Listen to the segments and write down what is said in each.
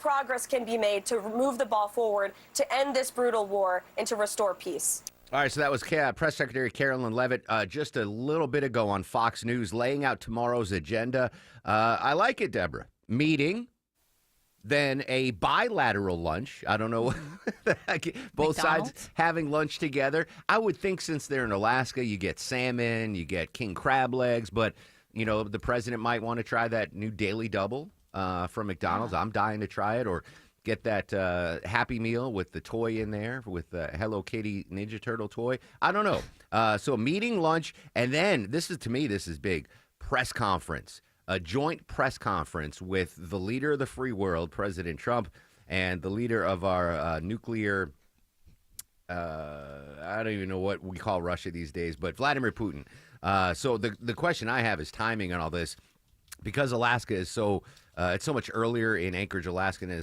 progress can be made to move the ball forward, to end this brutal war, and to restore peace. All right, so that was Press Secretary Carolyn Leavitt just a little bit ago on Fox News, laying out tomorrow's agenda. I like it, Deborah. Meeting, then a bilateral lunch. I don't know. Both sides having lunch together. I would think since they're in Alaska, you get salmon, you get king crab legs, but, you know, the president might want to try that new Daily Double from McDonald's. I'm dying to try it. Or get that Happy Meal with the toy in there, with the Hello Kitty Ninja Turtle toy. I don't know. So meeting, lunch, and then, this is big, press conference. A joint press conference with the leader of the free world, President Trump, and the leader of our nuclear, I don't even know what we call Russia these days, but Vladimir Putin. So the question I have is timing on all this. Because Alaska is it's so much earlier in Anchorage, Alaska, than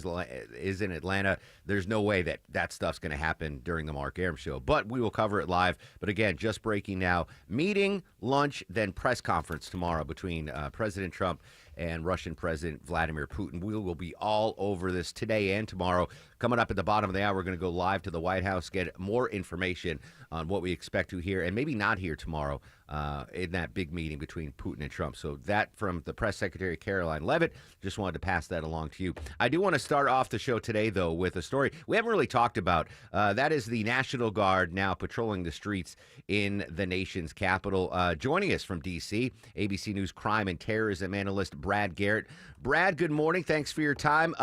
is in Atlanta. There's no way that stuff's going to happen during the Mark Arum show. But we will cover it live. But again, just breaking now. Meeting, lunch, then press conference tomorrow between President Trump and Russian President Vladimir Putin. We will be all over this today and tomorrow. Coming up at the bottom of the hour, we're going to go live to the White House, get more information on what we expect to hear and maybe not hear tomorrow in that big meeting between Putin and Trump. So that from the press secretary, Caroline Leavitt. Just wanted to pass that along to you. I do want to start off the show today, though, with a story we haven't really talked about. That is the National Guard now patrolling the streets in the nation's capital. Joining us from D.C., ABC News crime and terrorism analyst Brad Garrett. Brad, good morning. Thanks for your time.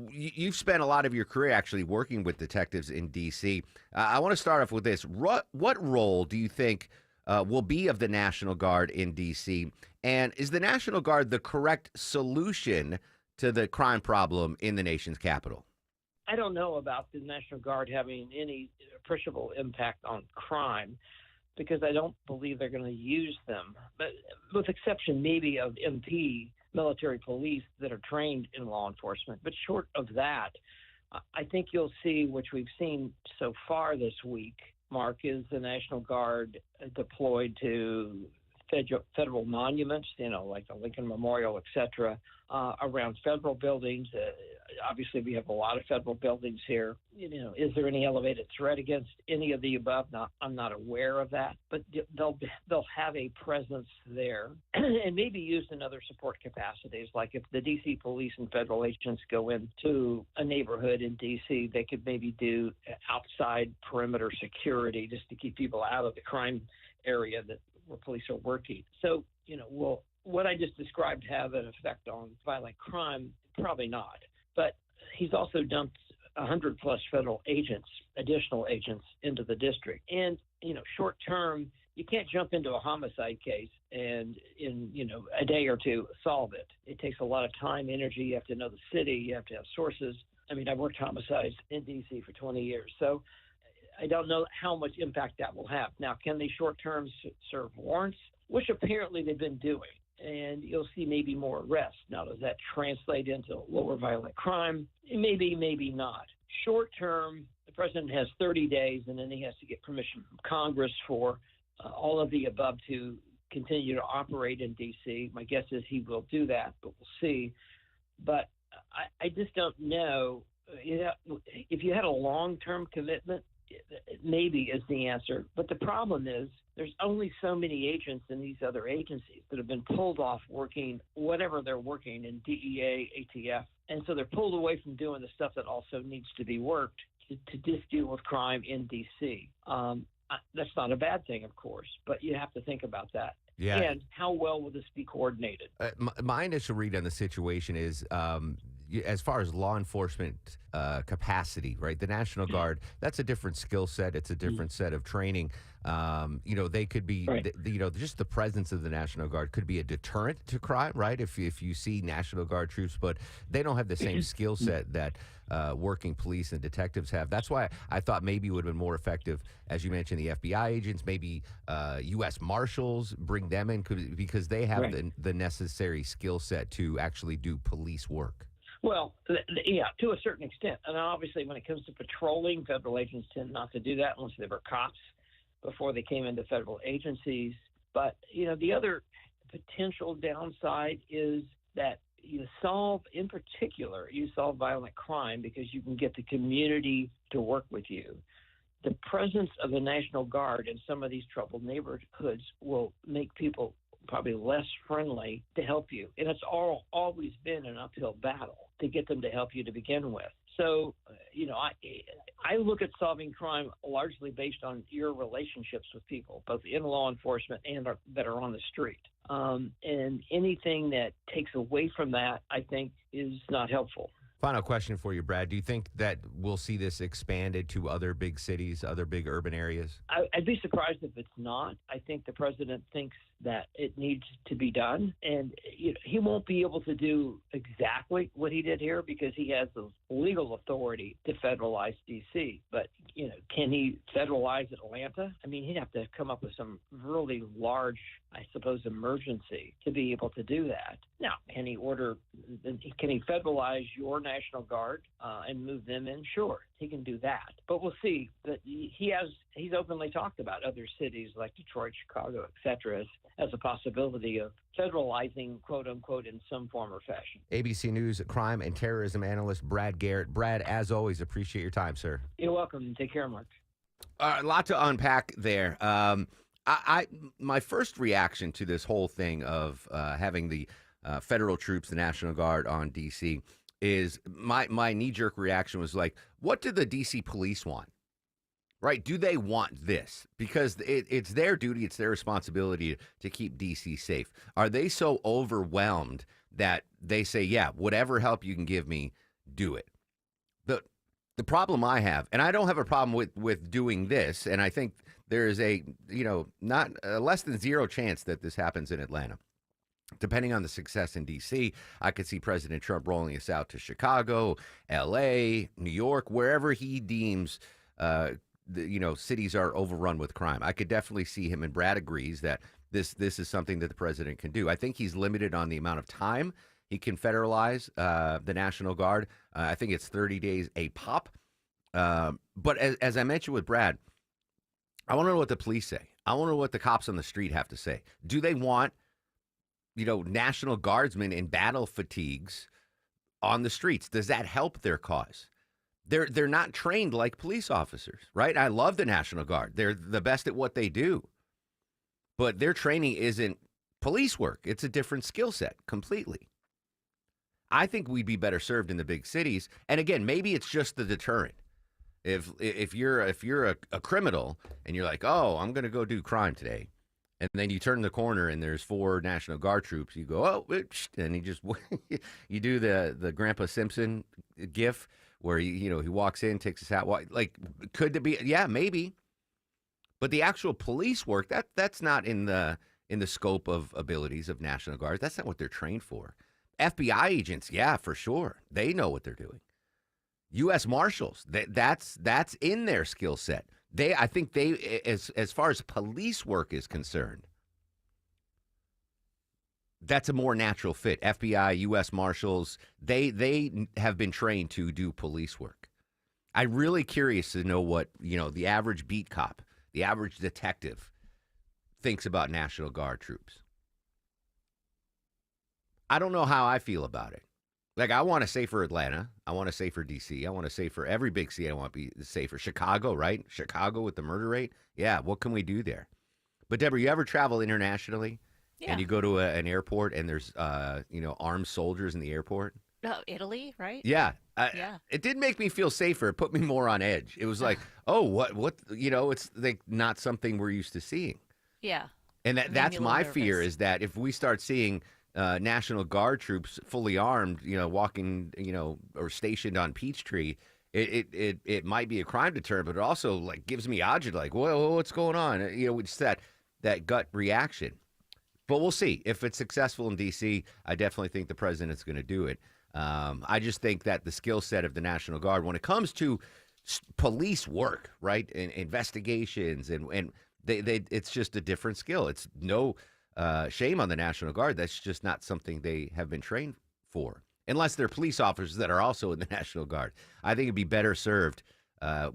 You've spent a lot of your career actually working with detectives in D.C. I want to start off with this. What role do you think will be of the National Guard in D.C.? And is the National Guard the correct solution to the crime problem in the nation's capital? I don't know about the National Guard having any appreciable impact on crime because I don't believe they're going to use them, but with exception maybe of MP military police that are trained in law enforcement. But short of that, I think you'll see, which we've seen so far this week, Mark, is the National Guard deployed to federal monuments, like the Lincoln Memorial, et cetera, around federal buildings. Obviously, we have a lot of federal buildings here. Is there any elevated threat against any of the above? I'm not aware of that, but they'll have a presence there and maybe used in other support capacities. Like if the D.C. police and federal agents go into a neighborhood in D.C., they could maybe do outside perimeter security just to keep people out of the crime area where police are working. So, will what I just described have an effect on violent crime? Probably not. But he's also dumped 100 plus federal agents, additional agents, into the district. And, short term, you can't jump into a homicide case and in, a day or two solve it. It takes a lot of time, energy. You have to know the city. You have to have sources. I mean, I've worked homicides in D.C. for 20 years. So I don't know how much impact that will have. Now, can they short term serve warrants, which apparently they've been doing? And you'll see maybe more arrests. Now, does that translate into lower violent crime? Maybe, maybe not. Short term, the president has 30 days, and then he has to get permission from Congress for all of the above to continue to operate in D.C. My guess is he will do that, but we'll see. But I just don't know. If you had a long-term commitment, maybe is the answer. But the problem is there's only so many agents in these other agencies that have been pulled off working whatever they're working in DEA, ATF. And so they're pulled away from doing the stuff that also needs to be worked to just deal with crime in D.C. That's not a bad thing, of course, but you have to think about that. Yeah. And how well will this be coordinated? My initial read on the situation is as far as law enforcement capacity, right? The National Guard, that's a different skill set. It's a different set of training. They could be, right. Just the presence of the National Guard could be a deterrent to crime, right? If you see National Guard troops, but they don't have the same skill set that working police and detectives have. That's why I thought maybe it would have been more effective, as you mentioned, the FBI agents, maybe U.S. Marshals, bring them in because they have right. the necessary skill set to actually do police work. Well, yeah, to a certain extent. And obviously, when it comes to patrolling, federal agents tend not to do that unless they were cops before they came into federal agencies. But, the other potential downside is that, in particular, you solve violent crime because you can get the community to work with you. The presence of the National Guard in some of these troubled neighborhoods will make people probably less friendly to help you. And it's always been an uphill battle to get them to help you to begin with. So, I look at solving crime largely based on your relationships with people, both in law enforcement and that are on the street. And anything that takes away from that, I think, is not helpful. Final question for you, Brad. Do you think that we'll see this expanded to other big cities, other big urban areas? I'd be surprised if it's not. I think the president thinks that it needs to be done. And he won't be able to do exactly what he did here because he has the legal authority to federalize D.C. But, can he federalize Atlanta? I mean, he'd have to come up with some really large, I suppose, emergency to be able to do that. Now, can he federalize your National Guard and move them in? Sure, he can do that. But we'll see. But he's openly talked about other cities like Detroit, Chicago, et cetera, as a possibility of federalizing, quote unquote, in some form or fashion. ABC News crime and terrorism analyst Brad Garrett. Brad, as always, appreciate your time, sir. You're welcome. Take care, Mark. A lot to unpack there. My first reaction to this whole thing of having the federal troops, the National Guard on D.C. is my knee-jerk reaction was like, what do the D.C. police want? Right? Do they want this? Because it's their duty, it's their responsibility to keep D.C. safe. Are they so overwhelmed that they say, yeah, whatever help you can give me, do it? The problem I have, and I don't have a problem with doing this, and I think there is a, not less than zero chance that this happens in Atlanta. Depending on the success in D.C., I could see President Trump rolling us out to Chicago, L.A., New York, wherever he deems cities are overrun with crime. I could definitely see him, and Brad agrees that this is something that the president can do. I think he's limited on the amount of time he can federalize the National Guard. I think it's 30 days a pop. But as I mentioned with Brad, I want to know what the police say. I want to know what the cops on the street have to say. Do they want, National Guardsmen in battle fatigues on the streets? Does that help their cause? They're not trained like police officers, right? I love the National Guard. They're the best at what they do. But their training isn't police work. It's a different skill set completely. I think we'd be better served in the big cities. And again, maybe it's just the deterrent. If you're a criminal and you're like, oh, I'm going to go do crime today, and then you turn the corner and there's 4 National Guard troops, you go, oh, and you just you do the Grandpa Simpson gif where he walks in, takes his hat, like could it be? Yeah, maybe. But the actual police work that's not in the scope of abilities of National Guard. That's not what they're trained for. FBI agents, yeah, for sure. They know what they're doing. U.S. Marshals, that's in their skill set. I think as far as police work is concerned, that's a more natural fit. FBI, U.S. Marshals, they have been trained to do police work. I'm really curious to know what the average beat cop, the average detective, thinks about National Guard troops. I don't know how I feel about it. Like, I want a safer Atlanta. I want a safer D.C. I want a safer every big city. I want to be safer. Chicago, right? Chicago with the murder rate. Yeah, what can we do there? But, Deborah, you ever travel internationally? Yeah. And you go to an airport and there's, armed soldiers in the airport? Oh, Italy, right? Yeah. Yeah. It did make me feel safer. It put me more on edge. It was like, oh, what, it's like not something we're used to seeing. Yeah. And It made that's me a little my fear nervous. is that if we start seeing National Guard troops fully armed, walking, or stationed on Peachtree, it might be a crime deterrent, but it also like gives me agita, like, whoa, what's going on? It's that gut reaction. But we'll see. If it's successful in D.C., I definitely think the president's going to do it. I just think that the skill set of the National Guard, when it comes to police work, right, and investigations, and it's just a different skill. It's no shame on the National Guard. That's just not something they have been trained for, unless they're police officers that are also in the National Guard. I think it'd be better served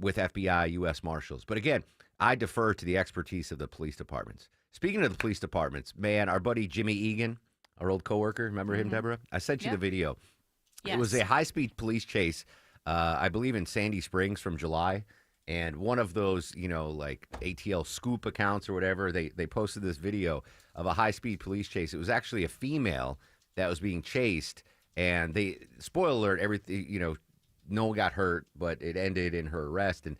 with FBI, U.S. Marshals. But again, I defer to the expertise of the police departments. Speaking of the police departments, man, our buddy Jimmy Egan, our old coworker. Remember him, Deborah? I sent you the video. Yes. It was a high-speed police chase, I believe in Sandy Springs from July. And one of those, like ATL scoop accounts or whatever, they posted this video of a high-speed police chase. It was actually a female that was being chased. And spoiler alert, everything, no one got hurt, but it ended in her arrest. And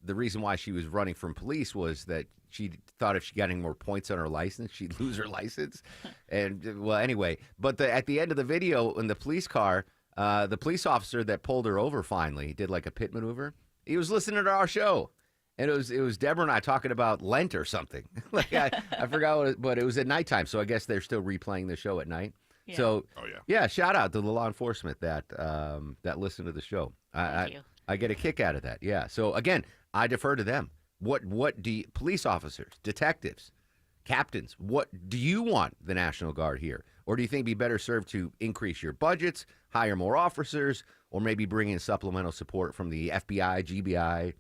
the reason why she was running from police was that she thought if she got any more points on her license, she'd lose her license. And well, anyway, but at the end of the video in the police car, the police officer that pulled her over finally did like a pit maneuver. He was listening to our show. And it was Deborah and I talking about Lent or something. Like I forgot but it was at nighttime. So I guess they're still replaying the show at night. Yeah. So, shout out to the law enforcement that listen to the show. Thank you. I get a kick out of that. Yeah. So again, I defer to them. What do police officers, detectives, captains, what do you want the National Guard here? Or do you think it'd be better served to increase your budgets, hire more officers, or maybe bring in supplemental support from the FBI, GBI,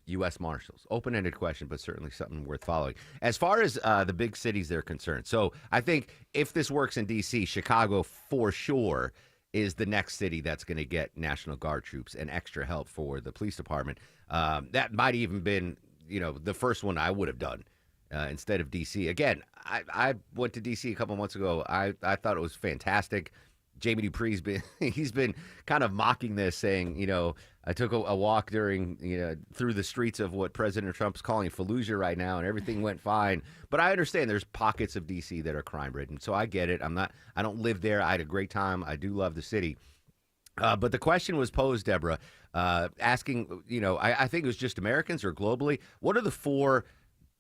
U.S. Marshals? Open-ended question, but certainly something worth following. As far as the big cities they're concerned, so I think if this works in D.C., Chicago for sure is the next city that's going to get National Guard troops and extra help for the police department. That might even been, the first one I would have done instead of D.C. Again, I went to D.C. a couple months ago. I thought it was fantastic. Jamie Dupree's he's been kind of mocking this, saying, I took a walk through the streets of what President Trump's calling Fallujah right now, and everything went fine. But I understand there's pockets of D.C. that are crime-ridden, so I get it. I don't live there. I had a great time. I do love the city. But the question was posed, Deborah, asking, I think it was just Americans or globally, what are the 4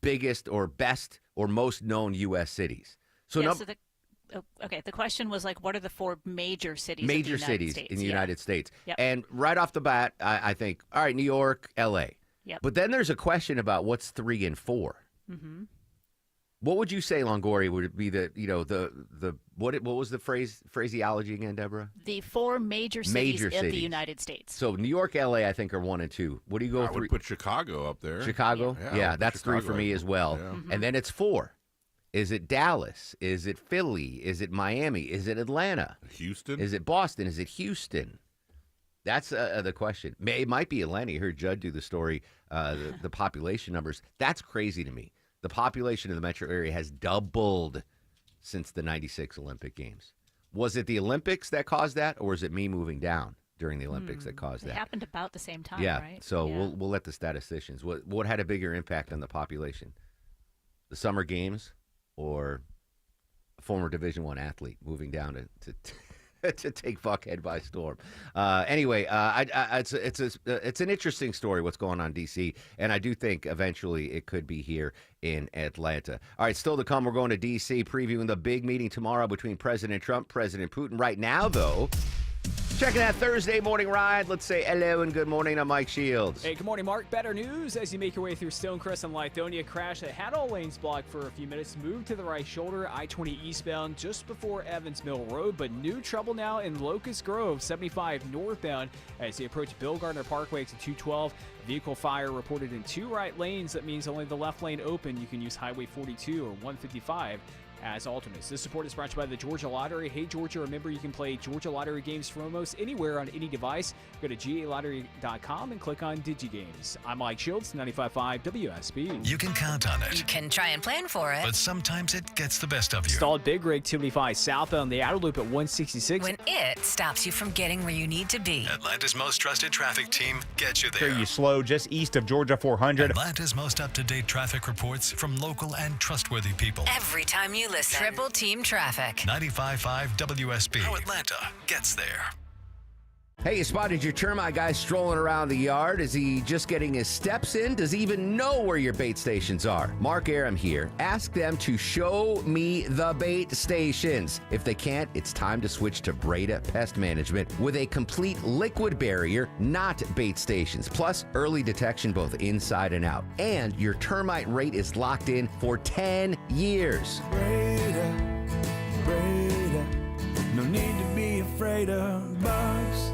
biggest or best or most known U.S. cities? The question was like, what are the 4 major cities in the United States? Yep. And right off the bat, I think, all right, New York, L.A. Yep. But then there's a question about what's 3 and 4. Mm-hmm. What would you say, Longoria, would be what was the phraseology again, Deborah? The 4 major cities of the United States. So New York, L.A., I think are 1 and 2. What do you go? I would put Chicago up there. Chicago? Yeah, that's Chicago, 3 for me as well. Yeah. Mm-hmm. And then it's 4. Is it Dallas? Is it Philly? Is it Miami? Is it Atlanta? Houston? Is it Boston? Is it Houston? That's the question. It might be Atlanta. You heard Judd do the story, the population numbers. That's crazy to me. The population of the metro area has doubled since the 96 Olympic Games. Was it the Olympics that caused that, or is it me moving down during the Olympics that caused that? It happened about the same time, yeah. right? So we'll let the statisticians. What had a bigger impact on the population? The Summer Games or a former Division I athlete moving down to take Buckhead by storm? Anyway, it's an interesting story what's going on in D.C., and I do think eventually it could be here in Atlanta. All right, still to come, we're going to D.C., previewing the big meeting tomorrow between President Trump, President Putin. Right now, though, checking that Thursday morning ride. Let's say hello and good morning to Mike Shields. Hey, good morning, Mark. Better news as you make your way through Stonecrest and Lithonia. Crash that had all lanes blocked for a few minutes. Moved to the right shoulder, I-20 eastbound just before Evans Mill Road, but new trouble now in Locust Grove, 75 northbound as you approach Bill Gardner Parkway to 212. Vehicle fire reported in 2 right lanes. That means only the left lane open. You can use Highway 42 or 155 as alternates. This support is brought to you by the Georgia Lottery. Hey, Georgia, remember you can play Georgia Lottery games from almost anywhere on any device. Go to GALottery.com and click on DigiGames. I'm Mike Shields, 95.5 WSB. You can count on it, You can try and plan for it. but sometimes it gets the best of you. Stalled Big Rig 275 southbound the outer loop at 166. When it stops you from getting where you need to be. Atlanta's most trusted traffic team gets you there. You slow just east of Georgia 400. Atlanta's most up-to-date traffic reports from local and trustworthy people. Every time you listen. Triple Team Traffic. 95.5 WSB. How Atlanta gets there. Hey, you spotted your termite guy strolling around the yard. Is he just getting his steps in? Does he even know where your bait stations are? Mark Aram here. Ask them to show me the bait stations. If they can't, it's time to switch to Breda Pest Management with a complete liquid barrier, not bait stations, plus early detection both inside and out. And your termite rate is locked in for 10 years. Breda, Breda, no need to be afraid of bugs.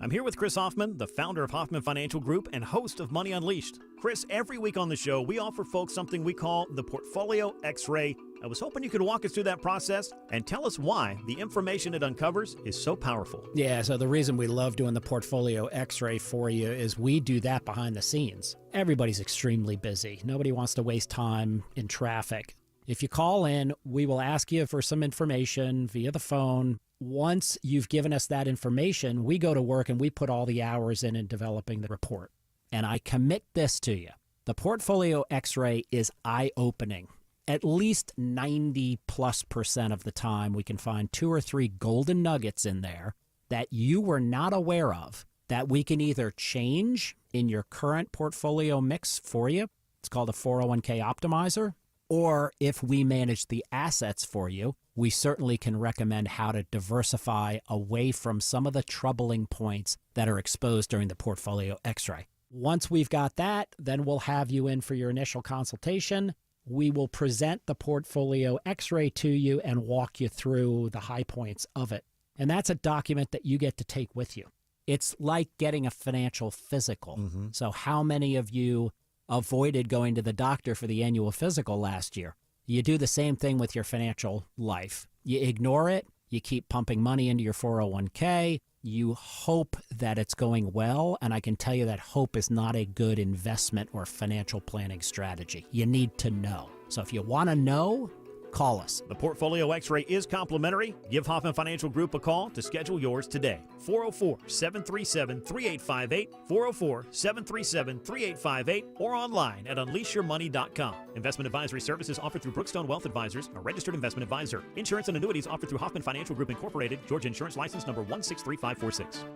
I'm here with Chris Hoffman, the founder of Hoffman Financial Group and host of Money Unleashed. Chris, every week on the show, we offer folks something we call the Portfolio X-Ray. I was hoping you could walk us through that process and tell us why the information it uncovers is so powerful. Yeah, so the reason we love doing the Portfolio X-Ray for you is we do that behind the scenes. Everybody's extremely busy. Nobody wants to waste time in traffic. If you call in, we will ask you for some information via the phone. Once you've given us that information, we go to work and we put all the hours in developing the report. And I commit this to you. The Portfolio X-Ray is eye-opening. At least 90+% of the time, we can find 2 or 3 golden nuggets in there that you were not aware of that we can either change in your current portfolio mix for you. It's called a 401k optimizer. Or if we manage the assets for you, we certainly can recommend how to diversify away from some of the troubling points that are exposed during the Portfolio X-Ray. Once we've got that, then we'll have you in for your initial consultation. We will present the Portfolio X-Ray to you and walk you through the high points of it. And that's a document that you get to take with you. It's like getting a financial physical. So how many of you avoided going to the doctor for the annual physical last year? You do the same thing with your financial life. You ignore it. You keep pumping money into your 401k. You hope that it's going well, and I can tell you that hope is not a good investment or financial planning strategy. You need to know. So if you want to know, call us. The Portfolio X-Ray is complimentary. Give Hoffman Financial Group a call to schedule yours today. 404-737-3858, 404-737-3858, or online at unleashyourmoney.com. Investment advisory services offered through Brookstone Wealth Advisors, a registered investment advisor. Insurance and annuities offered through Hoffman Financial Group Incorporated, Georgia Insurance License number 163546.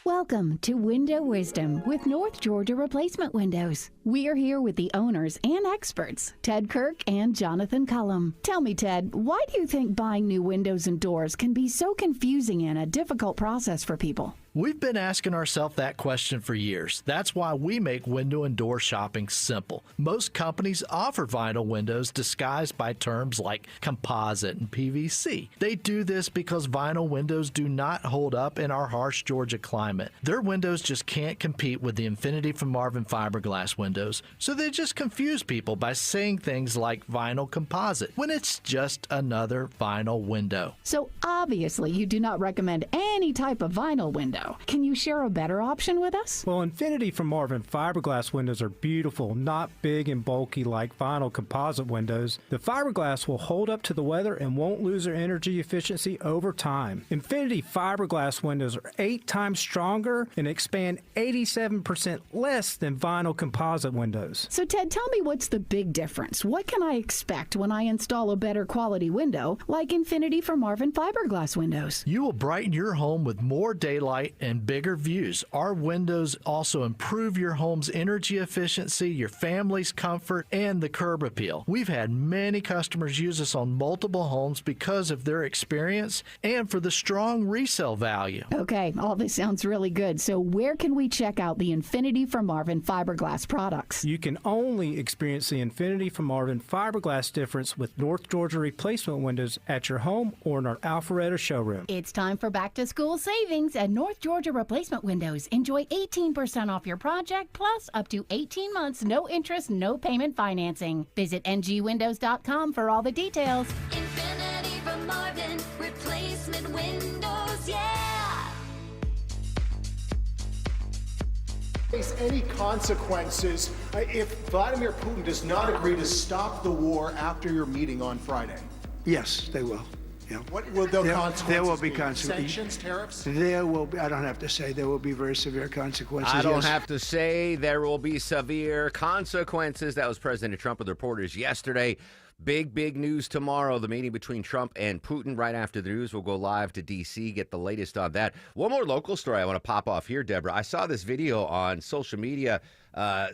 Welcome to Window Wisdom with North Georgia Replacement Windows. We are here with the owners and experts, Ted Kirk and Jonathan Cullum. Tell me, Ted, why do you think buying new windows and doors can be so confusing and a difficult process for people? We've been asking ourselves that question for years. That's why we make window and door shopping simple. Most companies offer vinyl windows disguised by terms like composite and PVC. They do this because vinyl windows do not hold up in our harsh Georgia climate. Their windows just can't compete with the Infinity from Marvin fiberglass windows, so they just confuse people by saying things like vinyl composite when it's just another vinyl window. So obviously you do not recommend any type of vinyl window. Can you share a better option with us? Well, Infinity from Marvin fiberglass windows are beautiful, not big and bulky like vinyl composite windows. The fiberglass will hold up to the weather and won't lose their energy efficiency over time. Infinity fiberglass windows are 8 times stronger and expand 87% less than vinyl composite windows. So Ted, tell me what's the big difference? What can I expect when I install a better quality window like Infinity from Marvin fiberglass windows? You will brighten your home with more daylight and bigger views. Our windows also improve your home's energy efficiency, your family's comfort, and the curb appeal. We've had many customers use us on multiple homes because of their experience and for the strong resale value. Okay, all this sounds really good. So where can we check out the Infinity from Marvin fiberglass products? You can only experience the Infinity from Marvin fiberglass difference with North Georgia Replacement Windows at your home or in our Alpharetta showroom. It's time for back to school savings at North Georgia Replacement Windows. Enjoy 18% off your project plus up to 18 months, no interest, no payment financing. Visit ngwindows.com for all the details. Infinity from Marvin, replacement windows, yeah! Face any consequences if Vladimir Putin does not agree to stop the war after your meeting on Friday? Yes, they will. Yeah. What will the consequences There will be be? consequences. Sanctions, tariffs? There will be, I don't have to say, there will be very severe consequences. I don't yes. have to say there will be severe consequences. That was President Trump with reporters yesterday. Big news tomorrow. The meeting between Trump and Putin right after the news. We'll go live to D.C., get the latest on that. One more local story I want to pop off here, Deborah. I saw this video on social media.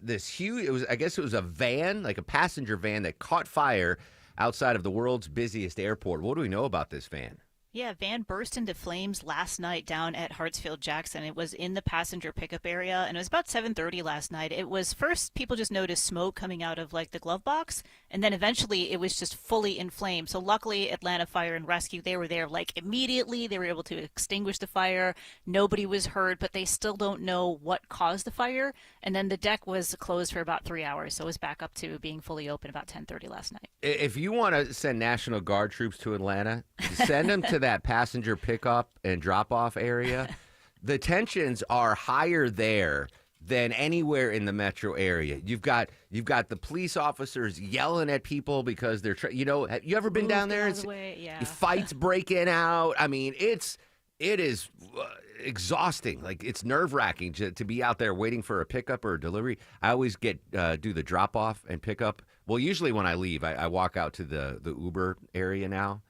This huge, I guess it was a van, like a passenger van that caught fire outside of the world's busiest airport. What do we know about this van? Yeah, van burst into flames last night down at Hartsfield-Jackson. It was in the passenger pickup area, and it was about 7:30 last night. It was first people just noticed smoke coming out of like the glove box, and then eventually it was just fully in flames. So luckily, Atlanta Fire and Rescue, they were there like immediately. They were able to extinguish the fire. Nobody was hurt, but they still don't know what caused the fire. And then the deck was closed for about 3 hours, so it was back up to being fully open about 10:30 last night. If you want to send National Guard troops to Atlanta, send them to that passenger pickup and drop-off area. The tensions are higher there than anywhere in the metro area. You've got the police officers yelling at people because they're have you ever been down there? Fights breaking out. I mean, it is exhausting. Like, it's nerve-wracking to be out there waiting for a pickup or a delivery. I always do the drop-off and pickup. Well, usually when I leave, I walk out to the Uber area now.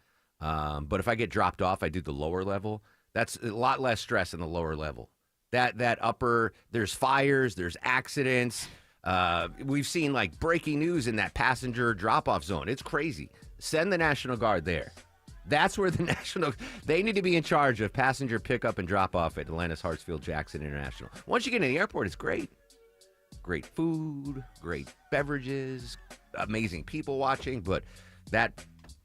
But if I get dropped off, I do the lower level. That's a lot less stress in the lower level. That upper, there's fires, there's accidents. We've seen like breaking news in that passenger drop-off zone. It's crazy. Send the National Guard there. That's where they need to be in charge of passenger pickup and drop-off at Atlanta's Hartsfield-Jackson International. Once you get in the airport, it's great. Great food, great beverages, amazing people watching, but that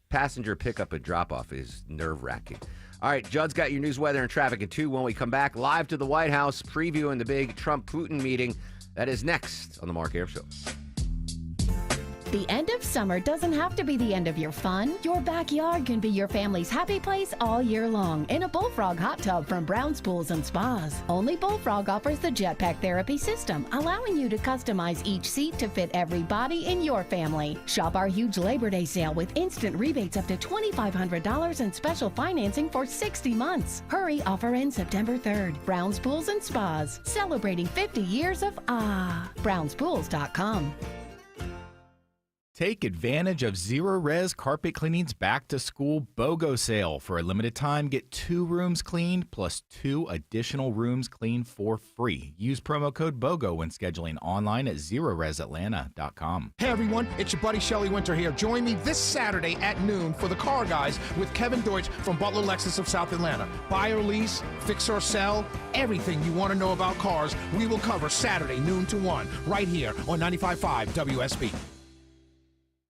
passenger pickup and drop-off is nerve-wracking. All right, Judd's got your news, weather, and traffic at 2 when we come back. Live to the White House, previewing the big Trump-Putin meeting. That is next on the Mark Arum Show. The end of summer doesn't have to be the end of your fun. Your backyard can be your family's happy place all year long in a Bullfrog hot tub from Brown's Pools and Spas. Only Bullfrog offers the Jetpack Therapy system, allowing you to customize each seat to fit every body in your family. Shop our huge Labor Day sale with instant rebates up to $2,500 and special financing for 60 months. Hurry, offer ends September 3rd. Brown's Pools and Spas, celebrating 50 years of Brown'sPools.com. Take advantage of Zero Res Carpet Cleaning's Back to School BOGO sale. For a limited time, get 2 rooms cleaned plus 2 additional rooms cleaned for free. Use promo code BOGO when scheduling online at ZeroResAtlanta.com. Hey everyone, it's your buddy Shelly Winter here. Join me this Saturday at noon for the Car Guys with Kevin Deutsch from Butler Lexus of South Atlanta. Buy or lease, fix or sell, everything you want to know about cars, we will cover Saturday noon to 1 right here on 95.5 WSB.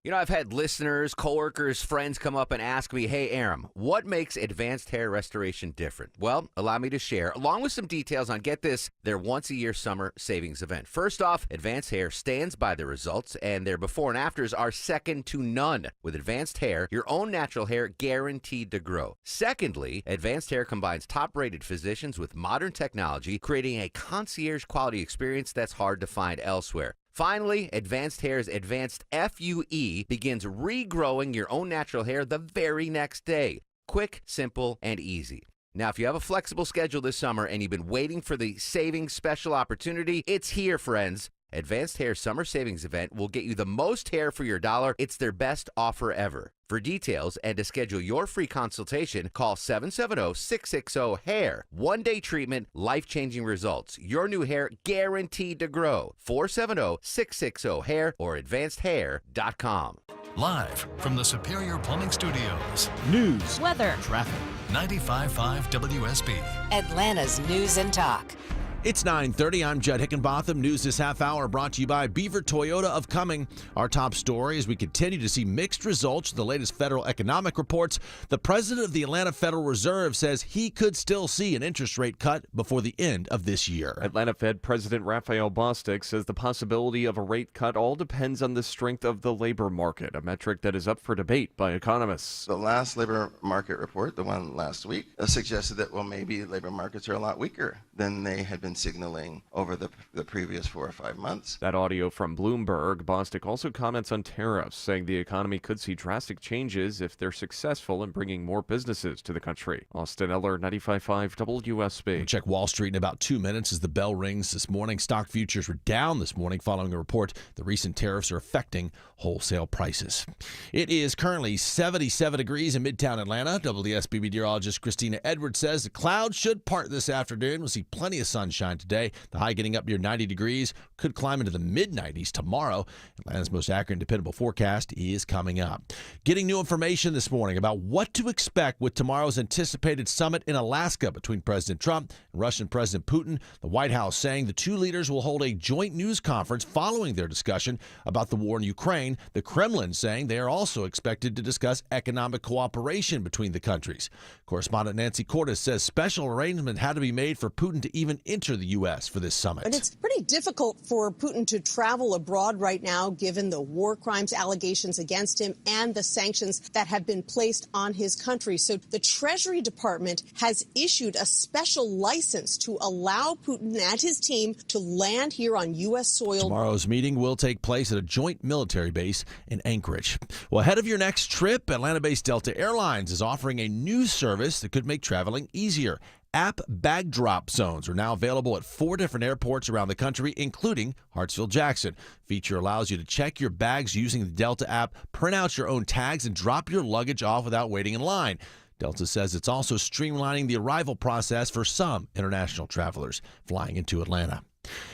You know, I've had listeners, coworkers, friends come up and ask me, hey, Arum, what makes Advanced Hair Restoration different? Well, allow me to share, along with some details on, get this, their once-a-year summer savings event. First off, Advanced Hair stands by their results, and their before and afters are second to none. With Advanced Hair, your own natural hair guaranteed to grow. Secondly, Advanced Hair combines top-rated physicians with modern technology, creating a concierge-quality experience that's hard to find elsewhere. Finally, Advanced Hair's Advanced FUE begins regrowing your own natural hair the very next day. Quick, simple, and easy. Now, if you have a flexible schedule this summer and you've been waiting for the savings special opportunity, it's here, friends. Advanced Hair Summer Savings Event will get you the most hair for your dollar. It's their best offer ever. For details and to schedule your free consultation, call 770-660-HAIR. One-day treatment, life-changing results. Your new hair guaranteed to grow. 470-660-HAIR or advancedhair.com. Live from the Superior Plumbing Studios. News, weather, Traffic. 95.5 WSB. Atlanta's News and Talk. It's 9:30. I'm Judd Hickenbotham. News this half hour brought to you by Beaver Toyota of Cumming. Our top story as we continue to see mixed results in the latest federal economic reports. The president of the Atlanta Federal Reserve says he could still see an interest rate cut before the end of this year. Atlanta Fed President Raphael Bostic says the possibility of a rate cut all depends on the strength of the labor market, a metric that is up for debate by economists. The last labor market report, the one last week, suggested that, well, maybe labor markets are a lot weaker than they had been signaling over the previous 4 or 5 months. That audio from Bloomberg. Bostic also comments on tariffs, saying the economy could see drastic changes if they're successful in bringing more businesses to the country. Austin Eller, 95.5 WSB. We'll check Wall Street in about 2 minutes as the bell rings this morning. Stock futures were down this morning following a report the recent tariffs are affecting wholesale prices. It is currently 77 degrees in Midtown Atlanta. WSB meteorologist Christina Edwards says the clouds should part this afternoon. We'll see plenty of sunshine sunshine today. The high getting up near 90 degrees. Could climb into the mid-90s tomorrow. Atlanta's most accurate and dependable forecast is coming up. Getting new information this morning about what to expect with tomorrow's anticipated summit in Alaska between President Trump and Russian President Putin. The White House saying the two leaders will hold a joint news conference following their discussion about the war in Ukraine. The Kremlin saying they are also expected to discuss economic cooperation between the countries. Correspondent Nancy Cordes says special arrangements had to be made for Putin to even enter the U.S. for this summit. But it's pretty difficult for Putin to travel abroad right now, given the war crimes allegations against him and the sanctions that have been placed on his country. So the Treasury Department has issued a special license to allow Putin and his team to land here on U.S. soil. Tomorrow's meeting will take place at a joint military base in Anchorage. Well, ahead of your next trip, Atlanta-based Delta Airlines is offering a new service that could make traveling easier. App bag drop zones are now available at 4 different airports around the country, including Hartsfield-Jackson. Feature allows you to check your bags using the Delta app, print out your own tags, and drop your luggage off without waiting in line. Delta says it's also streamlining the arrival process for some international travelers flying into Atlanta.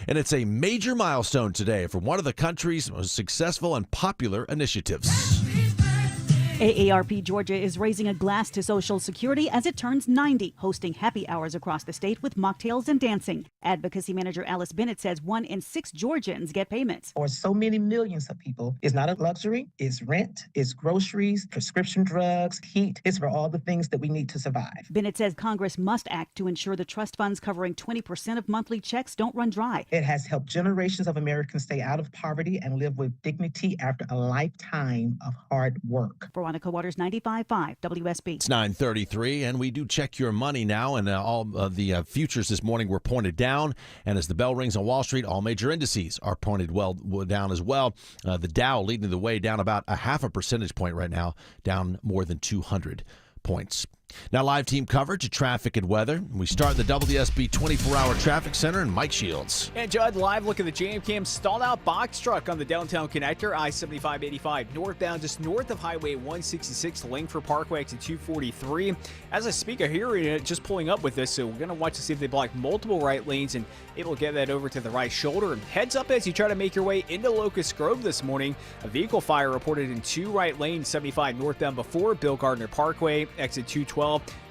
And it's a major milestone today for one of the country's most successful and popular initiatives. AARP Georgia is raising a glass to Social Security as it turns 90, hosting happy hours across the state with mocktails and dancing. Advocacy manager Alice Bennett says 1 in 6 Georgians get payments. For so many millions of people, it's not a luxury, it's rent, it's groceries, prescription drugs, heat. It's for all the things that we need to survive. Bennett says Congress must act to ensure the trust funds covering 20% of monthly checks don't run dry. It has helped generations of Americans stay out of poverty and live with dignity after a lifetime of hard work. Veronica Waters, 95.5 WSB. It's 9:33, and we do check your money now, and all of the futures this morning were pointed down. And as the bell rings on Wall Street, all major indices are pointed well down as well. The Dow leading the way, down about a 0.5 percentage point right now, down more than 200 points. Now, live team coverage of traffic and weather. We start the WSB 24-hour traffic center and Mike Shields. And Judd, live look at the jam cam. Stalled out box truck on the downtown connector, I-75-85 northbound, just north of Highway 166, Langford Parkway to 243. As I speak, I hear it just pulling up with this, so we're going to watch to see if they block multiple right lanes and able to get that over to the right shoulder. And heads up as you try to make your way into Locust Grove this morning. A vehicle fire reported in 2 right lanes, 75 northbound before Bill Gardner Parkway, exit 212.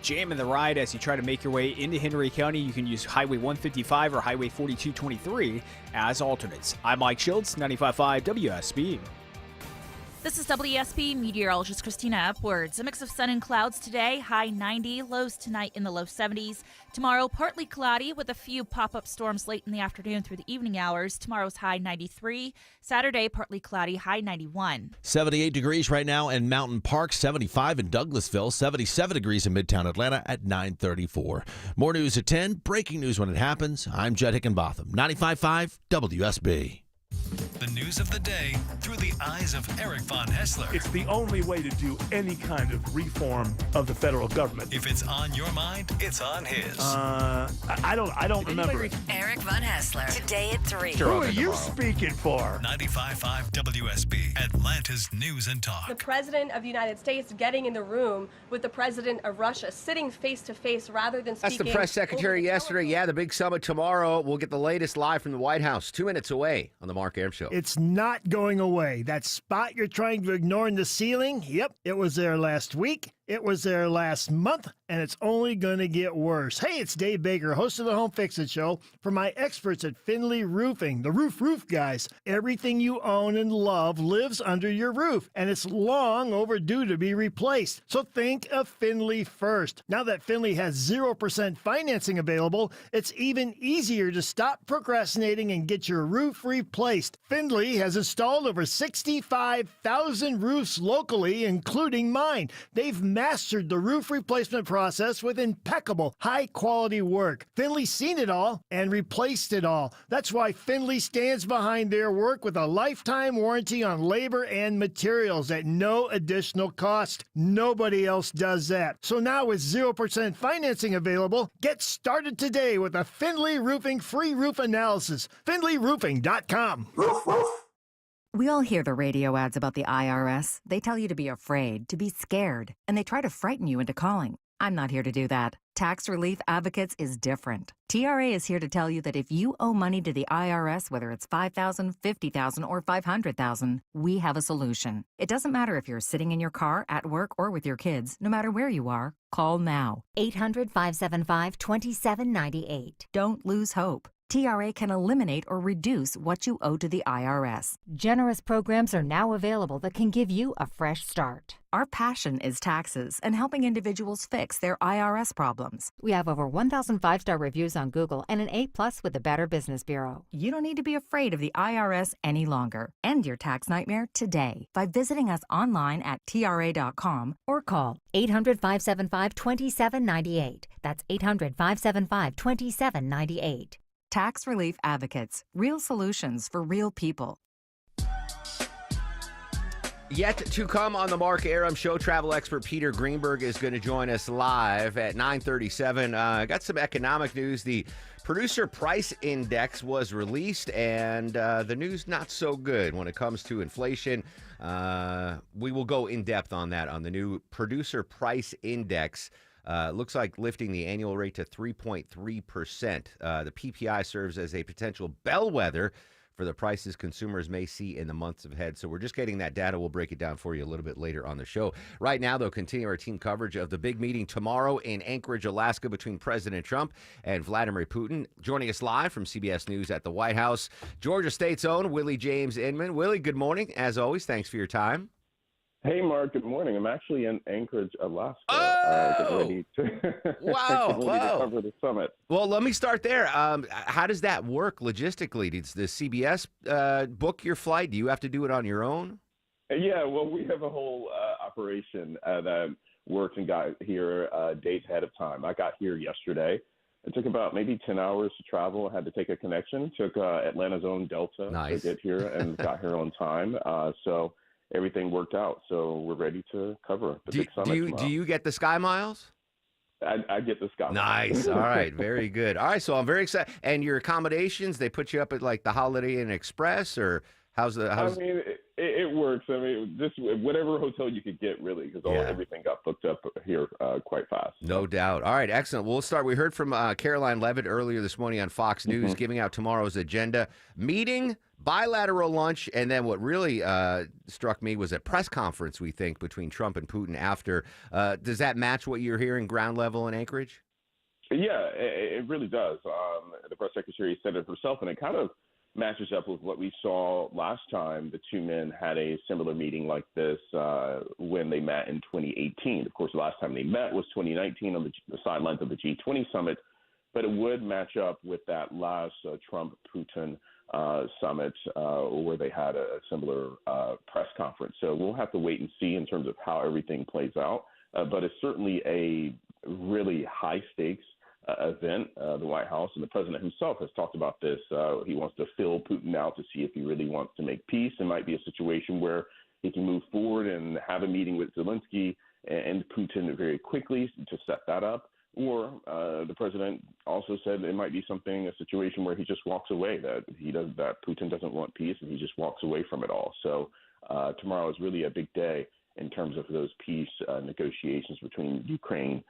Jam in the ride as you try to make your way into Henry County. You can use Highway 155 or Highway 4223 as alternates. I'm Mike Shields, 95.5 WSB. This is WSB meteorologist Christina Upwards. A mix of sun and clouds today, high 90, lows tonight in the low 70s. Tomorrow, partly cloudy with a few pop-up storms late in the afternoon through the evening hours. Tomorrow's high 93. Saturday, partly cloudy, high 91. 78 degrees right now in Mountain Park, 75 in Douglasville, 77 degrees in Midtown Atlanta at 9:34. More news at 10, breaking news when it happens. I'm Judd Hickenbotham, 95.5 WSB. The news of the day through the eyes of Eric Von Hessler. It's the only way to do any kind of reform of the federal government. If it's on your mind, it's on his. I don't remember it. Eric Von Hessler. Today at 3. Who are you speaking for? 95.5 WSB, Atlanta's News and Talk. The President of the United States getting in the room with the President of Russia, sitting face to face rather than speaking. That's the press secretary yesterday. Yeah, the big summit tomorrow. We'll get the latest live from the White House 2 minutes away on the Mark Arum Show. It's not going away. That spot you're trying to ignore in the ceiling, yep, it was there last week. It was there last month, and it's only going to get worse. Hey, it's Dave Baker, host of the Home Fix-It Show, for my experts at Finley Roofing, the roof guys. Everything you own and love lives under your roof, and it's long overdue to be replaced. So think of Finley first. Now that Finley has 0% financing available, it's even easier to stop procrastinating and get your roof replaced. Finley has installed over 65,000 roofs locally, including mine. They've mastered the roof replacement process with impeccable, high-quality work. Finley's seen it all and replaced it all. That's why Finley stands behind their work with a lifetime warranty on labor and materials at no additional cost. Nobody else does that. So now with 0% financing available, get started today with a Finley Roofing free roof analysis. FinleyRoofing.com. We all hear the radio ads about the IRS. They tell you to be afraid, to be scared, and they try to frighten you into calling. I'm not here to do that. Tax Relief Advocates is different. TRA is here to tell you that if you owe money to the IRS, whether it's $5,000, $50,000, or $500,000, we have a solution. It doesn't matter if you're sitting in your car, at work, or with your kids. No matter where you are, call now. 800-575-2798. Don't lose hope. TRA can eliminate or reduce what you owe to the IRS. Generous programs are now available that can give you a fresh start. Our passion is taxes and helping individuals fix their IRS problems. We have over 1,000 5-star reviews on Google and an A+ with the Better Business Bureau. You don't need to be afraid of the IRS any longer. End your tax nightmare today by visiting us online at TRA.com or call 800-575-2798. That's 800-575-2798. Tax Relief Advocates. Real solutions for real people. Yet to come on the Mark Arum Show, travel expert Peter Greenberg is going to join us live at 9:37. Got some economic news. The Producer Price Index was released, and the news not so good when it comes to inflation. We will go in depth on that on the new Producer Price Index. Looks like lifting the annual rate to 3.3%. The PPI serves as a potential bellwether for the prices consumers may see in the months ahead. So we're just getting that data. We'll break it down for you a little bit later on the show. Right now, though, continue our team coverage of the big meeting tomorrow in Anchorage, Alaska, between President Trump and Vladimir Putin. Joining us live from CBS News at the White House, Georgia State's own Willie James Inman. Willie, good morning. As always, thanks for your time. Hey, Mark. Good morning. I'm actually in Anchorage, Alaska. Oh! Ready to Wow. ready to cover the summit. Well, let me start there. How does that work logistically? Does the CBS book your flight? Do you have to do it on your own? Yeah, well, we have a whole operation that worked and got here days ahead of time. I got here yesterday. It took about maybe 10 hours to travel. I had to take a connection. Took Atlanta's own Delta to get here and got here on time. So everything worked out. So we're ready to cover the big summit tomorrow. Do you get the Sky Miles? I get the Sky Miles. Nice. All right. Very good. All right. So I'm very excited. And your accommodations, they put you up at like the Holiday Inn Express, or how's? I mean, it works. I mean, just whatever hotel you could get, really, because everything got booked up here quite fast. No doubt. All right. Excellent. We'll start. We heard from Caroline Levitt earlier this morning on Fox News, giving out tomorrow's agenda. Meeting, bilateral lunch, and then what really struck me was a press conference, we think, between Trump and Putin after. Does that match what you're hearing ground level in Anchorage? Yeah, it really does. The press secretary said it herself, and it kind of matches up with what we saw last time the two men had a similar meeting like this when they met in 2018. Of course, the last time they met was 2019 on the sidelines of the G20 summit, but it would match up with that last Trump-Putin summit where they had a similar press conference. So we'll have to wait and see in terms of how everything plays out. But it's certainly a really high-stakes event. The White House and the president himself has talked about this. He wants to fill Putin out to see if he really wants to make peace. It might be a situation where he can move forward and have a meeting with Zelensky and Putin very quickly to set that up. Or the president also said it might be a situation where he just walks away, that Putin doesn't want peace and he just walks away from it all. So tomorrow is really a big day in terms of those peace negotiations between Ukraine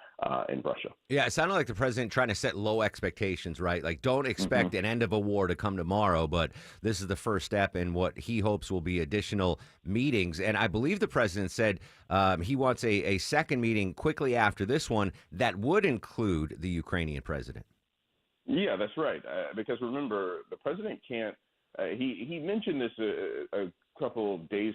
and Russia. Yeah, it sounded like the president trying to set low expectations, right? Like, don't expect an end of a war to come tomorrow, but this is the first step in what he hopes will be additional meetings. And I believe the president said he wants a second meeting quickly after this one that would include the Ukrainian president. Yeah, that's right. Because remember, the president can't. He mentioned this several days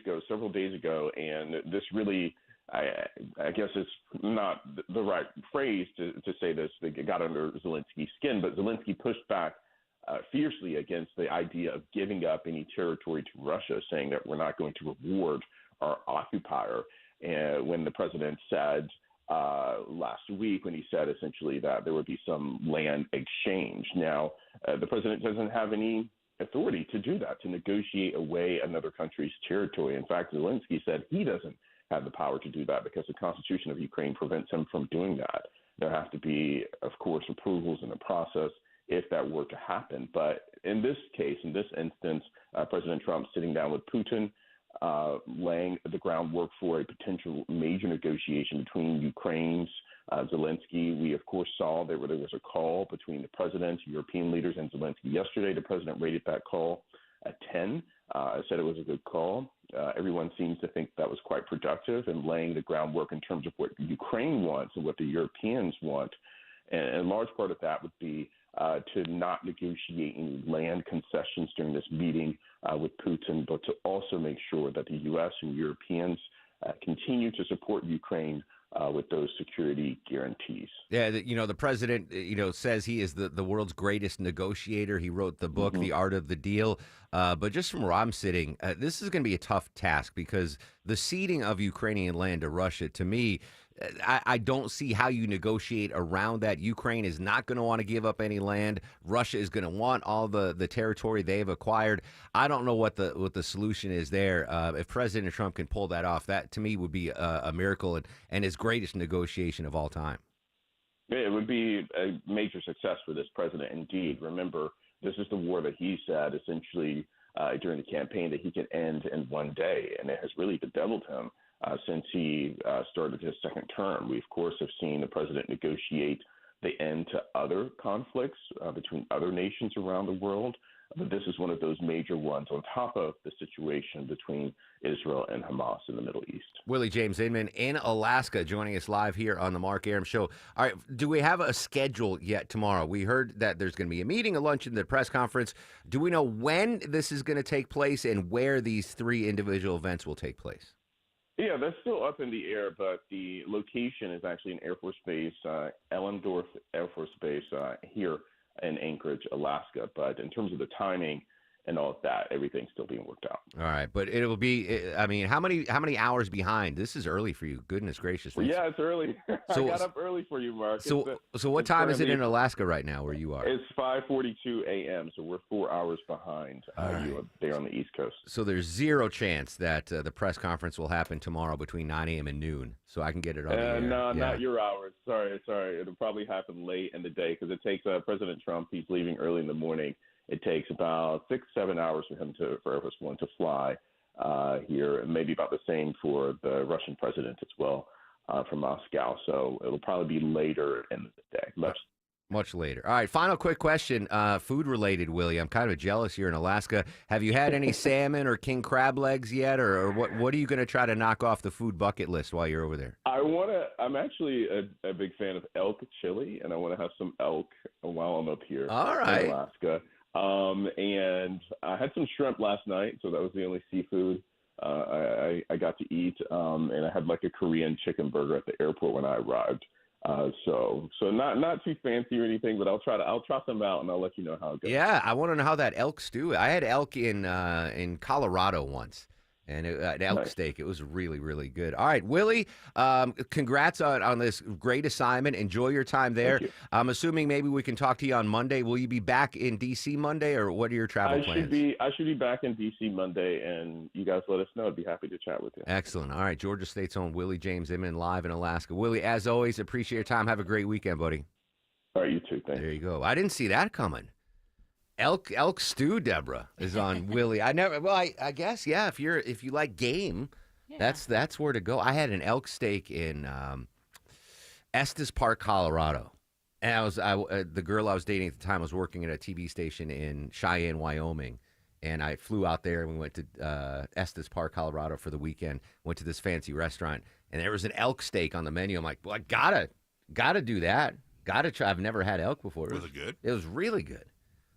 ago, and this really, I guess it's not the right phrase to say this. It got under Zelensky's skin, but Zelensky pushed back fiercely against the idea of giving up any territory to Russia, saying that we're not going to reward our occupier. And when the president said last week, when he said essentially that there would be some land exchange. Now, the president doesn't have any authority to do that, to negotiate away another country's territory. In fact, Zelensky said he doesn't have the power to do that because the Constitution of Ukraine prevents him from doing that. There have to be, of course, approvals in the process if that were to happen. But in this case, in this instance, President Trump sitting down with Putin, laying the groundwork for a potential major negotiation between Ukraine's Zelensky. We, of course, saw there was a call between the president, European leaders, and Zelensky yesterday. The president rated that call at 10. Said it was a good call. Everyone seems to think that was quite productive and laying the groundwork in terms of what Ukraine wants and what the Europeans want. And a large part of that would be to not negotiate any land concessions during this meeting with Putin, but to also make sure that the U.S. and Europeans continue to support Ukraine with those security guarantees. Yeah, the president, says he is the world's greatest negotiator. He wrote the book, The Art of the Deal. But just from where I'm sitting, this is going to be a tough task because the ceding of Ukrainian land to Russia, to me, I don't see how you negotiate around that. Ukraine is not going to want to give up any land. Russia is going to want all the territory they've acquired. I don't know what the solution is there. If President Trump can pull that off, that to me would be a miracle and his greatest negotiation of all time. It would be a major success for this president, indeed. Remember, this is the war that he said essentially during the campaign that he could end in one day, and it has really bedeviled him. Since he started his second term. We, of course, have seen the president negotiate the end to other conflicts between other nations around the world. But this is one of those major ones on top of the situation between Israel and Hamas in the Middle East. Willie James Inman in Alaska joining us live here on the Mark Arum Show. All right, do we have a schedule yet tomorrow? We heard that there's going to be a meeting, a lunch, and the press conference. Do we know when this is going to take place and where these three individual events will take place? Yeah, that's still up in the air, but the location is actually an Air Force Base, Ellendorf Air Force Base here in Anchorage, Alaska. But in terms of the timing and all of that, everything's still being worked out. All right, but it will be. I mean, how many hours behind? This is early for you. Goodness gracious! Well, yeah, it's early. So, I got up early for you, Mark. So what time is it in Alaska right now, where you are? It's 5:42 a.m. So we're 4 hours behind you there on the East Coast. So there's zero chance that the press conference will happen tomorrow between 9 a.m. and noon, so I can get it on the air. No, not your hours. Sorry. It'll probably happen late in the day because it takes President Trump. He's leaving early in the morning. It takes about 6-7 hours for him for Air Force One to fly here, and maybe about the same for the Russian president as well from Moscow. So it'll probably be later in the day, much later. All right, final quick question, food related, Willie. I'm kind of jealous here in Alaska. Have you had any salmon or king crab legs yet, or what are you going to try to knock off the food bucket list while you're over there? I'm actually a big fan of elk chili, and I want to have some elk while I'm up here in Alaska. And I had some shrimp last night, so that was the only seafood I got to eat. And I had like a Korean chicken burger at the airport when I arrived. So not too fancy or anything, but I'll try some out and I'll let you know how it goes. Yeah, I want to know how that elk stew. I had elk in Colorado once. And elk steak, it was really, really good. All right, Willie, congrats on this great assignment. Enjoy your time there. I'm assuming maybe we can talk to you on Monday. Will you be back in D.C. Monday, or what are your travel plans? I should be back in D.C. Monday, and you guys let us know. I'd be happy to chat with you. Excellent. All right, Georgia State's own Willie James Inman live in Alaska. Willie, as always, appreciate your time. Have a great weekend, buddy. All right, you too. Thanks. There you go. I didn't see that coming. Elk stew, Deborah, is on Willie. I guess, yeah, if you like game, that's where to go. I had an elk steak in Estes Park, Colorado. And the girl I was dating at the time was working at a TV station in Cheyenne, Wyoming. And I flew out there and we went to Estes Park, Colorado for the weekend, went to this fancy restaurant, and there was an elk steak on the menu. I'm like, well, I gotta do that. Gotta try. I've never had elk before. Was it good? It was really good.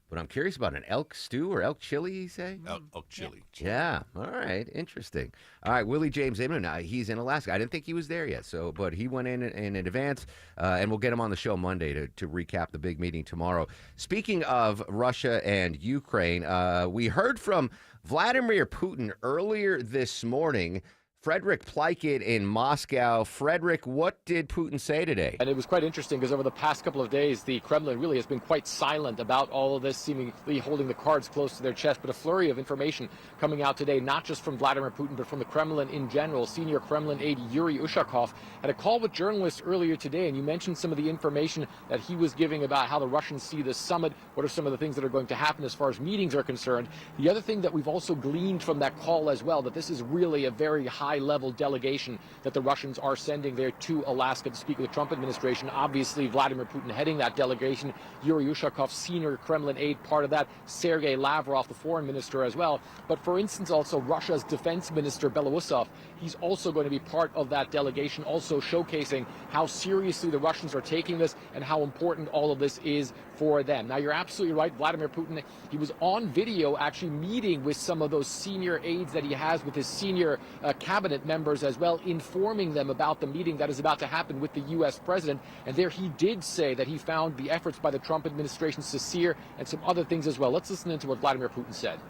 But I'm curious about an elk stew or elk chili, you say? Elk chili. Yeah. All right. Interesting. All right. Willie James Inman, he's in Alaska. I didn't think he was there yet, but he went in advance, and we'll get him on the show Monday to recap the big meeting tomorrow. Speaking of Russia and Ukraine, we heard from Vladimir Putin earlier this morning. Frederick Plykett in Moscow. Frederick, what did Putin say today? And it was quite interesting because over the past couple of days, the Kremlin really has been quite silent about all of this, seemingly holding the cards close to their chest. But a flurry of information coming out today, not just from Vladimir Putin, but from the Kremlin in general. Senior Kremlin aide Yuri Ushakov had a call with journalists earlier today, and you mentioned some of the information that he was giving about how the Russians see this summit. What are some of the things that are going to happen as far as meetings are concerned? The other thing that we've also gleaned from that call as well, that this is really a very high high-level delegation that the Russians are sending there to Alaska to speak with the Trump administration. Obviously, Vladimir Putin heading that delegation, Yuri Ushakov, senior Kremlin aide, part of that, Sergei Lavrov, the foreign minister as well. But for instance, also Russia's defense minister, Belousov, he's also going to be part of that delegation, also showcasing how seriously the Russians are taking this and how important all of this is for them. Now, you're absolutely right. Vladimir Putin, he was on video actually meeting with some of those senior aides that he has with his senior cabinet members as well, informing them about the meeting that is about to happen with the U.S. president. And there he did say that he found the efforts by the Trump administration sincere and some other things as well. Let's listen into what Vladimir Putin said.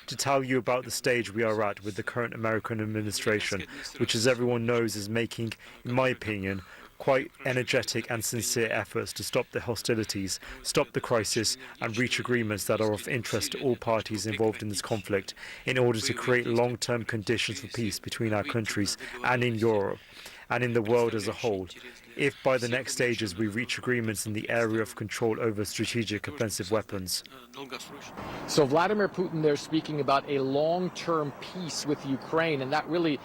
To tell you about the stage we are at with the current American administration, which, as everyone knows, is making, in my opinion, quite energetic and sincere efforts to stop the hostilities, stop the crisis, and reach agreements that are of interest to all parties involved in this conflict in order to create long-term conditions for peace between our countries and in Europe and in the world as a whole. If by the next stages we reach agreements in the area of control over strategic offensive weapons. So Vladimir Putin there speaking about a long-term peace with Ukraine, and that really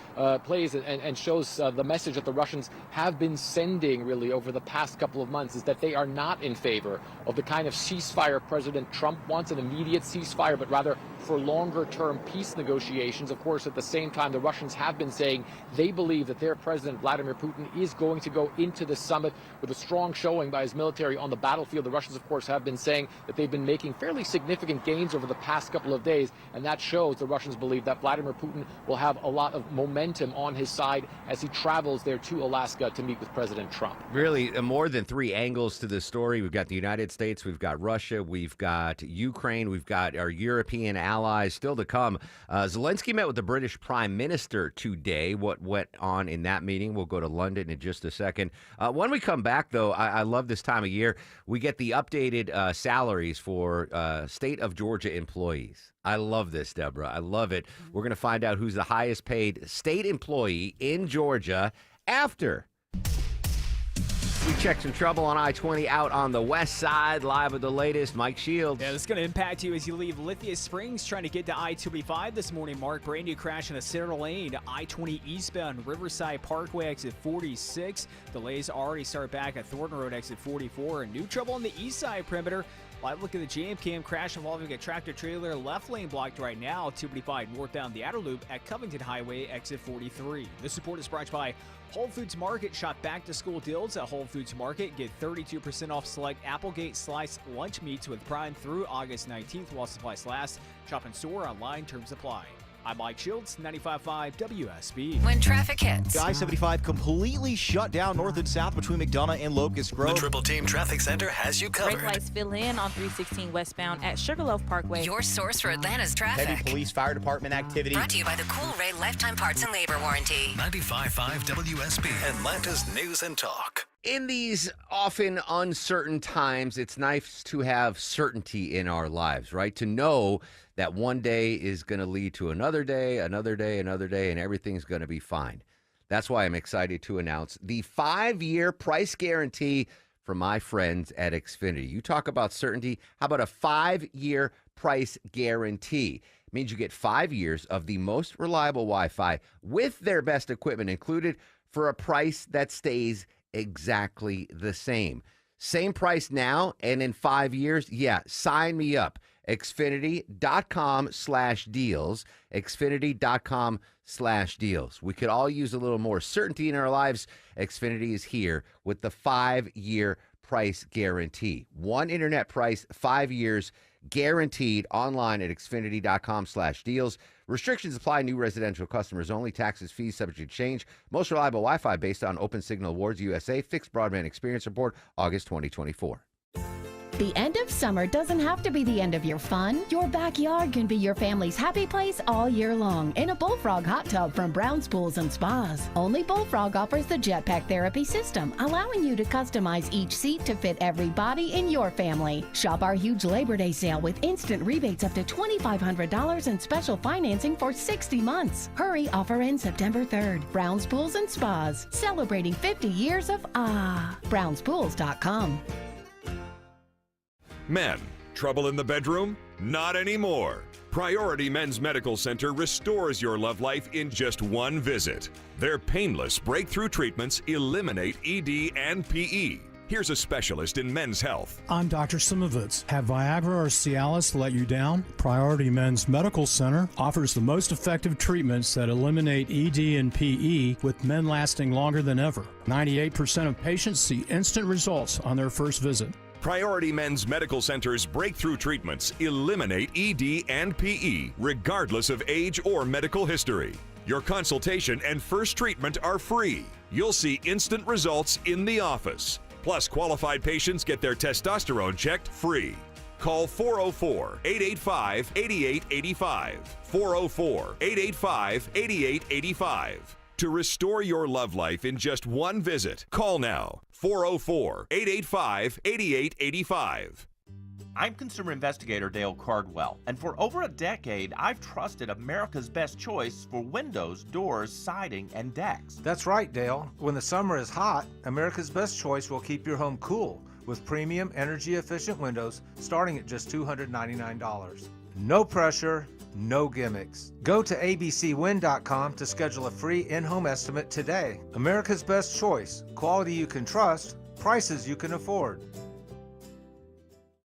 plays and shows the message that the Russians have been sending really over the past couple of months, is that they are not in favor of the kind of ceasefire President Trump wants, an immediate ceasefire, but rather for longer-term peace negotiations. Of course, at the same time, the Russians have been saying they believe that their President Vladimir Putin is going to go into the summit with a strong showing by his military on the battlefield. The Russians, of course, have been saying that they've been making fairly significant gains over the past couple of days, and that shows the Russians believe that Vladimir Putin will have a lot of momentum on his side as he travels there to Alaska to meet with President Trump. Really, more than three angles to this story. We've got the United States, we've got Russia, we've got Ukraine, we've got our European allies still to come. Zelensky met with the British Prime Minister today. What went on in that meeting? We'll go to London in just a second. When we come back, though, I love this time of year. We get the updated salaries for state of Georgia employees. I love this, Deborah. I love it. We're going to find out who's the highest paid state employee in Georgia after we check some trouble on I-20 out on the west side. Live with the latest, Mike Shields. Yeah, this is going to impact you as you leave Lithia Springs trying to get to I-25 this morning, Mark. Brand new crash in a center lane. I-20 eastbound Riverside Parkway exit 46. Delays already start back at Thornton Road exit 44. And new trouble on the east side perimeter. Live look at the jam cam crash involving a tractor trailer. Left lane blocked right now. 285 northbound the outer loop at Covington Highway exit 43. This report is brought to you by Whole Foods Market. Shop back to school deals at Whole Foods Market. Get 32% off select Applegate sliced lunch meats with Prime through August 19th while supplies last. Shop in store, online, terms apply. I'm Mike Shields, 95.5 WSB. When traffic hits. I-75 completely shut down north and south between McDonough and Locust Grove. The Triple Team Traffic Center has you covered. Brake lights fill in on 316 westbound at Sugarloaf Parkway. Your source for Atlanta's traffic. Heavy police fire department activity. Brought to you by the Cool Ray Lifetime Parts and Labor Warranty. 95.5 WSB, Atlanta's News and Talk. In these often uncertain times, it's nice to have certainty in our lives, right? To know that one day is going to lead to another day, another day, another day, and everything's going to be fine. That's why I'm excited to announce the 5-year price guarantee from my friends at Xfinity. You talk about certainty. How about a 5-year price guarantee? It means you get 5 years of the most reliable Wi-Fi with their best equipment included for a price that stays exactly the same. Same price now and in 5 years? Yeah, sign me up. Xfinity.com/deals. Xfinity.com/deals. We could all use a little more certainty in our lives. Xfinity is here with the 5-year price guarantee. One internet price, 5 years, guaranteed online at Xfinity.com/deals. Restrictions apply. New residential customers only. Taxes, fees subject to change. Most reliable Wi-Fi based on Open Signal Awards USA. Fixed Broadband Experience Report, August 2024. The end of summer doesn't have to be the end of your fun. Your backyard can be your family's happy place all year long in a Bullfrog hot tub from Brown's Pools and Spas. Only Bullfrog offers the Jetpack Therapy system, allowing you to customize each seat to fit every body in your family. Shop our huge Labor Day sale with instant rebates up to $2,500 and special financing for 60 months. Hurry, offer ends September 3rd. Brown's Pools and Spas, celebrating 50 years of Brownspools.com. Men, Trouble in the bedroom? Not anymore. Priority Men's Medical Center restores your love life in just one visit. Their painless breakthrough treatments eliminate ED and PE. Here's a specialist in men's health. I'm Dr. Simovitz. Have Viagra or Cialis let you down? Priority Men's Medical Center offers the most effective treatments that eliminate ED and PE, with men lasting longer than ever. 98% of patients see instant results on their first visit. Priority Men's Medical Center's breakthrough treatments eliminate ED and PE, regardless of age or medical history. Your consultation and first treatment are free. You'll see instant results in the office. Plus, qualified patients get their testosterone checked free. Call 404-885-8885. 404-885-8885. To restore your love life in just one visit, call now. 404-885-8885. I'm consumer investigator Dale Cardwell, and for over a decade, I've trusted America's Best Choice for windows, doors, siding, and decks. That's right, Dale. When the summer is hot, America's Best Choice will keep your home cool with premium energy-efficient windows starting at just $299. No pressure, no gimmicks. Go to abcwind.com to schedule a free in-home estimate today. America's Best Choice. Quality you can trust, prices you can afford.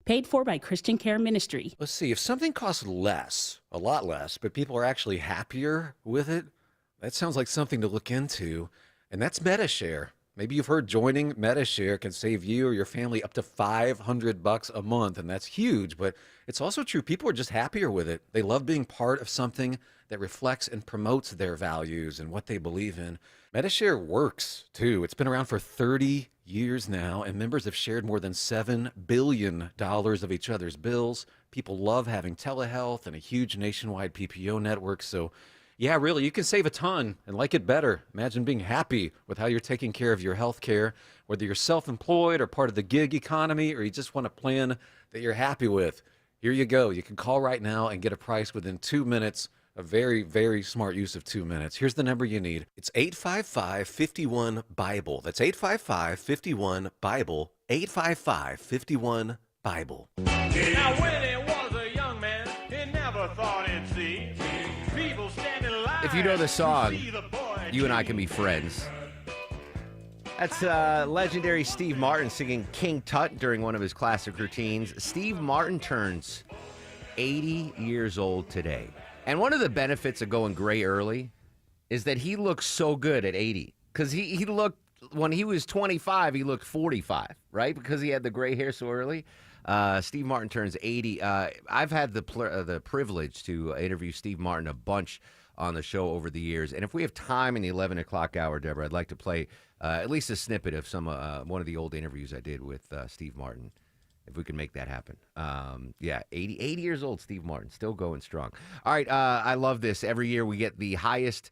Paid for by Christian Care Ministry. Let's see, if something costs less, a lot less, but people are actually happier with it, that sounds like something to look into, and that's MediShare. Maybe you've heard joining MediShare can save you or your family up to $500 a month, and that's huge, but it's also true. People are just happier with it. They love being part of something that reflects and promotes their values and what they believe in. MediShare works, too. It's been around for 30 years now, and members have shared more than $7 billion of each other's bills. People love having telehealth and a huge nationwide PPO network, so yeah, really, you can save a ton and like it better. Imagine being happy with how you're taking care of your health care, whether you're self-employed or part of the gig economy, or you just want a plan that you're happy with. Here you go. You can call right now and get a price within 2 minutes. A very, very smart use of 2 minutes. Here's the number you need. It's 855-51-BIBLE. That's 855-51-BIBLE. 855-51-BIBLE. Now when it was a young man, he never thought he'd see people standing in line. If you know the song, you and I can be friends. That's legendary Steve Martin singing King Tut during one of his classic routines. Steve Martin turns 80 years old today. And one of the benefits of going gray early is that he looks so good at 80. Because he looked, when he was 25, he looked 45, right? Because he had the gray hair so early. Steve Martin turns 80. I've had the privilege to interview Steve Martin a bunch on the show over the years. And if we have time in the 11 o'clock hour, Deborah, I'd like to play at least a snippet of one of the old interviews I did with Steve Martin. If we can make that happen. 80 years old, Steve Martin, still going strong. All right, I love this. Every year we get the highest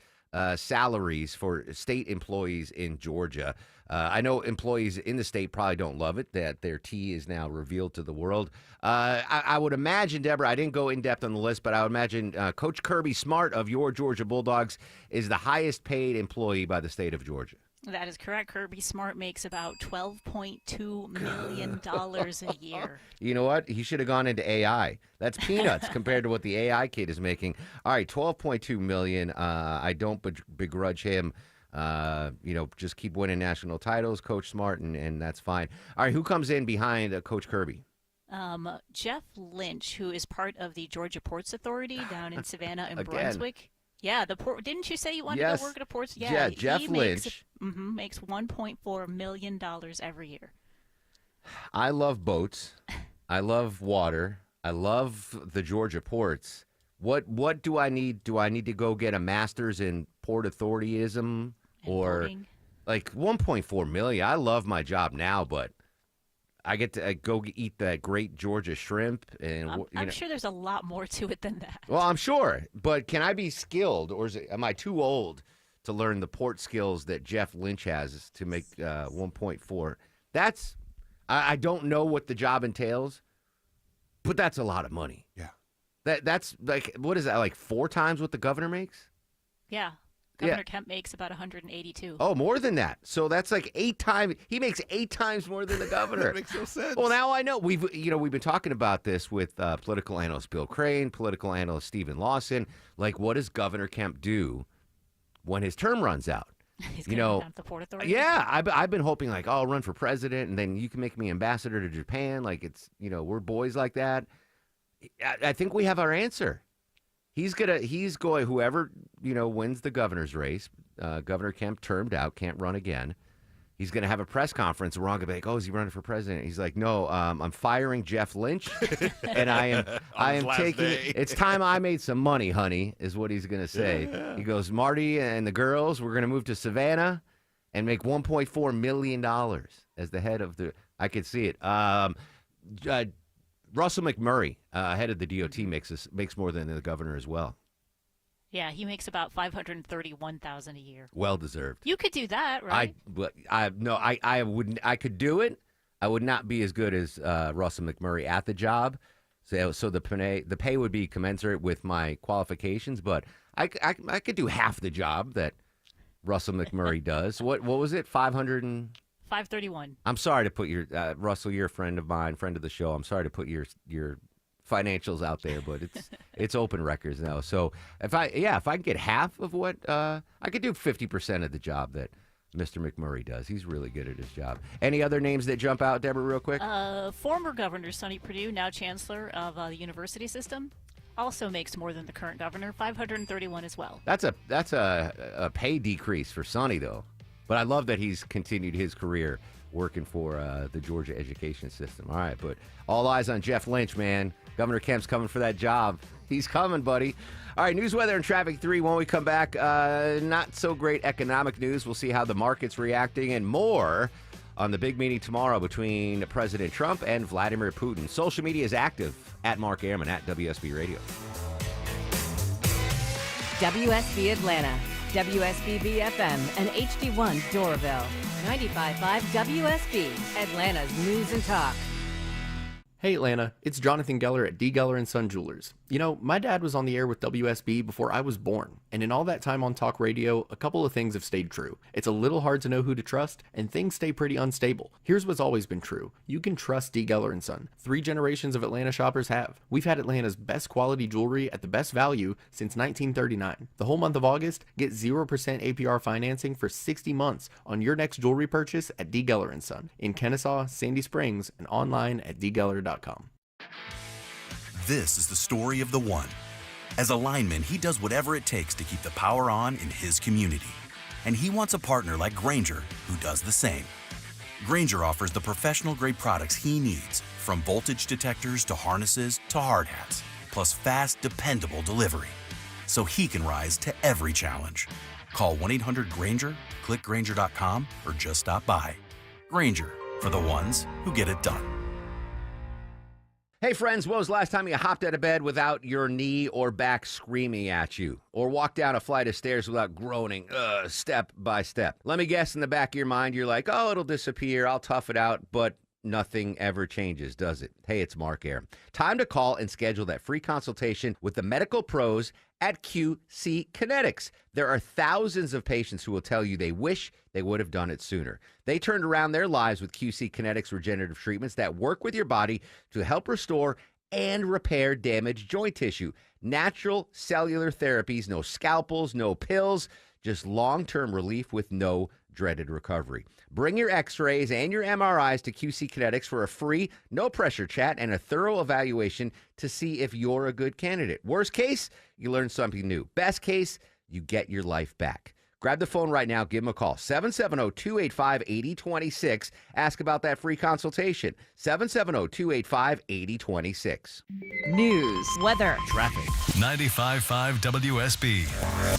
salaries for state employees in Georgia. I know employees in the state probably don't love it that their tea is now revealed to the world. I would imagine, Deborah, I didn't go in depth on the list, but I would imagine Coach Kirby Smart of your Georgia Bulldogs is the highest paid employee by the state of Georgia. That is correct. Kirby Smart makes about $12.2 million a year. You know what? He should have gone into AI. That's peanuts compared to what the AI kid is making. All right, $12.2 million. I don't begrudge him. Just keep winning national titles, Coach Smart, and that's fine. All right, who comes in behind Coach Kirby? Jeff Lynch, who is part of the Georgia Ports Authority down in Savannah and Again. Brunswick. Yeah, the port. Didn't you say you wanted to work at a port? Yeah, Jeff Lynch makes $1.4 million every year. I love boats. I love water. I love the Georgia ports. What do I need? Do I need to go get a master's in port authorityism or porting. Like $1.4 million? I love my job now, but I get to go eat that great Georgia shrimp. And I'm sure there's a lot more to it than that. Well, I'm sure, but can I be skilled, or am I too old to learn the port skills that Jeff Lynch has to make 1.4? That's I don't know what the job entails, but that's a lot of money. Yeah, that's like, what is that, like 4 times what the governor makes? Yeah. Governor Kemp makes about 182. Oh, more than that. So that's like 8 times. He makes 8 times more than the governor. That makes no sense. Well, now I know. We've been talking about this with political analyst Bill Crane, political analyst Stephen Lawson. Like, what does Governor Kemp do when his term runs out? He's going to run down to the Port Authority. Yeah, I've been hoping like, oh, I'll run for president, and then you can make me ambassador to Japan. Like we're boys like that. I think we have our answer. He's going, whoever, wins the governor's race, Governor Kemp termed out, can't run again. He's going to have a press conference. We're all going to be like, oh, is he running for president? He's like, no, I'm firing Jeff Lynch, and I am taking it. It's time I made some money, honey, is what he's going to say. Yeah. He goes, Marty and the girls, we're going to move to Savannah and make $1.4 million as the head of the, I could see it. Russell McMurray, head of the DOT, makes more than the governor as well. Yeah, he makes about $531,000 a year. Well deserved. You could do that, right? I wouldn't. I could do it. I would not be as good as Russell McMurray at the job. So the pay would be commensurate with my qualifications, but I could do half the job that Russell McMurray does. What was it? 531. I'm sorry to put your Russell, you're a friend of mine, friend of the show. I'm sorry to put your financials out there, but it's open records now. So if I can get half of what I could do 50% of the job that Mr. McMurray does. He's really good at his job. Any other names that jump out, Deborah, real quick? Former Governor Sonny Perdue, now Chancellor of the university system, also makes more than the current governor, $531 as well. That's a pay decrease for Sonny, though. But I love that he's continued his career working for the Georgia education system. All right, but all eyes on Jeff Lynch, man. Governor Kemp's coming for that job. He's coming, buddy. All right, news, weather, and traffic 3. When we come back, not so great economic news. We'll see how the market's reacting and more on the big meeting tomorrow between President Trump and Vladimir Putin. Social media is active at Mark Airman at WSB Radio. WSB Atlanta, WSB BFM, and HD1 Doraville. 95.5 WSB, Atlanta's News and Talk. Hey Atlanta, it's Jonathan Geller at D. Geller & Son Jewelers. You know, my dad was on the air with WSB before I was born, and in all that time on talk radio, a couple of things have stayed true. It's a little hard to know who to trust, and things stay pretty unstable. Here's what's always been true. You can trust D. Geller & Son. 3 generations of Atlanta shoppers have. We've had Atlanta's best quality jewelry at the best value since 1939. The whole month of August, get 0% APR financing for 60 months on your next jewelry purchase at D. Geller & Son in Kennesaw, Sandy Springs, and online at dgeller.com. This is the story of the one. As a lineman, he does whatever it takes to keep the power on in his community. And he wants a partner like Grainger who does the same. Grainger offers the professional-grade products he needs, from voltage detectors to harnesses to hard hats, plus fast, dependable delivery, so he can rise to every challenge. Call 1-800-GRAINGER, click Grainger.com, or just stop by. Grainger, for the ones who get it done. Hey friends, when was the last time you hopped out of bed without your knee or back screaming at you? Or walked down a flight of stairs without groaning, step by step? Let me guess, in the back of your mind, you're like, oh, it'll disappear, I'll tough it out, but nothing ever changes, does it? Hey, it's Mark Air. Time to call and schedule that free consultation with the medical pros at QC Kinetics. There are thousands of patients who will tell you they wish they would have done it sooner. They turned around their lives with QC Kinetics regenerative treatments that work with your body to help restore and repair damaged joint tissue. Natural cellular therapies, no scalpels, no pills, just long-term relief with no dreaded recovery. Bring your x-rays and your MRIs to QC Kinetics for a free, no-pressure chat and a thorough evaluation to see if you're a good candidate. Worst case, you learn something new. Best case, you get your life back. Grab the phone right now. Give them a call. 770-285-8026. Ask about that free consultation. 770-285-8026. News, weather, traffic. 95.5 WSB,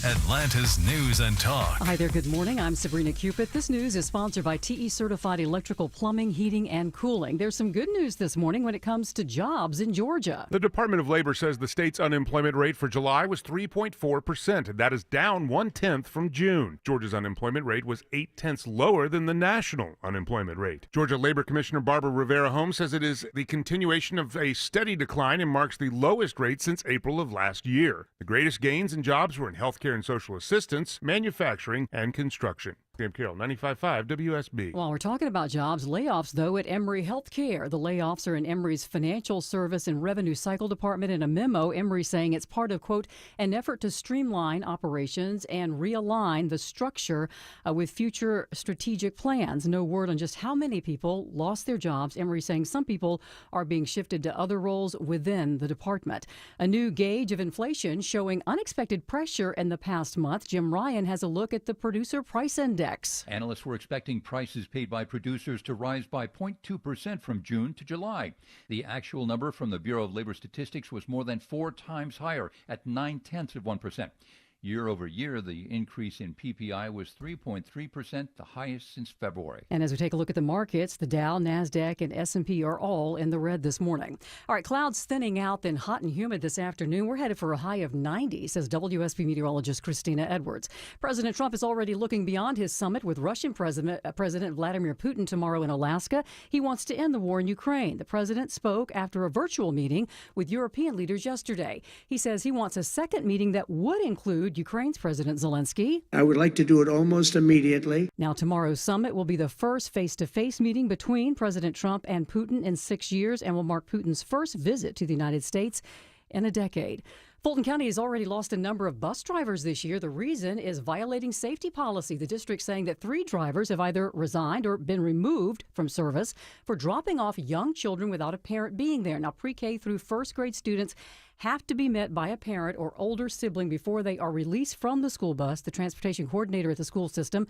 Atlanta's News and Talk. Hi there, good morning. I'm Sabrina Cupid. This news is sponsored by TE Certified Electrical Plumbing, Heating, and Cooling. There's some good news this morning when it comes to jobs in Georgia. The Department of Labor says the state's unemployment rate for July was 3.4%. That is down 0.1% from June. June. Georgia's unemployment rate was 0.8 lower than the national unemployment rate. Georgia Labor Commissioner Barbara Rivera-Holmes says it is the continuation of a steady decline and marks the lowest rate since April of last year. The greatest gains in jobs were in healthcare and social assistance, manufacturing, and construction. Sam Carroll, 95.5 WSB. While we're talking about jobs, layoffs, though, at Emory Healthcare. The layoffs are in Emory's Financial Service and Revenue Cycle Department. In a memo, Emory saying it's part of, quote, an effort to streamline operations and realign the structure with future strategic plans. No word on just how many people lost their jobs. Emory saying some people are being shifted to other roles within the department. A new gauge of inflation showing unexpected pressure in the past month. Jim Ryan has a look at the Producer Price Index. Analysts were expecting prices paid by producers to rise by 0.2% from June to July. The actual number from the Bureau of Labor Statistics was more than 4 times higher at 0.9%. Year over year, the increase in PPI was 3.3%, the highest since February. And as we take a look at the markets, the Dow, NASDAQ, and S&P are all in the red this morning. All right, clouds thinning out, then hot and humid this afternoon. We're headed for a high of 90, says WSB meteorologist Christina Edwards. President Trump is already looking beyond his summit with Russian President Vladimir Putin tomorrow in Alaska. He wants to end the war in Ukraine. The president spoke after a virtual meeting with European leaders yesterday. He says he wants a second meeting that would include Ukraine's President Zelensky. I would like to do it almost immediately. Now, tomorrow's summit will be the first face-to-face meeting between President Trump and Putin in 6 years and will mark Putin's first visit to the United States in a decade. Fulton County has already lost a number of bus drivers this year. The reason is violating safety policy. The district saying that 3 drivers have either resigned or been removed from service for dropping off young children without a parent being there. Now, pre-K through first grade students have to be met by a parent or older sibling before they are released from the school bus. The transportation coordinator at the school system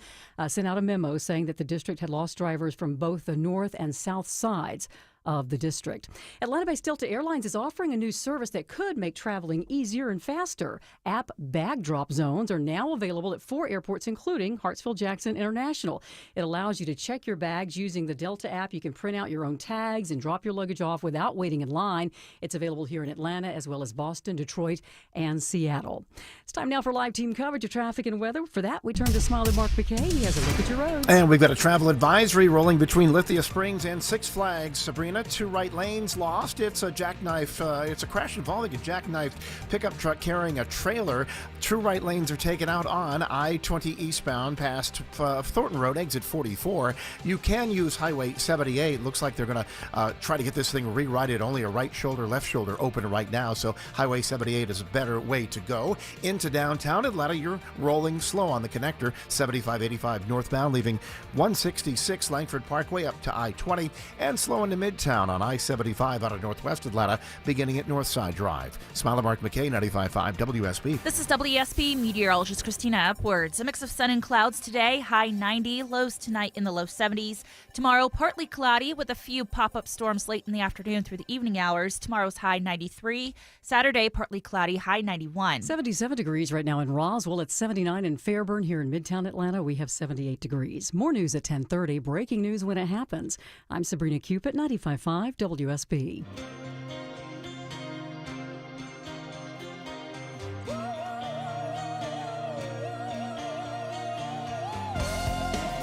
sent out a memo saying that the district had lost drivers from both the north and south sides of the district. Atlanta-based Delta Airlines is offering a new service that could make traveling easier and faster. App bag drop zones are now available at 4 airports, including Hartsfield-Jackson International. It allows you to check your bags using the Delta app. You can print out your own tags and drop your luggage off without waiting in line. It's available here in Atlanta as well as Boston, Detroit, and Seattle. It's time now for live team coverage of traffic and weather. For that, we turn to Smiley Mark McKay. He has a look at your road. And we've got a travel advisory rolling between Lithia Springs and Six Flags. Sabrina, 2 right lanes lost. It's a jackknife. It's a crash involving a jackknife pickup truck carrying a trailer. 2 right lanes are taken out on I-20 eastbound past Thornton Road, exit 44. You can use Highway 78. Looks like they're going to try to get this thing rewrited. Only a right shoulder, left shoulder open right now, so Highway 78 is a better way to go. Into downtown Atlanta, you're rolling slow on the connector. 7585 northbound, leaving 166 Langford Parkway up to I-20, and slow into Midtown on I-75 out of northwest Atlanta, beginning at Northside Drive. Smiley Mark McKay, 95.5 WSB. This is WSB meteorologist Christina Upwards. A mix of sun and clouds today, high 90, lows tonight in the low 70s. Tomorrow, partly cloudy with a few pop-up storms late in the afternoon through the evening hours. Tomorrow's high 93. Saturday, partly cloudy, high 91. 77 degrees right now in Roswell. It's 79 in Fairburn. Here in Midtown Atlanta, we have 78 degrees. More news at 10:30. Breaking news when it happens. I'm Sabrina Cupid, 95.5 WSB.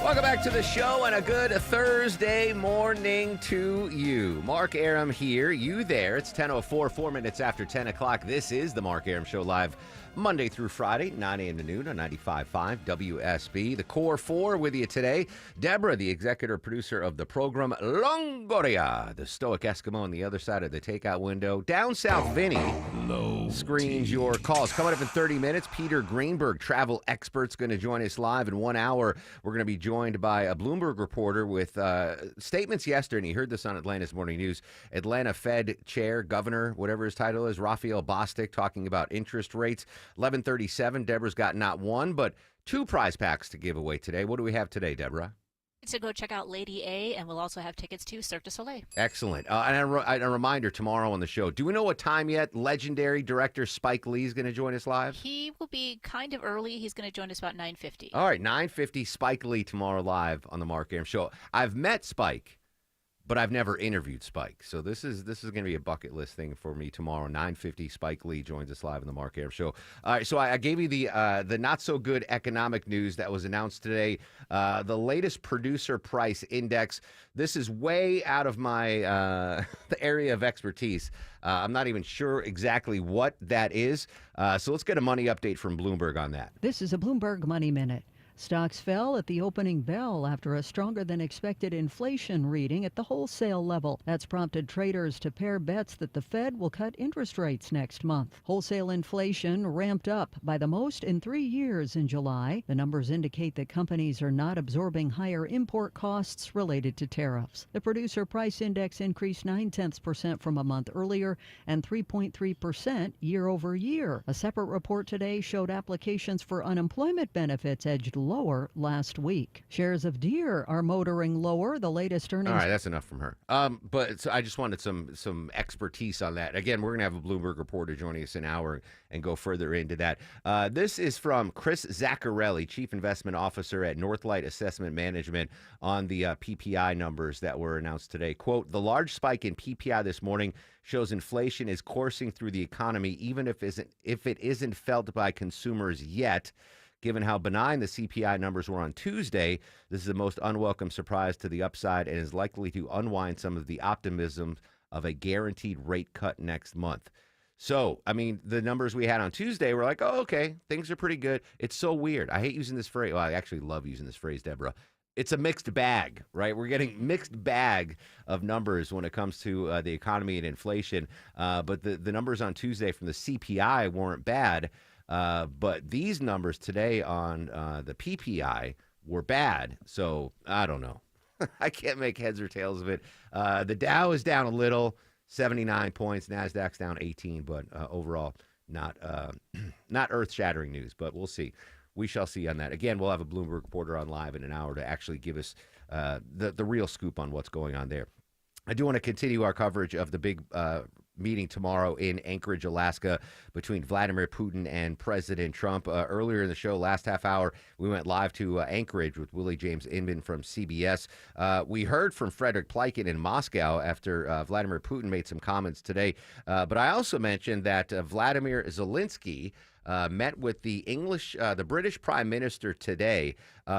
Welcome back to the show and a good Thursday morning to you. Mark Arum here, you there. It's 10:04, 4 minutes after 10 o'clock. This is the Mark Arum Show live Monday through Friday, 9 a.m. to noon on 95.5 WSB. The Core 4 with you today. Deborah, the executive producer of the program, Longoria, the stoic Eskimo on the other side of the takeout window. Down south, Vinny screens your calls. Coming up in 30 minutes, Peter Greenberg, travel expert's going to join us live in 1 hour. We're going to be joined by a Bloomberg reporter with statements yesterday, and he heard this on Atlanta's Morning News. Atlanta Fed Chair, Governor, whatever his title is, Raphael Bostic, talking about interest rates. 11:37, Deborah's got not one, but 2 prize packs to give away today. What do we have today, Deborah? So go check out Lady A, and we'll also have tickets to Cirque du Soleil. Excellent. And a reminder tomorrow on the show. Do we know what time yet? Legendary director Spike Lee is going to join us live? He will be kind of early. He's going to join us about 9:50. All right, 9:50, Spike Lee tomorrow live on the Mark Arum Show. I've met Spike, but I've never interviewed Spike. So this is going to be a bucket list thing for me tomorrow. 9:50, Spike Lee joins us live in the Mark Arum Show. All right, so I gave you the not so good economic news that was announced today. The latest producer price index. This is way out of my the area of expertise. I'm not even sure exactly what that is. So let's get a money update from Bloomberg on that. This is a Bloomberg Money Minute. Stocks fell at the opening bell after a stronger than expected inflation reading at the wholesale level. That's prompted traders to pair bets that the Fed will cut interest rates next month. Wholesale inflation ramped up by the most in 3 years in July. The numbers indicate that companies are not absorbing higher import costs related to tariffs. The producer price index increased 0.9% from a month earlier and 3.3% year over year. A separate report today showed applications for unemployment benefits edged lower last week. Shares of Deere are motoring lower. The latest earnings. All right, that's enough from her. But so I just wanted some expertise on that. Again, we're going to have a Bloomberg reporter joining us in an hour and go further into that. This is from Chris Zaccarelli, Chief Investment Officer at Northlight Assessment Management, on the PPI numbers that were announced today. Quote, the large spike in PPI this morning shows inflation is coursing through the economy, even if it isn't felt by consumers yet. Given how benign the CPI numbers were on Tuesday, this is the most unwelcome surprise to the upside and is likely to unwind some of the optimism of a guaranteed rate cut next month. So, I mean, the numbers we had on Tuesday were like, oh, okay, things are pretty good. It's so weird. I hate using this phrase. Well, I actually love using this phrase, Deborah. It's a mixed bag, right? We're getting mixed bag of numbers when it comes to the economy and inflation. But the numbers on Tuesday from the CPI weren't bad. But these numbers today on the PPI were bad. So I don't know. I can't make heads or tails of it. The Dow is down a little, 79 points. NASDAQ's down 18, but overall not earth-shattering news. But we'll see. We shall see on that. Again, we'll have a Bloomberg reporter on live in an hour to actually give us the real scoop on what's going on there. I do want to continue our coverage of the big meeting tomorrow in Anchorage, Alaska, between Vladimir Putin and President Trump. Earlier in the show, last half hour, we went live to Anchorage with Willie James Inman from CBS. We heard from Frederick Pleiken in Moscow after Vladimir Putin made some comments today. But I also mentioned that Vladimir Zelensky met with the British Prime Minister today.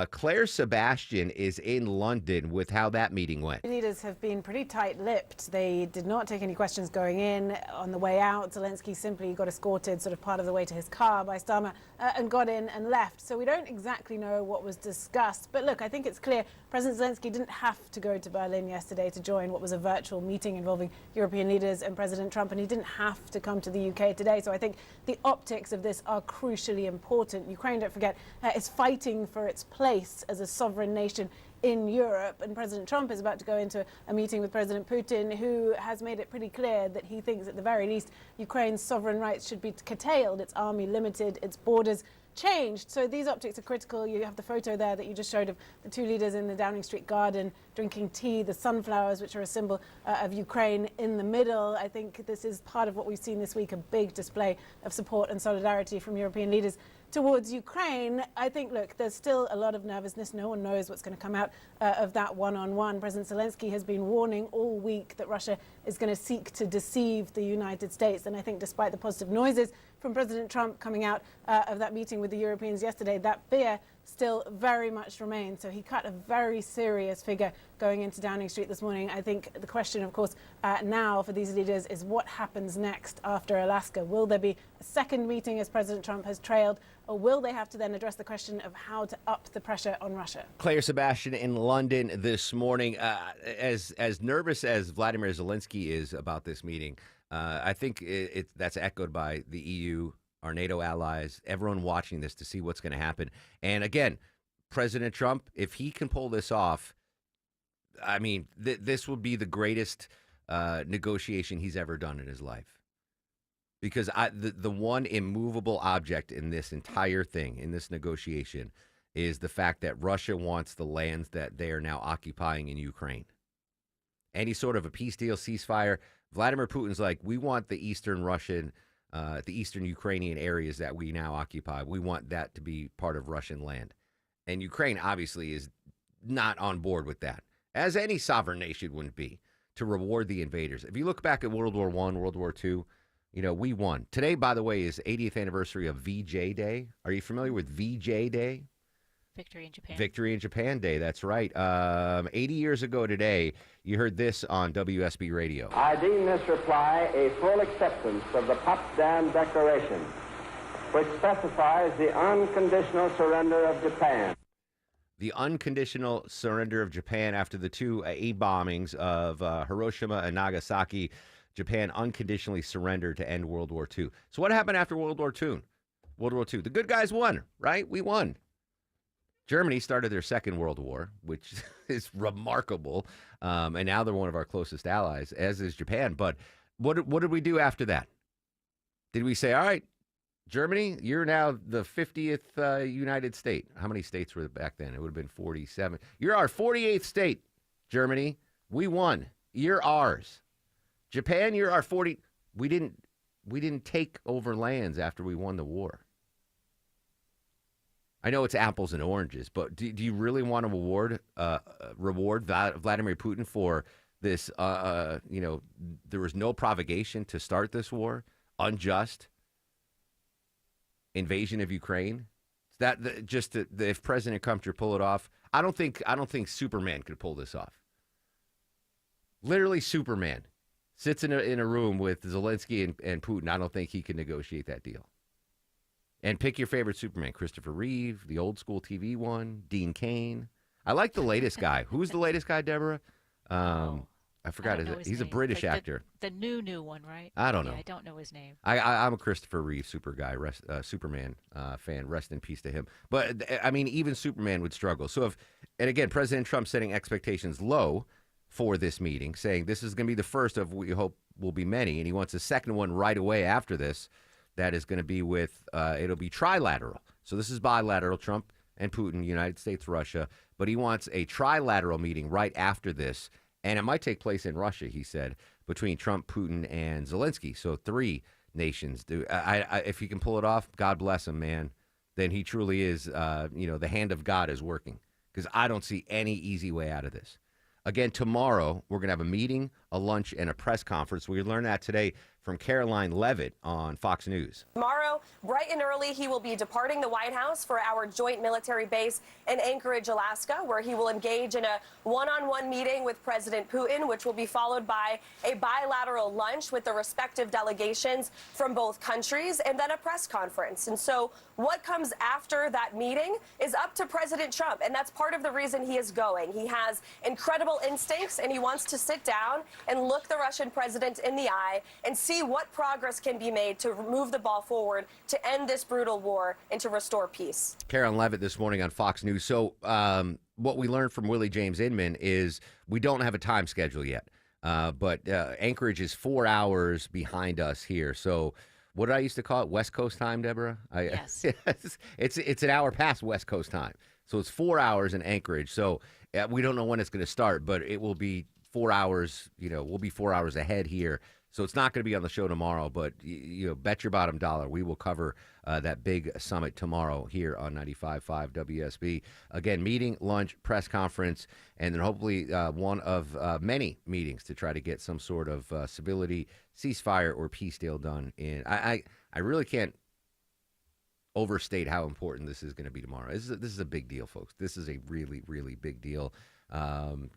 Claire Sebastian is in London with how that meeting went. Leaders have been pretty tight-lipped. They did not take any questions going in. On the way out, Zelensky simply got escorted sort of part of the way to his car by Starmer and got in and left. So we don't exactly know what was discussed. But look, I think it's clear President Zelensky didn't have to go to Berlin yesterday to join what was a virtual meeting involving European leaders and President Trump, and he didn't have to come to the UK today. So I think the optics of this are crucially important. Ukraine, don't forget, is fighting for its place as a sovereign nation in Europe, and President Trump is about to go into a meeting with President Putin, who has made it pretty clear that he thinks at the very least Ukraine's sovereign rights should be curtailed, its army limited, its borders changed. So these optics are critical. You have the photo there that you just showed of the two leaders in the Downing Street garden drinking tea, the sunflowers, which are a symbol of Ukraine, in the middle. I think this is part of what we've seen this week, a big display of support and solidarity from European leaders towards Ukraine. I think, look, there's still a lot of nervousness. No one knows what's going to come out of that one-on-one. President Zelensky has been warning all week that Russia is going to seek to deceive the United States. And I think despite the positive noises from President Trump coming out of that meeting with the Europeans yesterday, that fear still very much remains. So he cut a very serious figure going into Downing Street this morning. I think the question, of course, now for these leaders is what happens next after Alaska. Will there be a second meeting as President Trump has trailed, or will they have to then address the question of how to up the pressure on Russia? Claire Sebastian in London this morning. As nervous as Vladimir Zelensky is about this meeting, I think that's echoed by the EU, our NATO allies, everyone watching this to see what's going to happen. And again, President Trump, if he can pull this off, I mean, this will be the greatest negotiation he's ever done in his life. Because the one immovable object in this entire thing, in this negotiation, is the fact that Russia wants the lands that they are now occupying in Ukraine. Any sort of a peace deal, ceasefire, Vladimir Putin's like, we want the eastern Russian, the eastern Ukrainian areas that we now occupy. We want that to be part of Russian land. And Ukraine obviously is not on board with that. as any sovereign nation wouldn't be, to reward the invaders. If you look back at World War I, World War II, we won. Today, by the way, is 80th anniversary of VJ Day. Are you familiar with VJ Day? Victory in Japan. Victory in Japan Day, that's right. 80 years ago today, you heard this on WSB Radio. I deem this reply a full acceptance of the Potsdam Declaration, which specifies the unconditional surrender of Japan. The unconditional surrender of Japan after the two bombings of Hiroshima and Nagasaki. Japan unconditionally surrendered to end World War II. So what happened after World War II? The good guys won, right? We won. Germany started their Second World War, which is remarkable, and now they're one of our closest allies, as is Japan. But what did we do after that? Did we say, all right, Germany, you're now the 50th United State? How many states were back then? It would have been 47. You're our 48th state, Germany. We won. You're ours. Japan, you're our 40. We didn't take over lands after we won the war. I know it's apples and oranges, but do you really want to reward Vladimir Putin for this? There was no provocation to start this war, unjust invasion of Ukraine. If President Trump could pull it off, I don't think Superman could pull this off. Literally, Superman sits in a room with Zelensky and Putin. I don't think he can negotiate that deal. And pick your favorite Superman: Christopher Reeve, the old school TV one, Dean Cain. I like the latest guy. Who's the latest guy, Deborah? I forgot. He's a British actor. The new one, right? I don't know. I don't know his name. I'm a Christopher Reeve Superman fan. Rest in peace to him. But I mean, even Superman would struggle. So and again, President Trump setting expectations low for this meeting, saying this is going to be the first of what we hope will be many, and he wants a second one right away after this. That is going to be it'll be trilateral. So this is bilateral, Trump and Putin, United States, Russia. But he wants a trilateral meeting right after this. And it might take place in Russia, he said, between Trump, Putin, and Zelensky. So 3 nations. If he can pull it off, God bless him, man. Then he truly is, the hand of God is working. Because I don't see any easy way out of this. Again, tomorrow, we're going to have a meeting, a lunch, and a press conference. We learned that today from Caroline Levitt on Fox News. Tomorrow, bright and early, he will be departing the White House for our joint military base in Anchorage, Alaska, where he will engage in a one-on-one meeting with President Putin, which will be followed by a bilateral lunch with the respective delegations from both countries, and then a press conference. And so what comes after that meeting is up to President Trump, and that's part of the reason he is going. He has incredible instincts, and he wants to sit down and look the Russian president in the eye and see what progress can be made to move the ball forward to end this brutal war and to restore peace. Caroline Levitt this morning on Fox News. So what we learned from Willie James Inman is we don't have a time schedule yet, but Anchorage is 4 hours behind us here. So what did I used to call it? West Coast time, Deborah? Yes. It's an hour past West Coast time. So it's 4 hours in Anchorage. So we don't know when it's going to start, but it will be 4 hours. We'll be 4 hours ahead here. So it's not going to be on the show tomorrow, but bet your bottom dollar we will cover that big summit tomorrow here on 95.5 WSB. Again, meeting, lunch, press conference, and then hopefully one of many meetings to try to get some sort of civility, ceasefire, or peace deal done. I really can't overstate how important this is going to be tomorrow. This is a big deal, folks. This is a really, really big deal.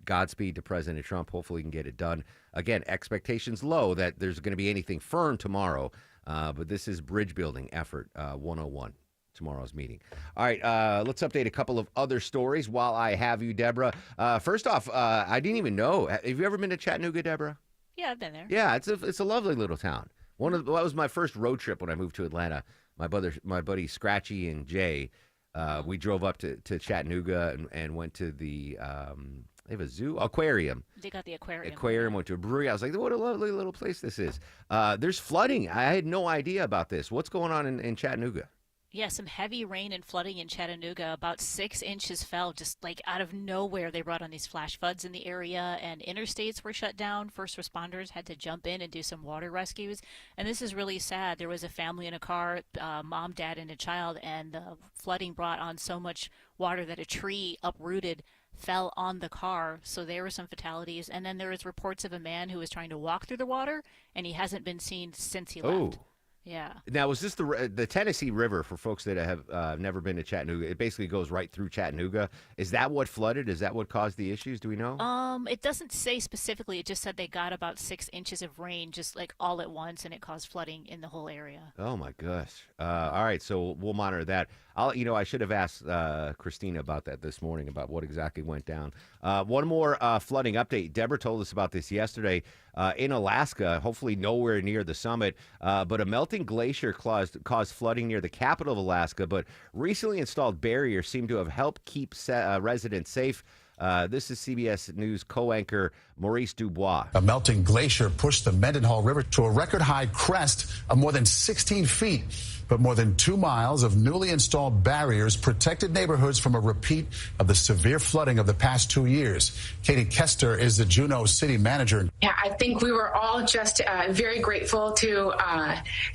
Godspeed to President Trump. Hopefully he can get it done. Again, expectations low that there's going to be anything firm tomorrow, but this is bridge building effort 101, tomorrow's meeting. All right, let's update a couple of other stories while I have you, Deborah. First off, I didn't even know. Have you ever been to Chattanooga, Deborah? Yeah, I've been there. Yeah, it's a lovely little town. That was my first road trip when I moved to Atlanta. My buddy Scratchy and Jay, we drove up to Chattanooga and went to the they have a zoo, aquarium. They got the aquarium. Aquarium, went to a brewery. I was like, what a lovely little place this is. There's flooding. I had no idea about this. What's going on in Chattanooga? Yeah, some heavy rain and flooding in Chattanooga. About 6 inches fell just like out of nowhere. They brought on these flash floods in the area, and interstates were shut down. First responders had to jump in and do some water rescues. And this is really sad. There was a family in a car, mom, dad, and a child, and the flooding brought on so much water that a tree uprooted fell on the car, so there were some fatalities. And then there was reports of a man who was trying to walk through the water, and he hasn't been seen since he left. Yeah. Now, was this the Tennessee River, for folks that have never been to Chattanooga? It basically goes right through Chattanooga. Is that what flooded? Is that what caused the issues? Do we know? It doesn't say specifically. It just said they got about 6 inches of rain just like all at once, and it caused flooding in the whole area. Oh my gosh. All right, so we'll monitor that. I should have asked Christina about that this morning, about what exactly went down. One more flooding update. Deborah told us about this yesterday in Alaska, hopefully nowhere near the summit, but a melting glacier caused flooding near the capital of Alaska, but recently installed barriers seem to have helped keep residents safe. This is CBS News co-anchor Maurice Dubois. A melting glacier pushed the Mendenhall River to a record-high crest of more than 16 feet. But more than 2 miles of newly installed barriers protected neighborhoods from a repeat of the severe flooding of the past 2 years. Katie Kester is the Juneau city manager. Yeah, I think we were all just very grateful to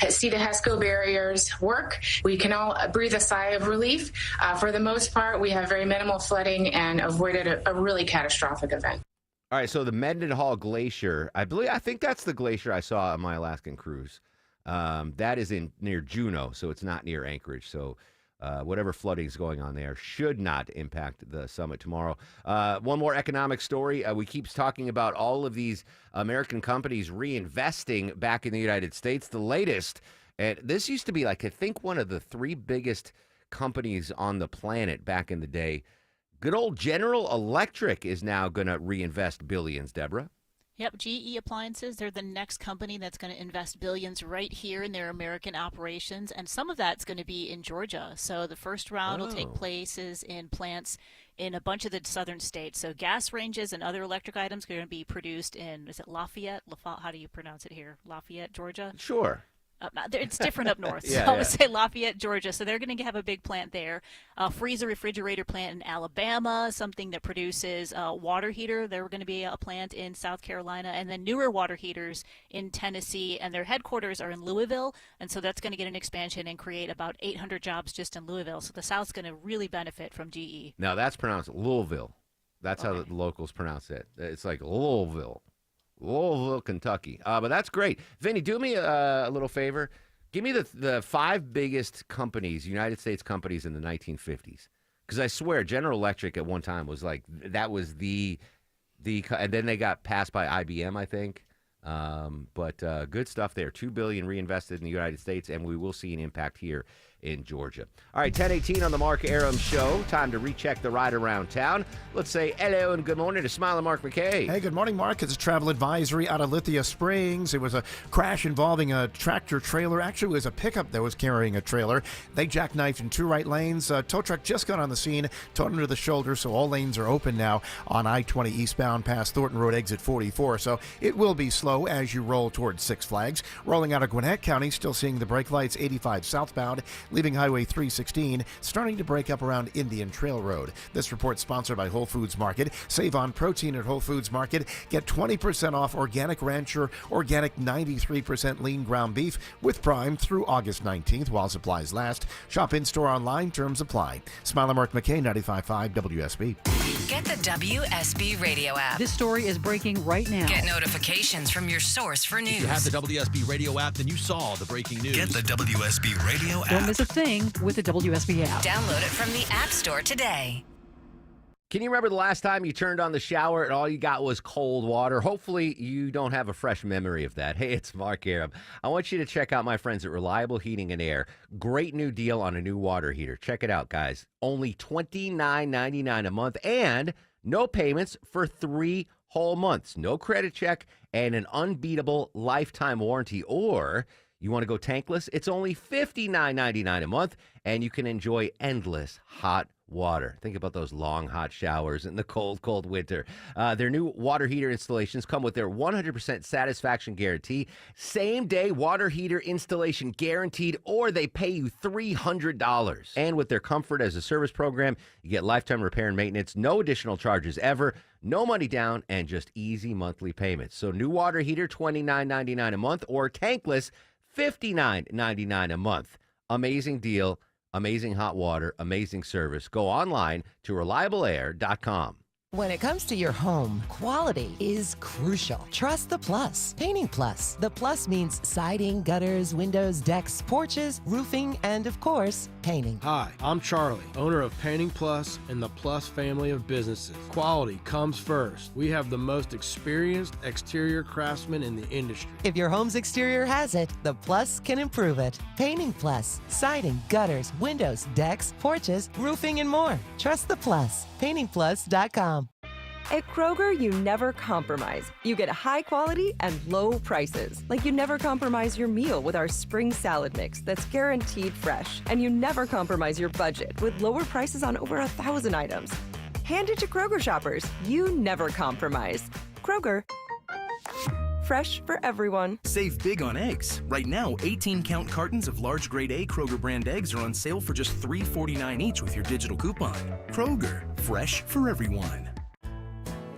see the HESCO barriers work. We can all breathe a sigh of relief. For the most part, we have very minimal flooding and avoided a really catastrophic event. All right, so the Mendenhall Glacier, I think that's the glacier I saw on my Alaskan cruise. That is near Juneau, so it's not near Anchorage. So whatever flooding is going on there should not impact the summit tomorrow. One more economic story. We keep talking about all of these American companies reinvesting back in the United States. The latest, and this used to be I think one of the 3 biggest companies on the planet back in the day. Good old General Electric is now going to reinvest billions, Deborah. Yep, GE Appliances, they're the next company that's going to invest billions right here in their American operations, and some of that's going to be in Georgia. So the first round will take places in plants in a bunch of the southern states. So gas ranges and other electric items are going to be produced in, is it Lafayette? How do you pronounce it here? Lafayette, Georgia? Sure. It's different up north. Yeah, so I would say Lafayette, Georgia. So they're going to have a big plant there. Freezer refrigerator plant in Alabama, something that produces water heater. There were going to be a plant in South Carolina, and then newer water heaters in Tennessee. And their headquarters are in Louisville, and so that's going to get an expansion and create about 800 jobs just in Louisville. So the South's going to really benefit from GE. Now that's pronounced Louisville. That's how the locals pronounce it. It's like Louisville, Kentucky. But that's great. Vinny, do me a little favor. Give me the 5 biggest companies, United States companies in the 1950s. Because I swear General Electric at one time was that was the and then they got passed by IBM, I think. But good stuff there. $2 billion reinvested in the United States, and we will see an impact here in Georgia. All right, 10:18 on the Mark Arum Show. Time to recheck the ride around town. Let's say hello and good morning to Smiling Mark McKay. Hey, good morning, Mark. It's a travel advisory out of Lithia Springs. It was a crash involving a tractor trailer. Actually, it was a pickup that was carrying a trailer. They jackknifed in 2 right lanes. Tow truck just got on the scene, towed under the shoulder, so all lanes are open now on I-20 eastbound past Thornton Road, exit 44. So it will be slow as you roll towards Six Flags. Rolling out of Gwinnett County, still seeing the brake lights 85 southbound, leaving Highway 316, starting to break up around Indian Trail Road. This report sponsored by Whole Foods Market. Save on protein at Whole Foods Market. Get 20% off Organic Rancher, Organic 93% lean ground beef with Prime through August 19th while supplies last. Shop in-store online. Terms apply. Smiler Mark McKay, 95.5 WSB. Get the WSB radio app. This story is breaking right now. Get notifications from your source for news. If you have the WSB radio app, then you saw the breaking news. Get the WSB radio app. Don't miss a thing with the WSB app. Download it from the App Store today. Can you remember the last time you turned on the shower and all you got was cold water? Hopefully you don't have a fresh memory of that. Hey, it's Mark Arum. I want you to check out my friends at Reliable Heating and Air. Great new deal on a new water heater. Check it out, guys. Only $29.99 a month and no payments for 3 whole months. No credit check and an unbeatable lifetime warranty. Or you want to go tankless? It's only $59.99 a month, and you can enjoy endless hot water. Think about those long, hot showers in the cold, cold winter. Their new water heater installations come with their 100% satisfaction guarantee, same-day water heater installation guaranteed, or they pay you $300. And with their Comfort as a Service program, you get lifetime repair and maintenance, no additional charges ever, no money down, and just easy monthly payments. So new water heater, $29.99 a month, or tankless, $59.99 a month. Amazing deal, amazing hot water, amazing service. Go online to reliableair.com. When it comes to your home, quality is crucial. Trust the Plus. Painting Plus. The Plus means siding, gutters, windows, decks, porches, roofing, and of course, painting. Hi, I'm Charlie, owner of Painting Plus and the Plus family of businesses. Quality comes first. We have the most experienced exterior craftsmen in the industry. If your home's exterior has it, the Plus can improve it. Painting Plus. Siding, gutters, windows, decks, porches, roofing, and more. Trust the Plus. PaintingPlus.com. At Kroger, you never compromise. You get high quality and low prices. Like you never compromise your meal with our spring salad mix that's guaranteed fresh. And you never compromise your budget with lower prices on over 1,000 items. Hand it to Kroger shoppers. You never compromise. Kroger. Fresh for everyone. Save big on eggs. Right now, 18-count cartons of large grade A Kroger brand eggs are on sale for just $3.49 each with your digital coupon. Kroger, fresh for everyone.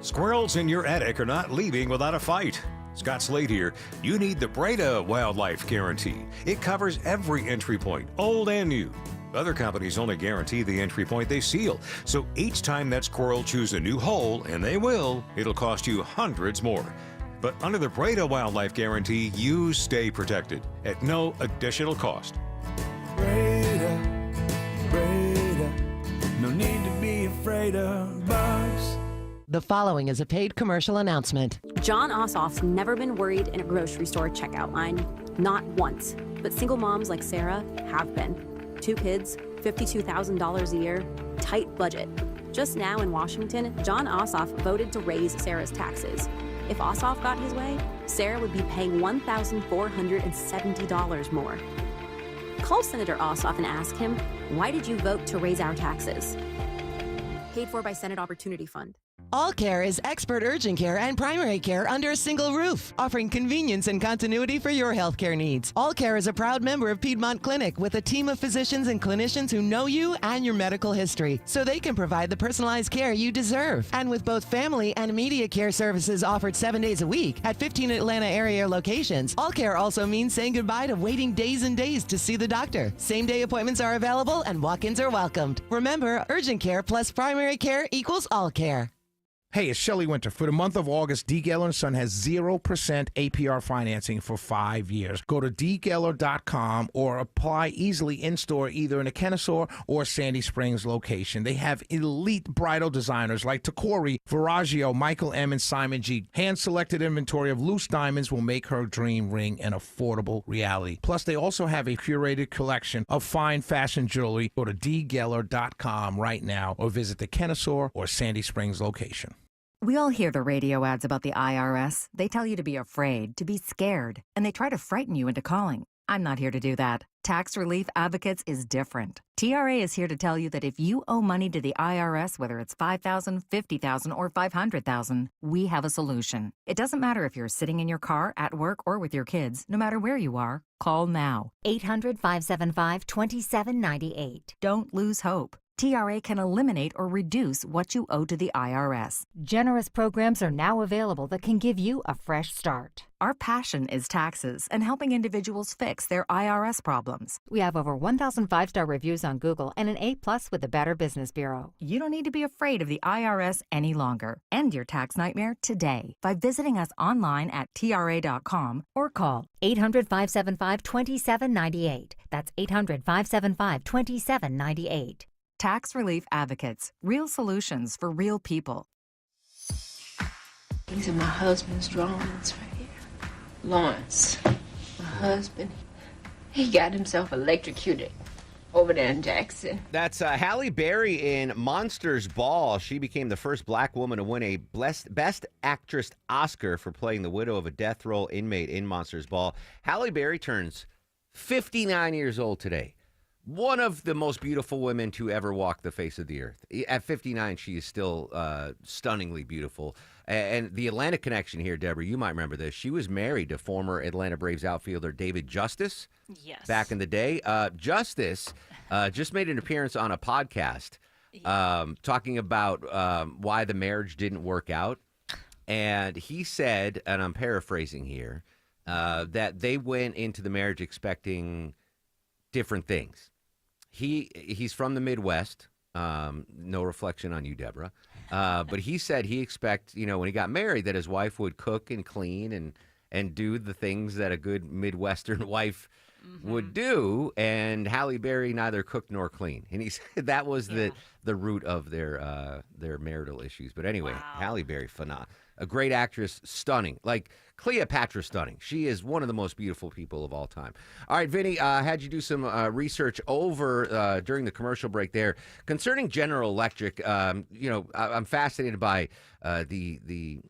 Squirrels in your attic are not leaving without a fight. Scott Slade here. You need the Breda Wildlife Guarantee. It covers every entry point, old and new. Other companies only guarantee the entry point they seal. So each time that squirrel chews a new hole, and they will, it'll cost you hundreds more. But under the Breda Wildlife Guarantee, you stay protected at no additional cost. Breda, no need to be afraid of bugs. The following is a paid commercial announcement. John Ossoff's never been worried in a grocery store checkout line. Not once. But single moms like Sarah have been. 2 kids, $52,000 a year, tight budget. Just now in Washington, John Ossoff voted to raise Sarah's taxes. If Ossoff got his way, Sarah would be paying $1,470 more. Call Senator Ossoff and ask him, why did you vote to raise our taxes? Paid for by Senate Opportunity Fund. All Care is expert urgent care and primary care under a single roof, offering convenience and continuity for your healthcare needs. All Care is a proud member of Piedmont Clinic with a team of physicians and clinicians who know you and your medical history, so they can provide the personalized care you deserve. And with both family and immediate care services offered 7 days a week at 15 Atlanta area locations, All Care also means saying goodbye to waiting days and days to see the doctor. Same-day appointments are available and walk-ins are welcomed. Remember, urgent care plus primary care equals All Care. Hey, it's Shelley Winter. For the month of August, D. Geller & Son has 0% APR financing for 5 years. Go to dgeller.com or apply easily in-store either in a Kennesaw or Sandy Springs location. They have elite bridal designers like Tacori, Viraggio, Michael M. and Simon G. Hand-selected inventory of loose diamonds will make her dream ring an affordable reality. Plus, they also have a curated collection of fine fashion jewelry. Go to dgeller.com right now or visit the Kennesaw or Sandy Springs location. We all hear the radio ads about the IRS. They tell you to be afraid, to be scared, and they try to frighten you into calling. I'm not here to do that. Tax Relief Advocates is different. TRA is here to tell you that if you owe money to the IRS, whether it's $5,000, $50,000, or $500,000, we have a solution. It doesn't matter if you're sitting in your car, at work, or with your kids. No matter where you are, call now. 800-575-2798. Don't lose hope. TRA can eliminate or reduce what you owe to the IRS. Generous programs are now available that can give you a fresh start. Our passion is taxes and helping individuals fix their IRS problems. We have over 1,000 5-star reviews on Google and an A+ with the Better Business Bureau. You don't need to be afraid of the IRS any longer. End your tax nightmare today by visiting us online at TRA.com or call 800-575-2798. That's 800-575-2798. Tax Relief Advocates. Real solutions for real people. These are my husband's drawings right here. Lawrence, my husband, he got himself electrocuted over there in Jackson. That's Halle Berry in Monsters Ball. She became the first black woman to win a Best Actress Oscar for playing the widow of a death row inmate in Monsters Ball. Halle Berry turns 59 years old today. One of the most beautiful women to ever walk the face of the earth. At 59, she is still stunningly beautiful. And the Atlanta connection here, Deborah, you might remember this. She was married to former Atlanta Braves outfielder David Justice. Yes. Back in the day. Justice just made an appearance on a podcast talking about why the marriage didn't work out. And he said, and I'm paraphrasing here, that they went into the marriage expecting different things. He's from the Midwest. No reflection on you, Deborah. But he said he expects, when he got married, that his wife would cook and clean and do the things that a good Midwestern wife would do. And Halle Berry neither cooked nor cleaned. And he said that was the root of their marital issues. But anyway, Halle Berry, phenomenal. A great actress, stunning. Like Cleopatra, stunning. She is one of the most beautiful people of all time. All right, Vinny, had you do some research over during the commercial break there concerning General Electric. I'm fascinated by the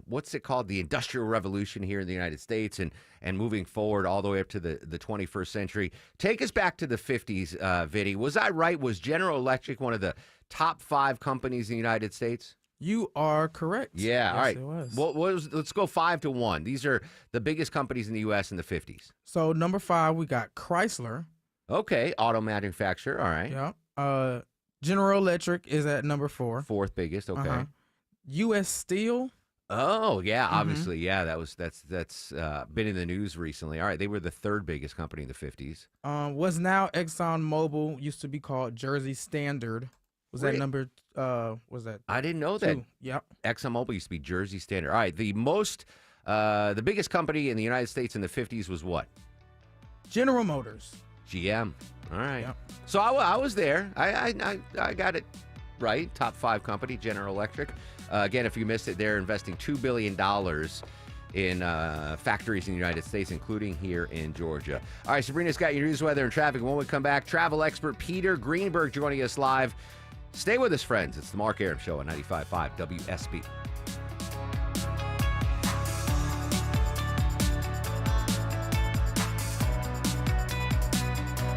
what's it called? The Industrial Revolution here in the United States and moving forward all the way up to the 21st century. Take us back to the 50s, Vinny. Was I right? Was General Electric one of the top 5 companies in the United States? You are correct. Yeah, yes, all right. It was. Well, let's go 5 to 1. These are the biggest companies in the U.S. in the 50s. So number 5, we got Chrysler. Okay, auto manufacturer. All right. Yeah. General Electric is at number 4. 4th biggest. Okay. U.S. Steel. Oh yeah, obviously, yeah. That's been in the news recently. All right, they were the 3rd biggest company in the 50s. What's now ExxonMobil used to be called Jersey Standard. Was that number? Was that? I didn't know that. Yep. ExxonMobil used to be Jersey Standard. All right, the biggest company in the United States in the 50s was what? General Motors. GM. All right. Yep. So I was there. I got it right. Top 5 company, General Electric. Again, if you missed it, they're investing $2 billion in factories in the United States, including here in Georgia. All right, Sabrina's got your news, weather, and traffic. When we come back, travel expert Peter Greenberg joining us live. Stay with us, friends. It's the Mark Arum Show on 95.5 WSB.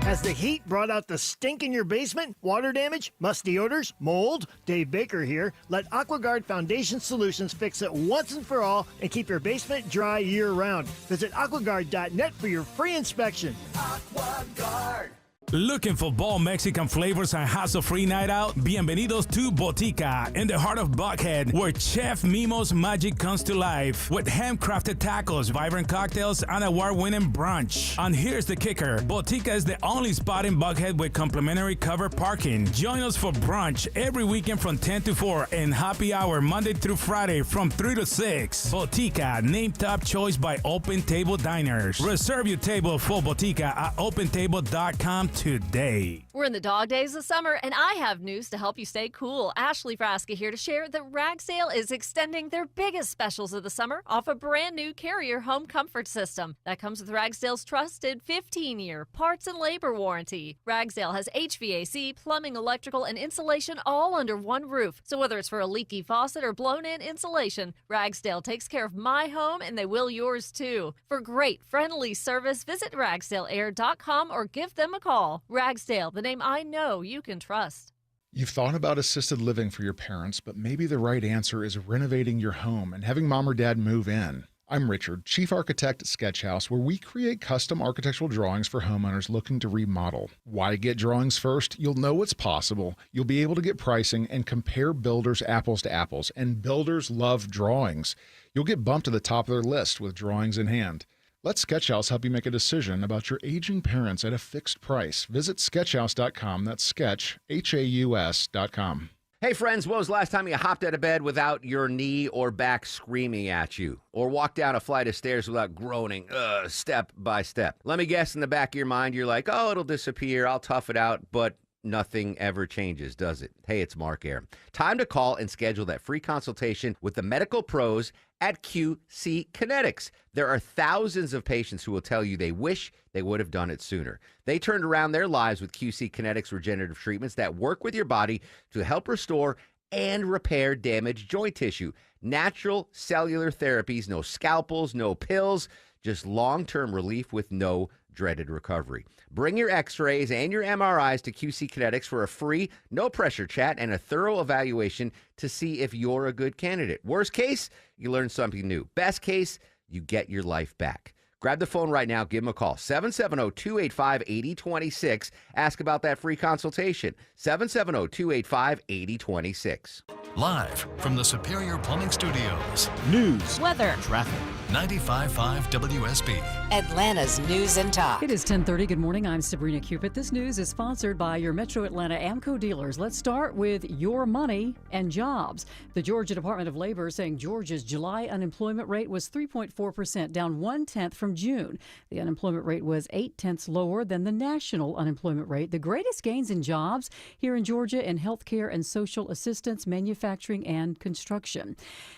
Has the heat brought out the stink in your basement? Water damage? Musty odors? Mold? Dave Baker here. Let AquaGuard Foundation Solutions fix it once and for all and keep your basement dry year-round. Visit aquaguard.net for your free inspection. AquaGuard. Looking for bold Mexican flavors and hassle-free night out? Bienvenidos to Botica in the heart of Buckhead, where Chef Mimo's magic comes to life with handcrafted tacos, vibrant cocktails, and award-winning brunch. And here's the kicker. Botica is the only spot in Buckhead with complimentary covered parking. Join us for brunch every weekend from 10 to 4 and happy hour Monday through Friday from 3 to 6. Botica, named top choice by Open Table Diners. Reserve your table for Botica at opentable.com today. We're in the dog days of summer, and I have news to help you stay cool. Ashley Frasca here to share that Ragsdale is extending their biggest specials of the summer off a brand new Carrier home comfort system that comes with Ragsdale's trusted 15-year parts and labor warranty. Ragsdale has HVAC, plumbing, electrical, and insulation all under one roof. So whether it's for a leaky faucet or blown-in insulation, Ragsdale takes care of my home, and they will yours too. For great, friendly service, visit ragsdaleair.com or give them a call. Ragsdale, the name I know you can trust. You've thought about assisted living for your parents, but maybe the right answer is renovating your home and having mom or dad move in. I'm Richard, chief architect at Sketch House, where we create custom architectural drawings for homeowners looking to remodel. Why get drawings first? You'll know what's possible. You'll be able to get pricing and compare builders apples to apples, and builders love drawings. You'll get bumped to the top of their list with drawings in hand. Let Sketchhouse help you make a decision about your aging parents at a fixed price. Visit sketchhouse.com. That's sketch, HAUS.com. Hey, friends, when was the last time you hopped out of bed without your knee or back screaming at you? Or walked down a flight of stairs without groaning, step by step? Let me guess, in the back of your mind, you're like, oh, it'll disappear, I'll tough it out, but nothing ever changes, does it? Hey, it's Mark Arum. Time to call and schedule that free consultation with the medical pros at QC Kinetics. There are thousands of patients who will tell you they wish they would have done it sooner. They turned around their lives with QC Kinetics regenerative treatments that work with your body to help restore and repair damaged joint tissue. Natural cellular therapies, no scalpels, no pills, just long-term relief with no dreaded recovery. Bring your x-rays and your MRIs to QC Kinetics for a free, no-pressure chat and a thorough evaluation to see if you're a good candidate. Worst case, you learn something new. Best case, you get your life back. Grab the phone right now. Give them a call. 770-285-8026. Ask about that free consultation. 770-285-8026. Live from the Superior Plumbing Studios. News, weather, traffic. 95.5 WSB. Atlanta's News and Talk. It is 10:30. Good morning. I'm Sabrina Cupid. This news is sponsored by your Metro Atlanta AMCO dealers. Let's start with your money and jobs. The Georgia Department of Labor is saying Georgia's July unemployment rate was 3.4%, down 1/10 from June. The unemployment rate was 0.8 lower than the national unemployment rate. The greatest gains in jobs here in Georgia in healthcare and social assistance, manufacturing, and construction.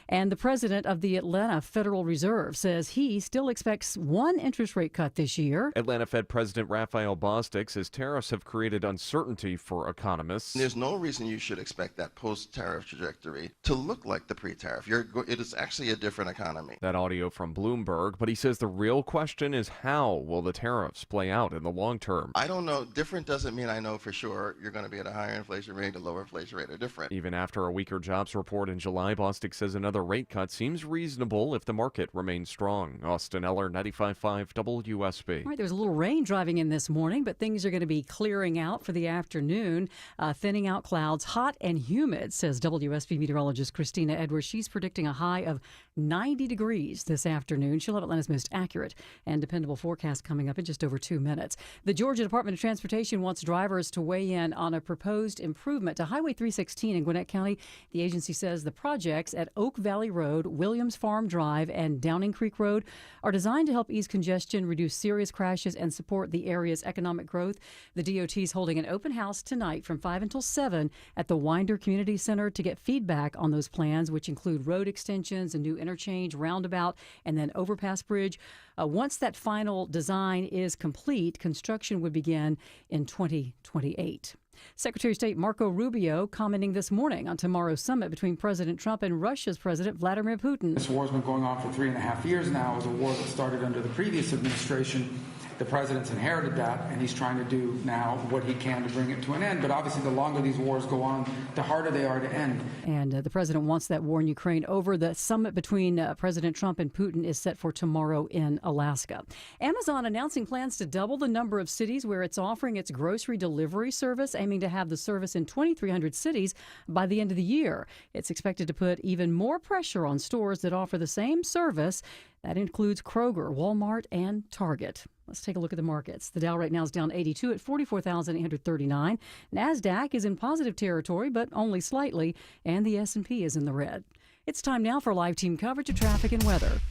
And the president of the Atlanta Federal Reserve says he still expects one interest rate cut this year. Atlanta Fed President Raphael Bostic says tariffs have created uncertainty for economists. There's no reason you should expect that post-tariff trajectory to look like the pre-tariff. It is actually a different economy. That audio from Bloomberg, but he says the real question is how will the tariffs play out in the long term? I don't know. Different doesn't mean I know for sure you're going to be at a higher inflation rate, a lower inflation rate, or different. Even after a weaker jobs report in July, Bostic says another rate cut seems reasonable if the market remains strong. Austin Eller, 95.5 WSB. All right, there was a little rain driving in this morning, but things are going to be clearing out for the afternoon, thinning out clouds, hot and humid, says WSB meteorologist Christina Edwards. She's predicting a high of 90 degrees this afternoon. She'll have Atlanta's most accurate and dependable forecast coming up in just over 2 minutes. The Georgia Department of Transportation wants drivers to weigh in on a proposed improvement to Highway 316 in Gwinnett County. The agency says the projects at Oak Valley Road, Williams Farm Drive, and Downing Creek Road are designed to help ease congestion, reduce serious crashes, and support the area's economic growth. The DOT is holding an open house tonight from 5 until 7 at the Winder Community Center to get feedback on those plans, which include road extensions, a new interchange, roundabout, and then overpass bridge. Once that final design is complete, construction would begin in 2028. Secretary of State Marco Rubio commenting this morning on tomorrow's summit between President Trump and Russia's President Vladimir Putin. This war has been going on for 3.5 years now. It was a war that started under the previous administration. The president's inherited that, and he's trying to do now what he can to bring it to an end. But obviously, the longer these wars go on, the harder they are to end. And the president wants that war in Ukraine over. The summit between President Trump and Putin is set for tomorrow in Alaska. Amazon announcing plans to double the number of cities where it's offering its grocery delivery service, aiming to have the service in 2,300 cities by the end of the year. It's expected to put even more pressure on stores that offer the same service. That includes Kroger, Walmart, and Target. Let's take a look at the markets. The Dow right now is down 82 at 44,839. NASDAQ is in positive territory, but only slightly, and the S&P is in the red. It's time now for live team coverage of traffic and weather.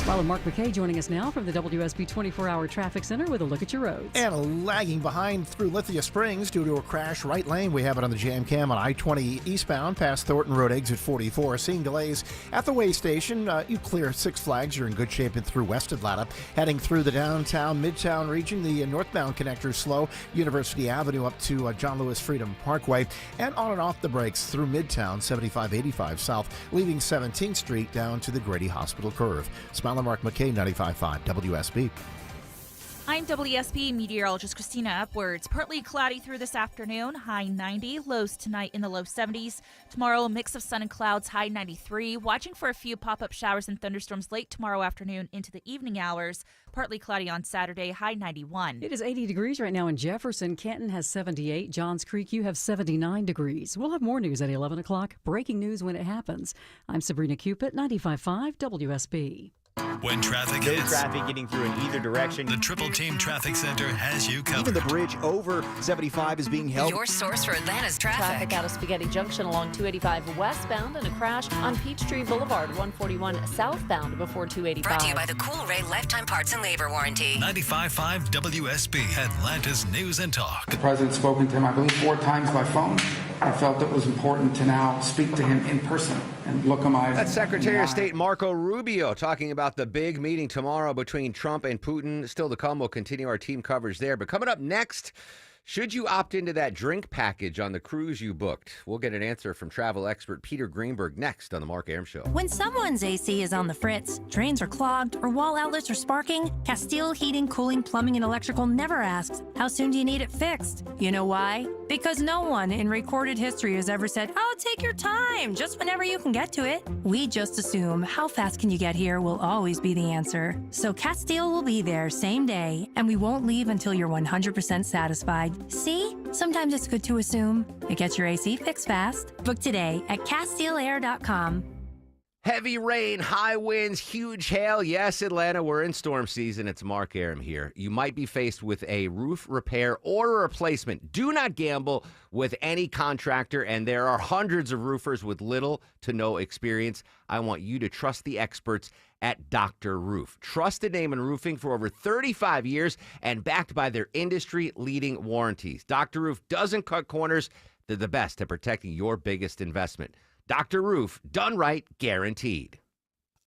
Smile Mark McKay joining us now from the WSB 24-hour traffic center with a look at your roads. And lagging behind through Lithia Springs due to a crash right lane. We have it on the Jam Cam on I-20 eastbound past Thornton Road exit 44. Seeing delays at the way station. You clear Six Flags. You're in good shape and through West Atlanta. Heading through the downtown, midtown region, the northbound connector slow. University Avenue up to John Lewis Freedom Parkway. And on and off the brakes through Midtown, 7585 south, leaving 17th Street down to the Grady Hospital curve. Smile Mark McKay, 95.5 WSB. I'm WSB meteorologist Christina Upwards. Partly cloudy through this afternoon, high 90, lows tonight in the low 70s. Tomorrow, a mix of sun and clouds, high 93. Watching for a few pop-up showers and thunderstorms late tomorrow afternoon into the evening hours. Partly cloudy on Saturday, high 91. It is 80 degrees right now in Jefferson. Canton has 78. Johns Creek, you have 79 degrees. We'll have more news at 11 o'clock. Breaking news when it happens. I'm Sabrina Cupid, 95.5 WSB. When traffic No hits, traffic getting through in either direction. the Triple Team Traffic Center has you covered. Even the bridge over 75 is being held. Your source for Atlanta's traffic. out of Spaghetti Junction along 285 westbound and a crash on Peachtree Boulevard 141 southbound before 285. Brought to you by the Cool Ray Lifetime Parts and Labor Warranty. 95.5 WSB, Atlanta's News and Talk. The president's spoken to him, I believe, 4 times by phone. I felt it was important to now speak to him in person and look him eyes. That's Secretary of State Marco Rubio talking about the big meeting tomorrow between Trump and Putin. Still to come, we'll continue our team coverage there. But coming up next, should you opt into that drink package on the cruise you booked? We'll get an answer from travel expert Peter Greenberg next on the Mark Arum Show. When someone's AC is on the fritz, drains are clogged, or wall outlets are sparking, Castile Heating, Cooling, Plumbing, and Electrical never asks, how soon do you need it fixed? You know why? Because no one in recorded history has ever said, oh, take your time, just whenever you can get to it. We just assume how fast can you get here will always be the answer. So Castile will be there same day, and we won't leave until you're 100% satisfied. See? Sometimes it's good to assume. It gets your AC fixed fast. Book today at CastileAir.com. Heavy rain, high winds, huge hail. Yes, Atlanta, we're in storm season. It's Mark Aram here. You might be faced with a roof repair or a replacement. Do not gamble with any contractor, and there are hundreds of roofers with little to no experience. I want you to trust the experts at Dr. Roof. Trusted name in roofing for over 35 years and backed by their industry-leading warranties. Dr. Roof doesn't cut corners. They're the best at protecting your biggest investment. Dr. Roof, done right, guaranteed.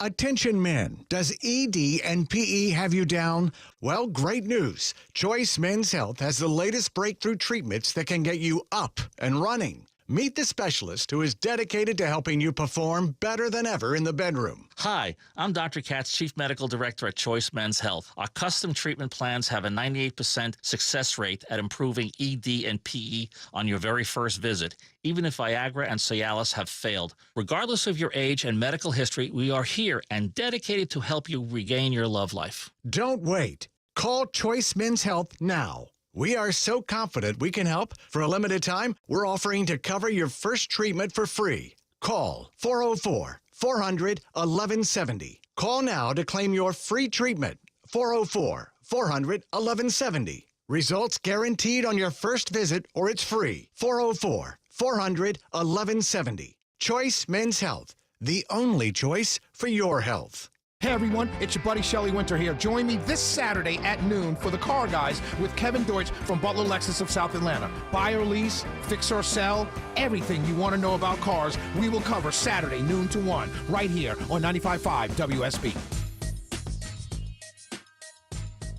Attention men, does ED and PE have you down? Well, great news. Choice Men's Health has the latest breakthrough treatments that can get you up and running. Meet the specialist who is dedicated to helping you perform better than ever in the bedroom. Hi, I'm Dr. Katz, Chief Medical Director at Choice Men's Health. Our custom treatment plans have a 98% success rate at improving ED and PE on your very first visit, even if Viagra and Cialis have failed. Regardless of your age and medical history, we are here and dedicated to help you regain your love life. Don't wait. Call Choice Men's Health now. We are so confident we can help. For a limited time, we're offering to cover your first treatment for free. Call 404-400-1170. Call now to claim your free treatment. 404-400-1170. Results guaranteed on your first visit or it's free. 404-400-1170. Choice Men's Health, the only choice for your health. Hey everyone, it's your buddy Shelly Winter here. Join me this Saturday at noon for the Car Guys with Kevin Deutsch from Butler Lexus of South Atlanta. Buy or lease, fix or sell, everything you want to know about cars, we will cover Saturday noon to 1 right here on 95.5 WSB.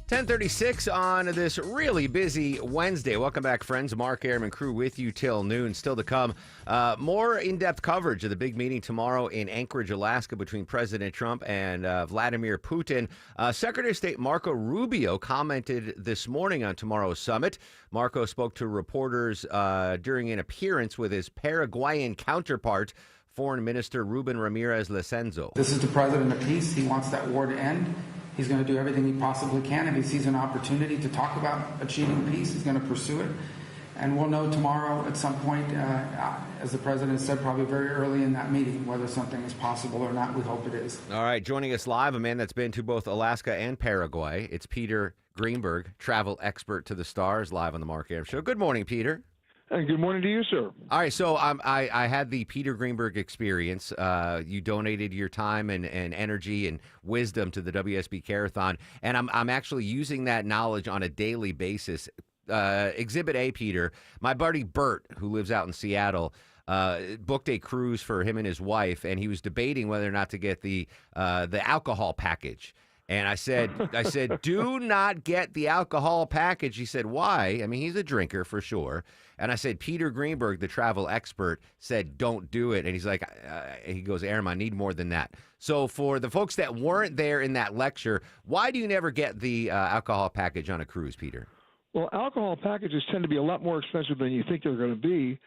10:36 on this really busy Wednesday. Welcome back, friends. Mark Aram and crew with you till noon. Still to come, more in-depth coverage of the big meeting tomorrow in Anchorage, Alaska, between President Trump and Vladimir Putin. Secretary of State Marco Rubio commented this morning on tomorrow's summit. Marco spoke to reporters during an appearance with his Paraguayan counterpart, Foreign Minister Ruben Ramirez Licenzo. This is the president of peace. He wants that war to end. He's going to do everything he possibly can. If he sees an opportunity to talk about achieving peace, he's going to pursue it. And we'll know tomorrow at some point, as the president said, probably very early in that meeting, whether something is possible or not. We hope it is. All right, joining us live, a man that's been to both Alaska and Paraguay. It's Peter Greenberg, travel expert to the stars, live on the Mark Aram Show. Good morning, Peter. And good morning to you, sir. All right, so I had the Peter Greenberg experience. You donated your time and energy and wisdom to the WSB Carathon, and I'm actually using that knowledge on a daily basis. Exhibit A, Peter, my buddy Bert, who lives out in Seattle, booked a cruise for him and his wife, and he was debating whether or not to get the alcohol package. And I said, do not get the alcohol package. He said, why? I mean, he's a drinker for sure. And I said, Peter Greenberg, the travel expert, said, don't do it. And he's like, he goes, Aram, I need more than that. So for the folks that weren't there in that lecture, why do you never get the alcohol package on a cruise, Peter? Well, alcohol packages tend to be a lot more expensive than you think they're going to be.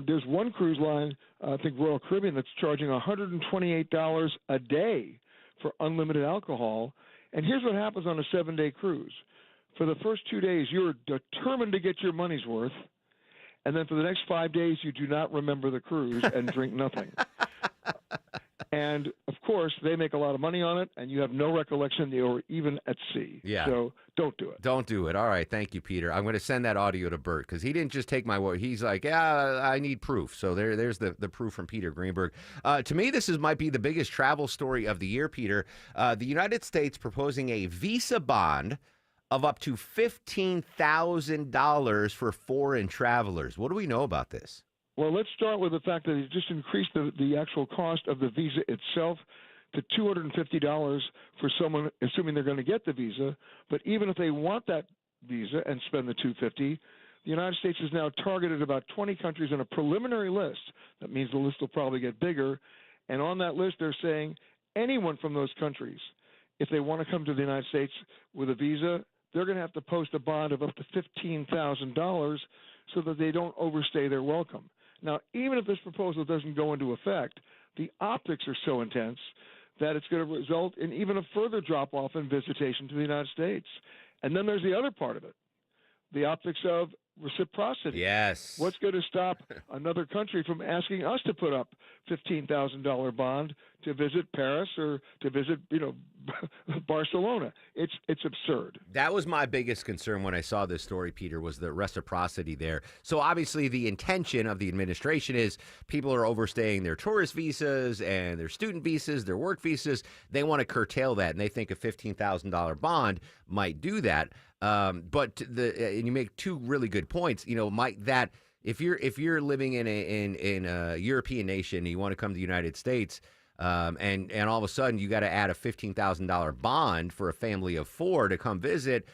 There's one cruise line, I think Royal Caribbean, that's charging $128 a day for unlimited alcohol. And here's what happens on a 7-day cruise. For the first 2 days, you're determined to get your money's worth. And then for the next 5 days, you do not remember the cruise and drink nothing. And, of course, they make a lot of money on it, and you have no recollection that you're even at sea. Yeah. So don't do it. Don't do it. All right. Thank you, Peter. I'm going to send that audio to Bert because he didn't just take my word. He's like, yeah, I need proof. So there's the proof from Peter Greenberg. To me, this might be the biggest travel story of the year, Peter. The United States proposing a visa bond of up to $15,000 for foreign travelers. What do we know about this? Well, let's start with the fact that it just increased the actual cost of the visa itself to $250 for someone, assuming they're going to get the visa. But even if they want that visa and spend the $250, the United States has now targeted about 20 countries on a preliminary list. That means the list will probably get bigger. And on that list, they're saying anyone from those countries, if they want to come to the United States with a visa, they're going to have to post a bond of up to $15,000 so that they don't overstay their welcome. Now, even if this proposal doesn't go into effect, the optics are so intense that it's going to result in even a further drop-off in visitation to the United States. And then there's the other part of it, the optics of reciprocity. Yes. What's going to stop another country from asking us to put up $15,000 bond to visit Paris or to visit, Barcelona? It's absurd. That was my biggest concern when I saw this story, Peter, was the reciprocity there. So obviously the intention of the administration is people are overstaying their tourist visas and their student visas, their work visas. They want to curtail that, and they think a $15,000 bond might do that. But and you make two really good points. Might that if you're living in a European nation and you want to come to the United States, and all of a sudden you got to add a $15,000 bond for a family of 4 to come visit,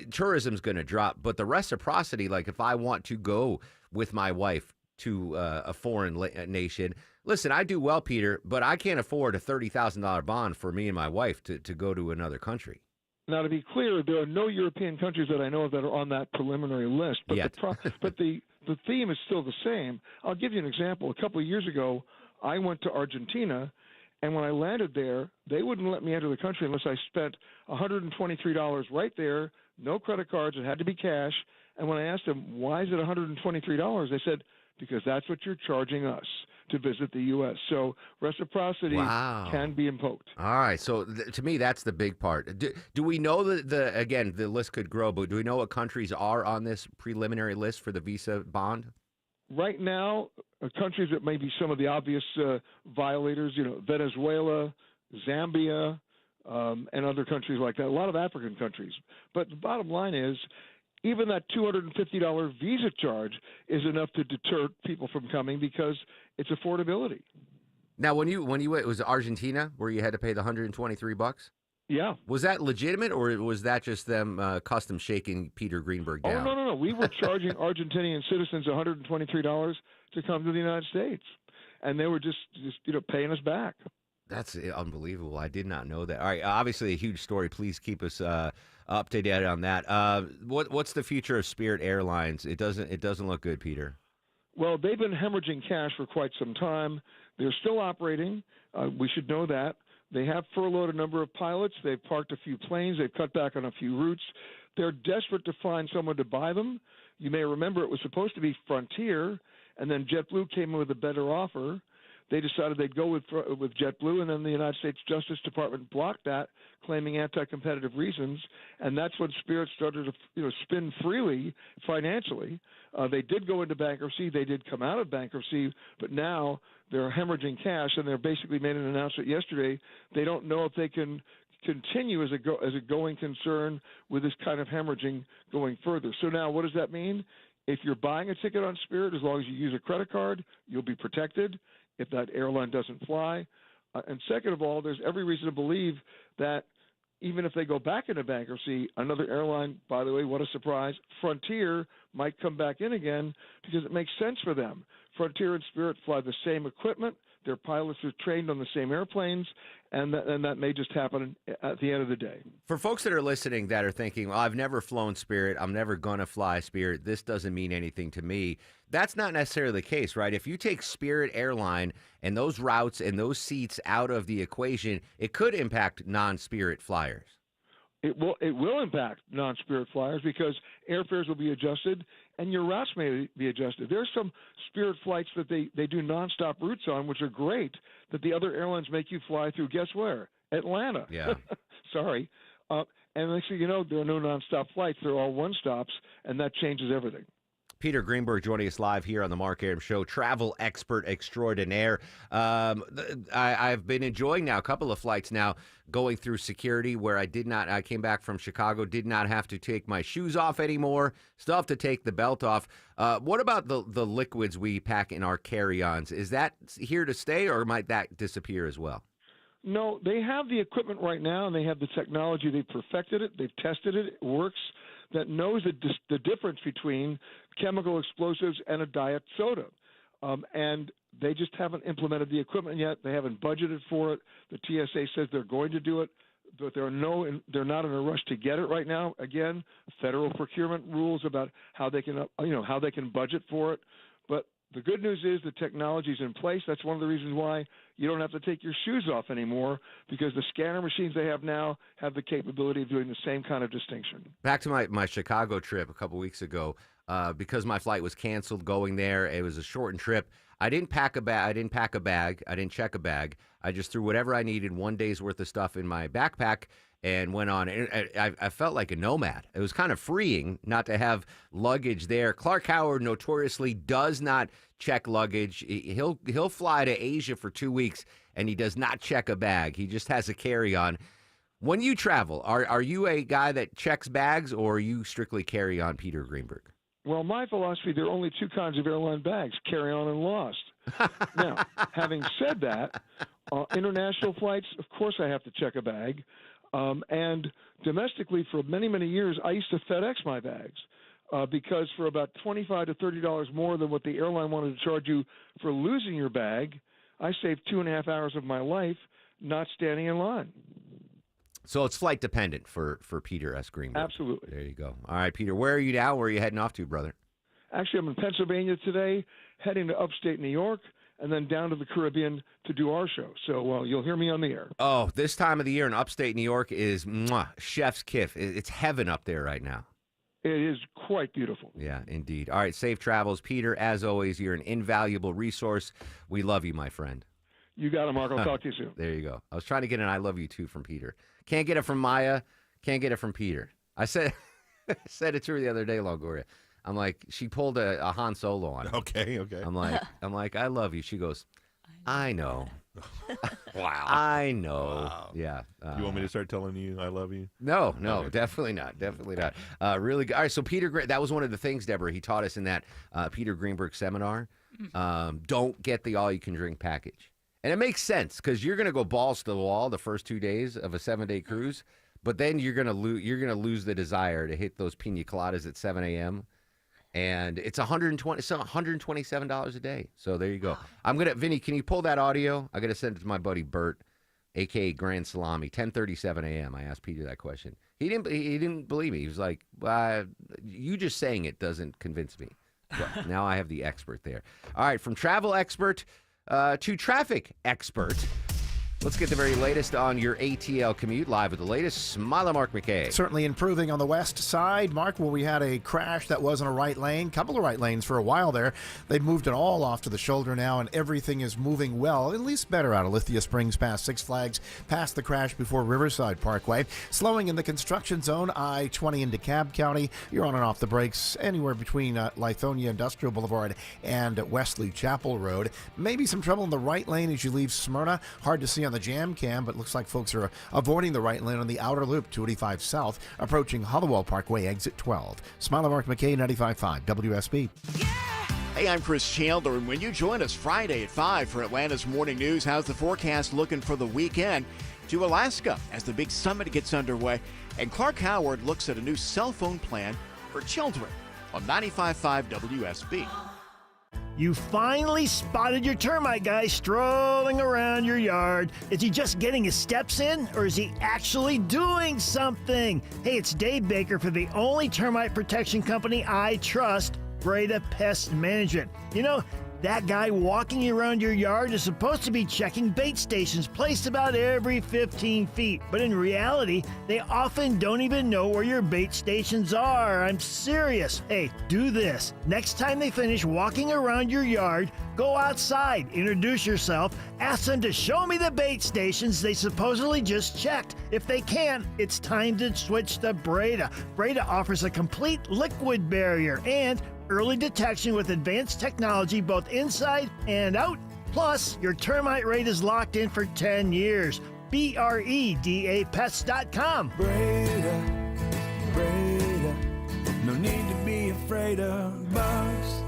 tourism's going to drop. But the reciprocity, like if I want to go with my wife to a foreign nation, listen, I do well, Peter, but I can't afford a $30,000 bond for me and my wife to go to another country. Now, to be clear, there are no European countries that I know of that are on that preliminary list. But the theme is still the same. I'll give you an example. A couple of years ago, I went to Argentina, and when I landed there, they wouldn't let me enter the country unless I spent $123 right there, no credit cards, it had to be cash. And when I asked them, why is it $123, they said, because that's what you're charging us to visit the U.S. So reciprocity can be invoked. All right. So to me, that's the big part. Do we know that the list could grow, but do we know what countries are on this preliminary list for the visa bond? Right now, countries that may be some of the obvious violators, Venezuela, Zambia, and other countries like that, a lot of African countries. But the bottom line is, even that $250 visa charge is enough to deter people from coming because it's affordability. Now, when you went, it was Argentina where you had to pay the $123? Yeah. Was that legitimate, or was that just them custom shaking Peter Greenberg down? Oh, no. We were charging Argentinian citizens $123 to come to the United States, and they were just paying us back. That's unbelievable. I did not know that. All right, obviously a huge story. Please keep us up to date on that. What's the future of Spirit Airlines? It doesn't look good, Peter. Well, they've been hemorrhaging cash for quite some time. They're still operating. We should know that. They have furloughed a number of pilots. They've parked a few planes. They've cut back on a few routes. They're desperate to find someone to buy them. You may remember it was supposed to be Frontier, and then JetBlue came in with a better offer. They decided they'd go with JetBlue, and then the United States Justice Department blocked that, claiming anti-competitive reasons, and that's when Spirit started to spin freely financially. They did go into bankruptcy. They did come out of bankruptcy, but now they're hemorrhaging cash, and they're basically made an announcement yesterday. They don't know if they can continue as a going concern with this kind of hemorrhaging going further. So now what does that mean? If you're buying a ticket on Spirit, as long as you use a credit card, you'll be protected if that airline doesn't fly. And second of all, there's every reason to believe that even if they go back into bankruptcy, another airline, by the way, what a surprise, Frontier might come back in again because it makes sense for them. Frontier and Spirit fly the same equipment. Their pilots are trained on the same airplanes, and that may just happen at the end of the day. For folks that are listening that are thinking, well, I've never flown Spirit, I'm never going to fly Spirit, this doesn't mean anything to me, that's not necessarily the case, right? If you take Spirit Airline and those routes and those seats out of the equation, it could impact non-Spirit flyers. It will impact non-Spirit flyers because airfares will be adjusted and your routes may be adjusted. There's some Spirit flights that they do nonstop routes on, which are great, that the other airlines make you fly through. Guess where? Atlanta. Yeah. Sorry. And next thing you know, there are no nonstop flights. They're all one-stops, and that changes everything. Peter Greenberg joining us live here on the Mark Arum Show, travel expert extraordinaire. I've been enjoying now a couple of flights now going through security where I came back from Chicago, did not have to take my shoes off anymore, still have to take the belt off. What about the liquids we pack in our carry-ons? Is that here to stay or might that disappear as well? No, they have the equipment right now and they have the technology. They've perfected it. They've tested it. It works. That knows the difference between chemical explosives and a diet soda. And they just haven't implemented the equipment yet. They haven't budgeted for it. The TSA says they're going to do it, but they're not in a rush to get it right now. Again, federal procurement rules about how they can budget for it. But the good news is the technology is in place. That's one of the reasons why you don't have to take your shoes off anymore, because the scanner machines they have now have the capability of doing the same kind of distinction. Back to my Chicago trip a couple weeks ago, because my flight was canceled going there. It was a shortened trip. I didn't pack a bag. I didn't pack a bag. I didn't check a bag. I just threw whatever I needed, 1 day's worth of stuff in my backpack, and went on. I felt like a nomad. It was kind of freeing not to have luggage there. Clark Howard notoriously does not check luggage. He'll fly to Asia for 2 weeks, and he does not check a bag. He just has a carry-on. When you travel, are you a guy that checks bags, or are you strictly carry-on, Peter Greenberg? Well, my philosophy, there are only two kinds of airline bags, carry-on and lost. Now, having said that, international flights, of course I have to check a bag. And domestically, for many, many years, I used to FedEx my bags because for about $25 to $30 more than what the airline wanted to charge you for losing your bag, I saved 2.5 hours of my life not standing in line. So it's flight dependent for Peter S. Greenberg. Absolutely. There you go. All right, Peter, where are you now? Where are you heading off to, brother? Actually, I'm in Pennsylvania today, heading to upstate New York, and then down to the Caribbean to do our show. So you'll hear me on the air. Oh, this time of the year in upstate New York is chef's kiss. It's heaven up there right now. It is quite beautiful. Yeah, indeed. All right, safe travels. Peter, as always, you're an invaluable resource. We love you, my friend. You got it, Mark. I'll talk to you soon. There you go. I was trying to get an I love you too from Peter. Can't get it from Maya. Can't get it from Peter. I said said it to her the other day, Longoria. I'm like, she pulled a Han Solo on it. Okay. I'm like, I love you. She goes, I know. Wow. I know. Wow. Yeah. You want me to start telling you I love you? No, Okay. definitely not. Definitely not. Really good. All right, so Peter, that was one of the things, Deborah, he taught us in that Peter Greenberg seminar. Don't get the all-you-can-drink package. And it makes sense because you're going to go balls to the wall the first 2 days of a 7-day cruise, but then you're going to lose the desire to hit those pina coladas at 7 a.m. And it's $127 a day. So there you go. Vinny, can you pull that audio? I got to send it to my buddy Bert, a.k.a. Grand Salami, 10:37 a.m. I asked Peter that question. He didn't believe me. He was like, you just saying it doesn't convince me. But now I have the expert there. All right, from travel expert to traffic expert. Let's get the very latest on your ATL commute, live with the latest. Smiley Mark McKay. Certainly improving on the west side, Mark, where we had a crash that was in a right lane, couple of right lanes for a while there. They've moved it all off to the shoulder now, and everything is moving well, at least better out of Lithia Springs past Six Flags, past the crash before Riverside Parkway. Slowing in the construction zone, I-20 in DeKalb County. You're on and off the brakes anywhere between Lithonia Industrial Boulevard and Wesley Chapel Road. Maybe some trouble in the right lane as you leave Smyrna. Hard to see on the jam cam, but looks like folks are avoiding the right lane on the outer loop, 285 South, approaching Hollowell Parkway, exit 12. Smiley Mark McKay, 95.5 WSB. Hey, I'm Chris Chandler, and when you join us Friday at 5 for Atlanta's Morning News, how's the forecast looking for the weekend? To Alaska as the big summit gets underway, and Clark Howard looks at a new cell phone plan for children on 95.5 WSB. You finally spotted your termite guy strolling around your yard. Is he just getting his steps in, or is he actually doing something? Hey, it's Dave Baker for the only termite protection company I trust, Breda Pest Management. You know, that guy walking you around your yard is supposed to be checking bait stations placed about every 15 feet. But in reality, they often don't even know where your bait stations are. I'm serious. Hey, do this. Next time they finish walking around your yard, go outside, introduce yourself, ask them to show me the bait stations they supposedly just checked. If they can't, it's time to switch to Breda. Breda offers a complete liquid barrier and early detection with advanced technology both inside and out. Plus, your termite rate is locked in for 10 years. BREDAPets.com. Breda, no need to be afraid of bugs.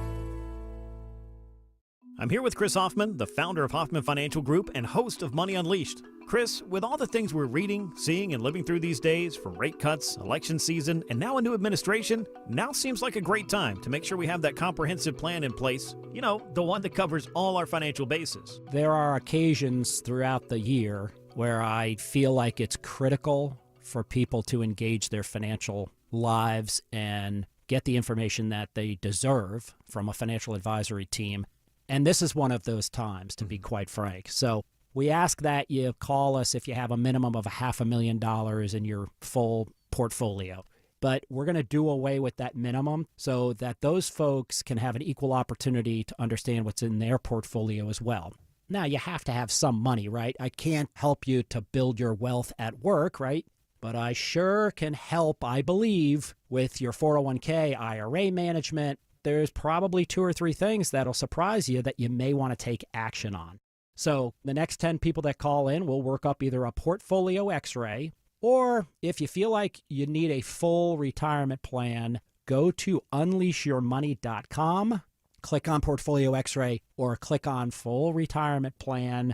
I'm here with Chris Hoffman, the founder of Hoffman Financial Group and host of Money Unleashed. Chris, with all the things we're reading, seeing, and living through these days, from rate cuts, election season, and now a new administration, now seems like a great time to make sure we have that comprehensive plan in place. You know, the one that covers all our financial bases. There are occasions throughout the year where I feel like it's critical for people to engage their financial lives and get the information that they deserve from a financial advisory team. And this is one of those times, to be quite frank. So we ask that you call us if you have a minimum of $500,000 in your full portfolio. but we're going to do away with that minimum so that those folks can have an equal opportunity to understand what's in their portfolio as well. Now, you have to have some money, right? I can't help you to build your wealth at work, right? But I sure can help, I believe, with your 401k, IRA management. There's probably 2 or 3 things that'll surprise you that you may want to take action on. So the next 10 people that call in will work up either a portfolio x-ray, or if you feel like you need a full retirement plan, go to unleashyourmoney.com, click on Portfolio X-ray, or click on Full Retirement Plan.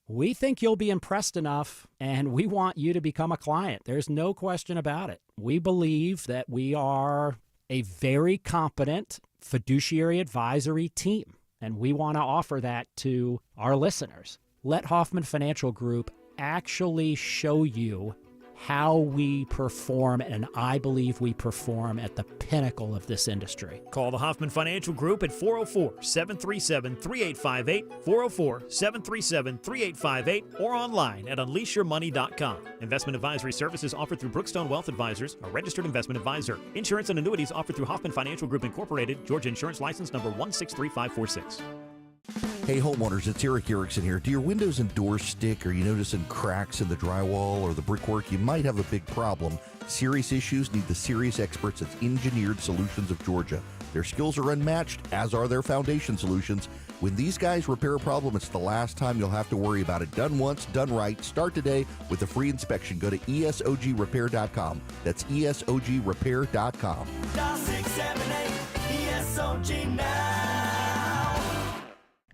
We think you'll be impressed enough, and we want you to become a client. There's no question about it. We believe that we are a very competent fiduciary advisory team, and we want to offer that to our listeners. Let Hoffman Financial Group actually show you how we perform, and I believe we perform at the pinnacle of this industry. Call the Hoffman Financial Group at 404-737-3858, 404-737-3858, or online at unleashyourmoney.com. Investment advisory services offered through Brookstone Wealth Advisors, a registered investment advisor. Insurance and annuities offered through Hoffman Financial Group Incorporated, Georgia Insurance License number 163546. Hey homeowners, it's Eric Erickson here. Do your windows and doors stick? Are you noticing cracks in the drywall or the brickwork? You might have a big problem. Serious issues need the serious experts at Engineered Solutions of Georgia. Their skills are unmatched, as are their foundation solutions. When these guys repair a problem, it's the last time you'll have to worry about it. Done once, done right. Start today with a free inspection. Go to ESOGrepair.com. That's ESOGrepair.com. Dial 678 ESOG now.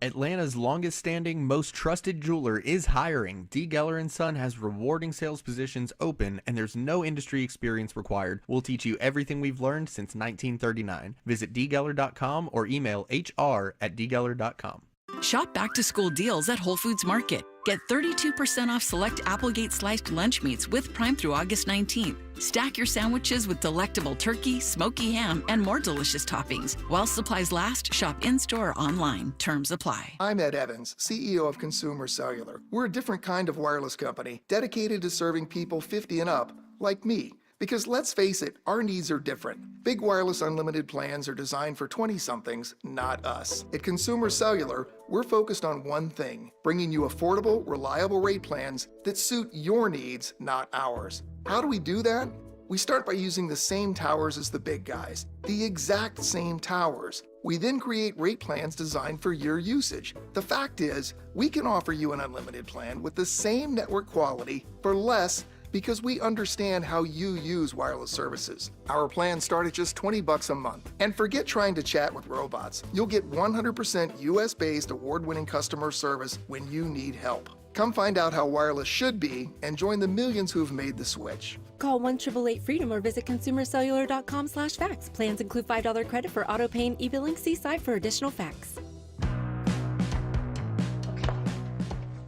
Atlanta's longest-standing, most trusted jeweler is hiring. D. Geller & Son has rewarding sales positions open, and there's no industry experience required. We'll teach you everything we've learned since 1939. Visit dgeller.com or email hr@dgeller.com. Shop back-to-school deals at Whole Foods Market. Get 32% off select Applegate sliced lunch meats with Prime through August 19th. Stack your sandwiches with delectable turkey, smoky ham, and more delicious toppings. While supplies last, shop in-store or online. Terms apply. I'm Ed Evans, CEO of Consumer Cellular. We're a different kind of wireless company dedicated to serving people 50 and up, like me. Because let's face it, our needs are different. Big wireless unlimited plans are designed for 20-somethings, not us. At Consumer Cellular, we're focused on one thing, bringing you affordable, reliable rate plans that suit your needs, not ours. How do we do that? We start by using the same towers as the big guys, the exact same towers. We then create rate plans designed for your usage. The fact is, we can offer you an unlimited plan with the same network quality for less because we understand how you use wireless services. Our plans start at just $20 a month. And forget trying to chat with robots. You'll get 100% US-based award-winning customer service when you need help. Come find out how wireless should be and join the millions who've made the switch. Call 1-888-FREEDOM or visit consumercellular.com/facts. Plans include $5 credit for auto pay and e-billing. See site for additional facts.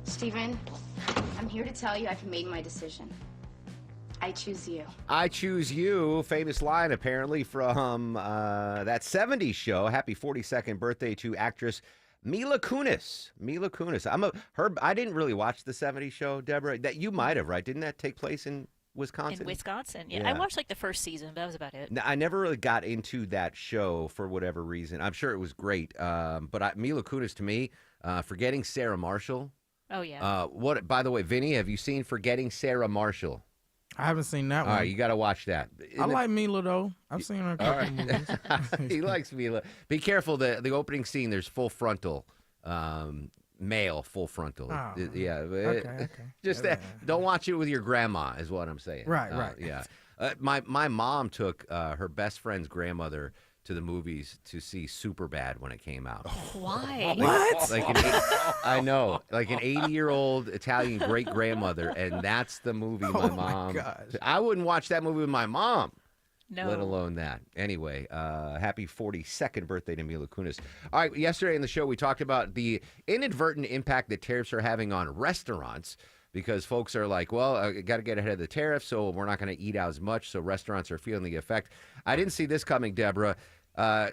Stephen, I'm here to tell you I've made my decision. I choose you. I choose you. Famous line, apparently, from that 70s show. Happy 42nd birthday to actress Mila Kunis. Mila Kunis. I didn't really watch the 70s show, Deborah. That you might have, right? Didn't that take place in Wisconsin? In Wisconsin, yeah. I watched like the first season, but that was about it. I never really got into that show for whatever reason. I'm sure it was great. But Mila Kunis, to me, Forgetting Sarah Marshall. Oh, yeah. By the way, Vinny, have you seen Forgetting Sarah Marshall? I haven't seen that one. All right, you got to watch that. I like Mila, though. I've seen her a couple movies. He likes Mila. Be careful. The opening scene, there's full frontal, male full frontal. Oh, yeah. Okay. Just don't watch it with your grandma, is what I'm saying. Right. Yeah. My mom took her best friend's grandmother to the movies to see Superbad when it came out. Why? What? I know, like an 80-year-old Italian great-grandmother, and that's the movie my mom. gosh. I wouldn't watch that movie with my mom. No. Let alone that. Anyway, happy 42nd birthday to Mila Kunis. All right, yesterday in the show we talked about the inadvertent impact that tariffs are having on restaurants. Because folks are like, well, I got to get ahead of the tariff, so we're not going to eat out as much, so restaurants are feeling the effect. I didn't see this coming, Deborah.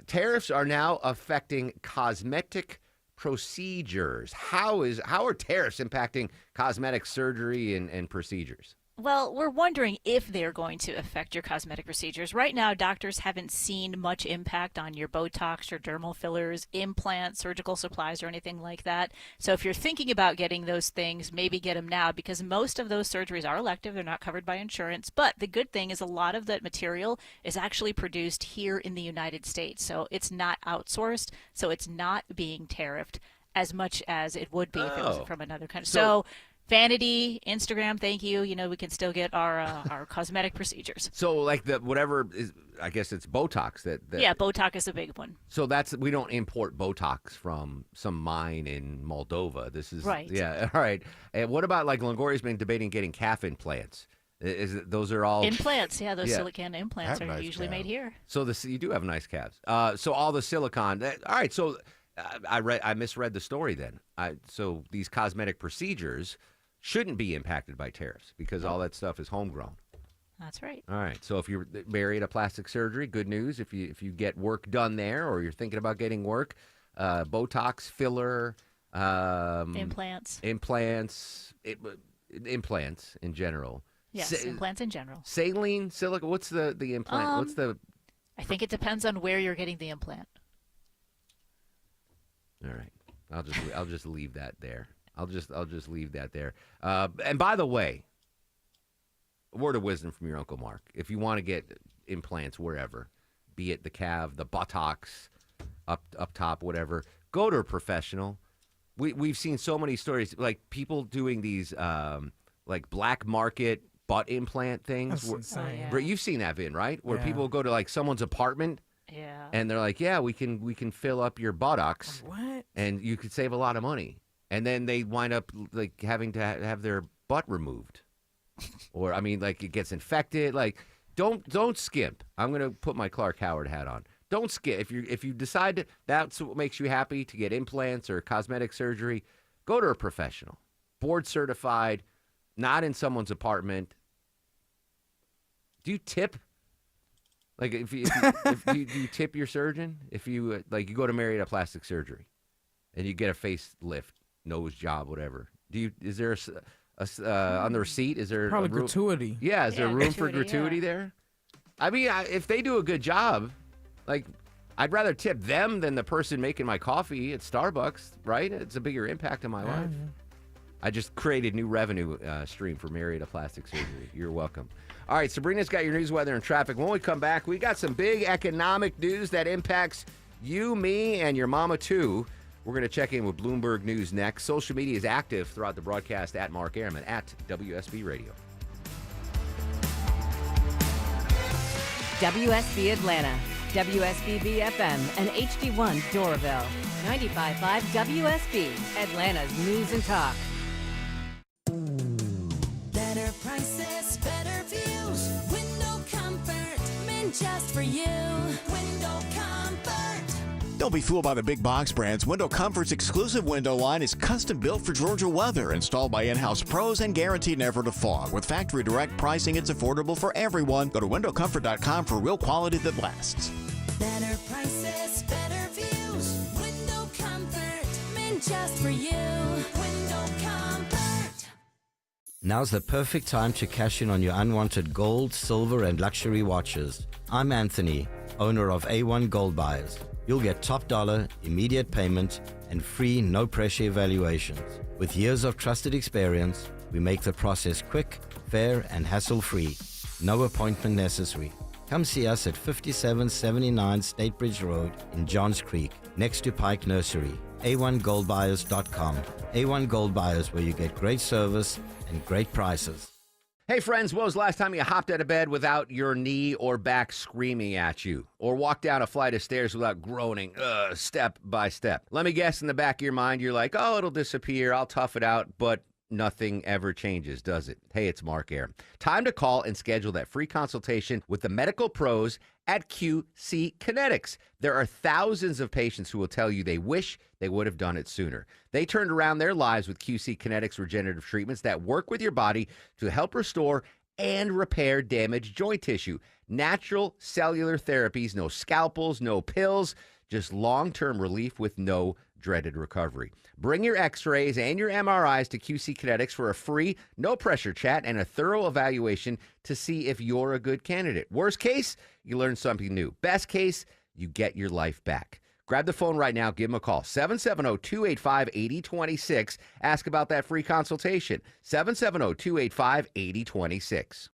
Tariffs are now affecting cosmetic procedures. How are tariffs impacting cosmetic surgery and procedures? Well, we're wondering if they're going to affect your cosmetic procedures. Right now, doctors haven't seen much impact on your Botox, your dermal fillers, implants, surgical supplies, or anything like that. So if you're thinking about getting those things, maybe get them now, because most of those surgeries are elective. They're not covered by insurance. But the good thing is a lot of that material is actually produced here in the United States. So it's not outsourced, so it's not being tariffed as much as it would be if it was from another country. So vanity, Instagram, thank you. You know, we can still get our cosmetic procedures. So like whatever is, I guess it's Botox that Yeah, Botox is a big one. So we don't import Botox from some mine in Moldova. This is right. Yeah, all right. And what about like Longoria's been debating getting calf implants? Those are all implants? Yeah, those silicone implants are nice usually made here. So you do have nice calves. So all the silicone. All right. So I misread the story then. So these cosmetic procedures shouldn't be impacted by tariffs because all that stuff is homegrown. That's right. All right. So if you're married at plastic surgery, good news. If you get work done there, or you're thinking about getting work, Botox, filler, implants in general. Yes, implants in general. Saline, silica. What's the implant? What's the? I think it depends on where you're getting the implant. All right. I'll just leave that there. I'll just leave that there. And by the way, a word of wisdom from your Uncle Mark. If you want to get implants wherever, be it the calf, the buttocks, up top, whatever, go to a professional. We've seen so many stories, like people doing these like black market butt implant things. That's insane. Where you've seen that, Vin, right? Where people go to like someone's apartment. Yeah. And they're like, yeah, we can fill up your buttocks. What? And you could save a lot of money. And then they wind up like having to have their butt removed, or I mean, like it gets infected. Like, don't skimp. I'm gonna put my Clark Howard hat on. Don't skimp. If you decide that's what makes you happy to get implants or cosmetic surgery, go to a professional, board certified, not in someone's apartment. Do you tip? Like if you tip your surgeon, if you like you go to Marietta Plastic Surgery, and you get a facelift, nose job, whatever. Is there on the receipt? Is there probably gratuity? Yeah, is there room for gratuity, gratuity there? I mean, if they do a good job, like I'd rather tip them than the person making my coffee at Starbucks, right? It's a bigger impact on my life. Yeah. I just created new revenue stream for Marietta Plastic Surgery. You're welcome. All right, Sabrina's got your news, weather, and traffic. When we come back, we got some big economic news that impacts you, me, and your mama, too. We're going to check in with Bloomberg News next. Social media is active throughout the broadcast at Mark Airman, at WSB Radio. WSB Atlanta, WSBB FM, and HD1 Doraville. 95.5 WSB, Atlanta's news and talk. Better prices, better views. Window comfort, meant just for you. Window comfort. Don't be fooled by the big box brands. Window Comfort's exclusive window line is custom built for Georgia weather, installed by in-house pros, and guaranteed never to fog. With factory direct pricing, it's affordable for everyone. Go to windowcomfort.com for real quality that lasts. Better prices, better views. Window comfort, meant just for you. Window comfort. Now's the perfect time to cash in on your unwanted gold, silver, and luxury watches. I'm Anthony, owner of A1 Gold Buyers. You'll get top dollar, immediate payment, and free, no-pressure evaluations. With years of trusted experience, we make the process quick, fair, and hassle-free. No appointment necessary. Come see us at 5779 State Bridge Road in Johns Creek, next to Pike Nursery. A1GoldBuyers.com. A1 Gold Buyers, where you get great service and great prices. Hey friends, when was the last time you hopped out of bed without your knee or back screaming at you? Or walked down a flight of stairs without groaning, step by step? Let me guess, in the back of your mind, you're like, oh, it'll disappear, I'll tough it out, but nothing ever changes, does it? Hey, it's Mark Air. Time to call and schedule that free consultation with the medical pros at QC Kinetics. There are thousands of patients who will tell you they wish they would have done it sooner. They turned around their lives with QC Kinetics regenerative treatments that work with your body to help restore and repair damaged joint tissue. Natural cellular therapies, no scalpels, no pills, just long-term relief with no dreaded recovery. Bring your x-rays and your MRIs to QC Kinetics for a free, no-pressure chat and a thorough evaluation to see if you're a good candidate. Worst case, you learn something new. Best case, you get your life back. Grab the phone right now. Give them a call. 770-285-8026. Ask about that free consultation. 770-285-8026.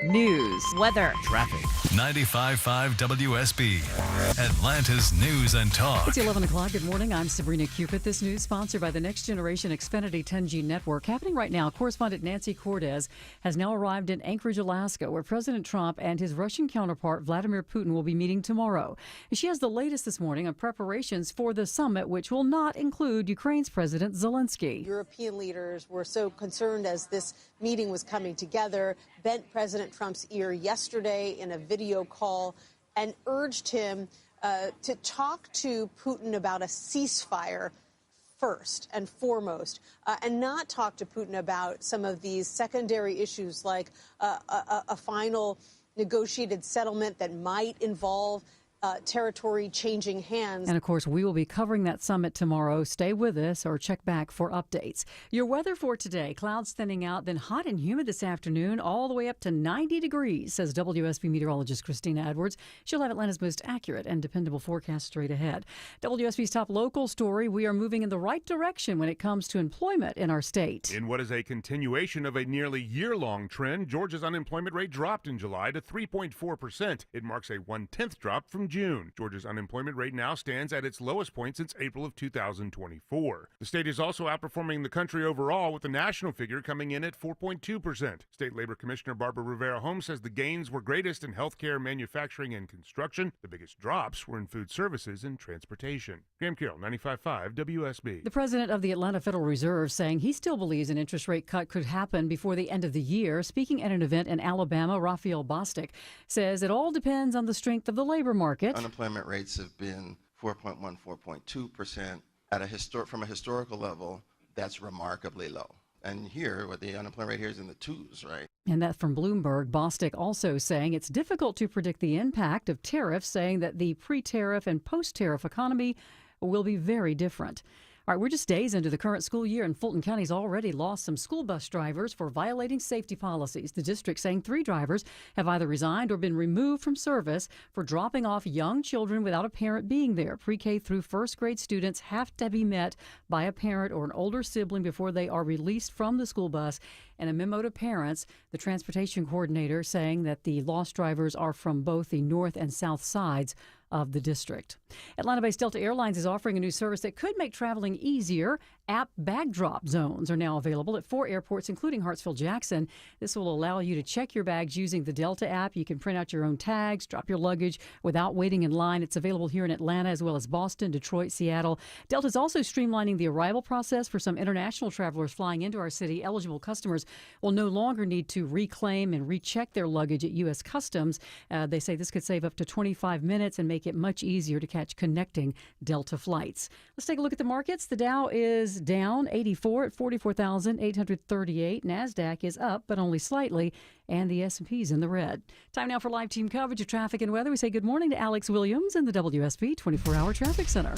News, weather, traffic. 95.5 WSB, Atlanta's News and Talk. It's 11 o'clock. Good morning. I'm Sabrina Cupid. This news sponsored by the Next Generation Xfinity 10G network. Happening right now, correspondent Nancy Cortez has now arrived in Anchorage, Alaska, where President Trump and his Russian counterpart Vladimir Putin will be meeting tomorrow. She has the latest this morning on preparations for the summit, which will not include Ukraine's President Zelensky. European leaders were so concerned as this meeting was coming together, bent President Trump's ear yesterday in a video call and urged him to talk to Putin about a ceasefire first and foremost, and not talk to Putin about some of these secondary issues like a final negotiated settlement that might involve territory changing hands. And of course, we will be covering that summit tomorrow. Stay with us or check back for updates. Your weather for today, clouds thinning out, then hot and humid this afternoon, all the way up to 90 degrees, says WSB meteorologist Christina Edwards. She'll have Atlanta's most accurate and dependable forecast straight ahead. WSB's top local story, we are moving in the right direction when it comes to employment in our state. In what is a continuation of a nearly year-long trend, Georgia's unemployment rate dropped in July to 3.4%. It marks a 1/10 drop from June. Georgia's unemployment rate now stands at its lowest point since April of 2024. The state is also outperforming the country overall, with the national figure coming in at 4.2%. State Labor Commissioner Barbara Rivera-Holmes says the gains were greatest in healthcare, manufacturing, and construction. The biggest drops were in food services and transportation. Graham Carroll, 95.5 WSB. The president of the Atlanta Federal Reserve saying he still believes an interest rate cut could happen before the end of the year. Speaking at an event in Alabama, Raphael Bostic says it all depends on the strength of the labor market. Unemployment rates have been 4.1, 4.2% from a historical level. That's remarkably low. And here, what the unemployment rate here is in the twos, right? And that from Bloomberg. Bostic also saying it's difficult to predict the impact of tariffs, saying that the pre-tariff and post-tariff economy will be very different. All right, we're just days into the current school year, and Fulton County's already lost some school bus drivers for violating safety policies. The district saying 3 drivers have either resigned or been removed from service for dropping off young children without a parent being there. Pre-K through first grade students have to be met by a parent or an older sibling before they are released from the school bus. And a memo to parents, the transportation coordinator saying that the lost drivers are from both the north and south sides of the district. Atlanta-based Delta Airlines is offering a new service that could make traveling easier. App bag drop zones are now available at 4 airports, including Hartsfield-Jackson. This will allow you to check your bags using the Delta app. You can print out your own tags, drop your luggage without waiting in line. It's available here in Atlanta as well as Boston, Detroit, Seattle. Delta is also streamlining the arrival process for some international travelers flying into our city. Eligible customers will no longer need to reclaim and recheck their luggage at U.S. Customs. They say this could save up to 25 minutes and make it much easier to catch connecting Delta flights. Let's take a look at the markets. The Dow is down 84 at 44,838. NASDAQ is up, but only slightly, and the S&P is in the red. Time now for live team coverage of traffic and weather. We say good morning to Alex Williams in the WSB 24-hour traffic center.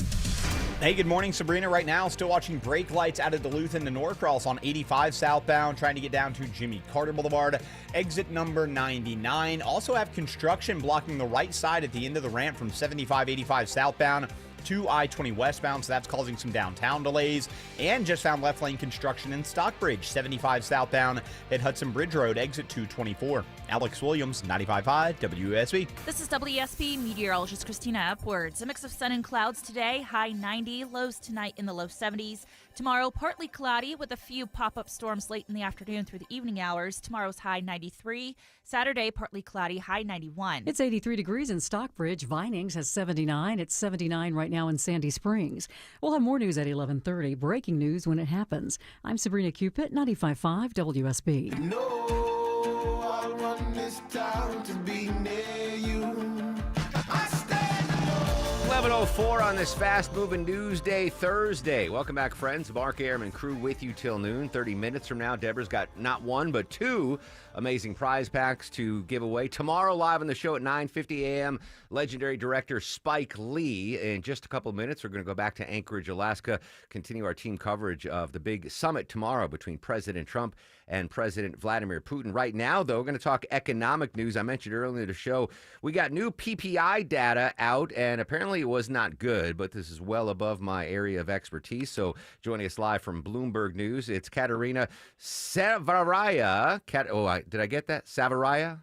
Hey, good morning, Sabrina. Right now, still watching brake lights out of Duluth into Norcross on 85 southbound, trying to get down to Jimmy Carter Boulevard, exit number 99. Also have construction blocking the right side at the end of the ramp from 75-85 southbound to I-20 westbound, so that's causing some downtown delays. And just found left lane construction in Stockbridge, 75 southbound at Hudson Bridge Road, exit 224. Alex Williams, 95.5 WSB. This is WSB meteorologist Christina Upwards. A mix of sun and clouds today, high 90, lows tonight in the low 70s. Tomorrow, partly cloudy with a few pop-up storms late in the afternoon through the evening hours. Tomorrow's high 93. Saturday, partly cloudy, high 91. It's 83 degrees in Stockbridge. Vinings has 79. It's 79 right now in Sandy Springs. We'll have more news at 11:30. Breaking news when it happens. I'm Sabrina Cupid, 95.5 WSB. I'll run this town to be near you. 11 11:04 on this fast-moving news day, Thursday. Welcome back, friends. Mark Arum and crew with you till noon. 30 minutes from now, Deborah's got not one, but two amazing prize packs to give away. Tomorrow, live on the show at 9:50 a.m., legendary director Spike Lee. In just a couple of minutes, we're going to go back to Anchorage, Alaska, continue our team coverage of the big summit tomorrow between President Trump and President Vladimir Putin. Right now, though, we're going to talk economic news. I mentioned earlier in the show, we got new PPI data out, and apparently it was not good, but this is well above my area of expertise. So joining us live from Bloomberg News, it's Katerina Savaraya. Did I get that? Savaraya?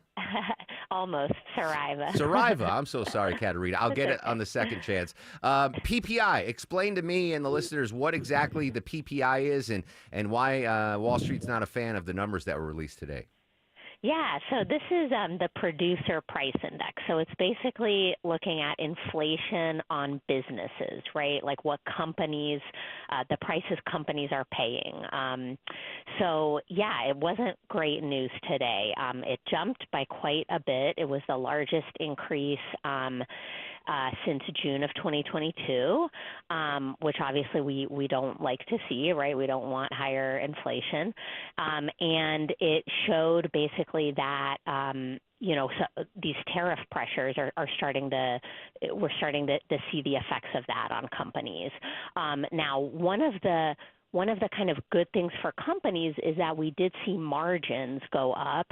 Almost. Saraiva. Saraiva. I'm so sorry, Katerina. I'll get it on the second chance. PPI, explain to me and the listeners what exactly the PPI is and why Wall Street's not a fan of the numbers that were released today. Yeah, so this is the producer price index. So it's basically looking at inflation on businesses, right? Like what companies, the prices companies are paying. So yeah, it wasn't great news today. It jumped by quite a bit. It was the largest increase since June of 2022, which obviously we don't like to see, right? We don't want higher inflation. And it showed basically that, so these tariff pressures we're starting to see the effects of that on companies. Now, one of the kind of good things for companies is that we did see margins go up,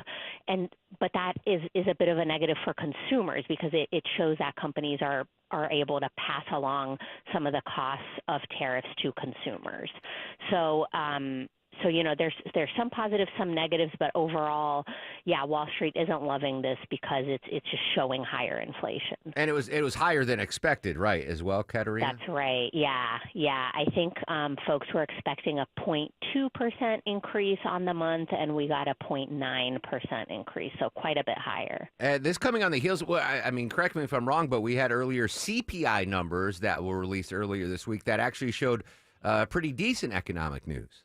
but that is a bit of a negative for consumers because it shows that companies are able to pass along some of the costs of tariffs to consumers. So there's some positives, some negatives, but overall, yeah, Wall Street isn't loving this because it's just showing higher inflation. And it was higher than expected, right, as well, Katerina? That's right. Yeah. I think folks were expecting a 0.2% increase on the month, and we got a 0.9% increase, so quite a bit higher. This coming on the heels, well, I mean, correct me if I'm wrong, but we had earlier CPI numbers that were released earlier this week that actually showed pretty decent economic news.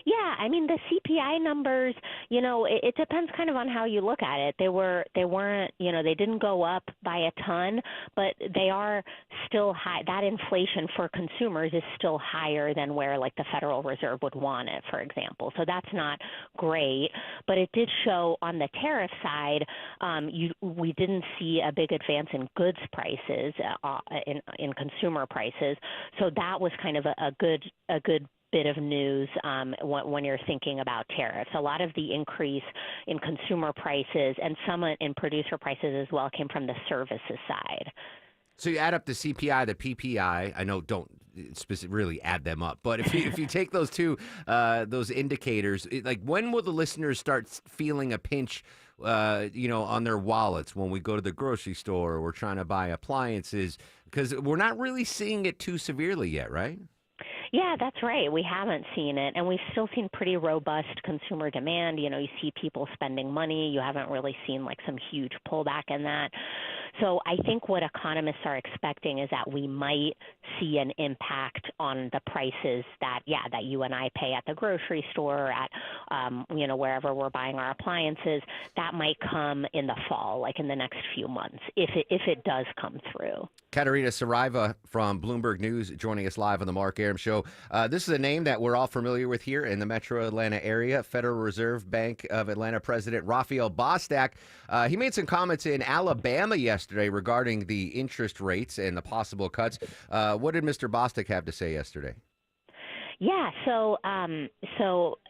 Yeah, I mean the CPI numbers, it depends kind of on how you look at it. They weren't, they didn't go up by a ton, but they are still high. That inflation for consumers is still higher than where like the Federal Reserve would want it, for example. So that's not great, but it did show on the tariff side, we didn't see a big advance in goods prices, in consumer prices. So that was kind of a good bit of news when you're thinking about tariffs. A lot of the increase in consumer prices and some in producer prices as well came from the services side. So you add up the CPI, the PPI. I know don't really add them up, but if you take those two, those indicators, when will the listeners start feeling a pinch, on their wallets when we go to the grocery store or we're trying to buy appliances? Because we're not really seeing it too severely yet, right? Yeah, that's right. We haven't seen it, and we've still seen pretty robust consumer demand. You see people spending money. You haven't really seen like some huge pullback in that. So I think what economists are expecting is that we might see an impact on the prices that you and I pay at the grocery store, at wherever we're buying our appliances. That might come in the fall, like in the next few months, if it does come through. Katerina Saraiva from Bloomberg News joining us live on the Mark Arum Show. This is a name that we're all familiar with here in the metro Atlanta area. Federal Reserve Bank of Atlanta President Raphael Bostic. He made some comments in Alabama yesterday regarding the interest rates and the possible cuts. What did Mr. Bostic have to say yesterday? Yeah, so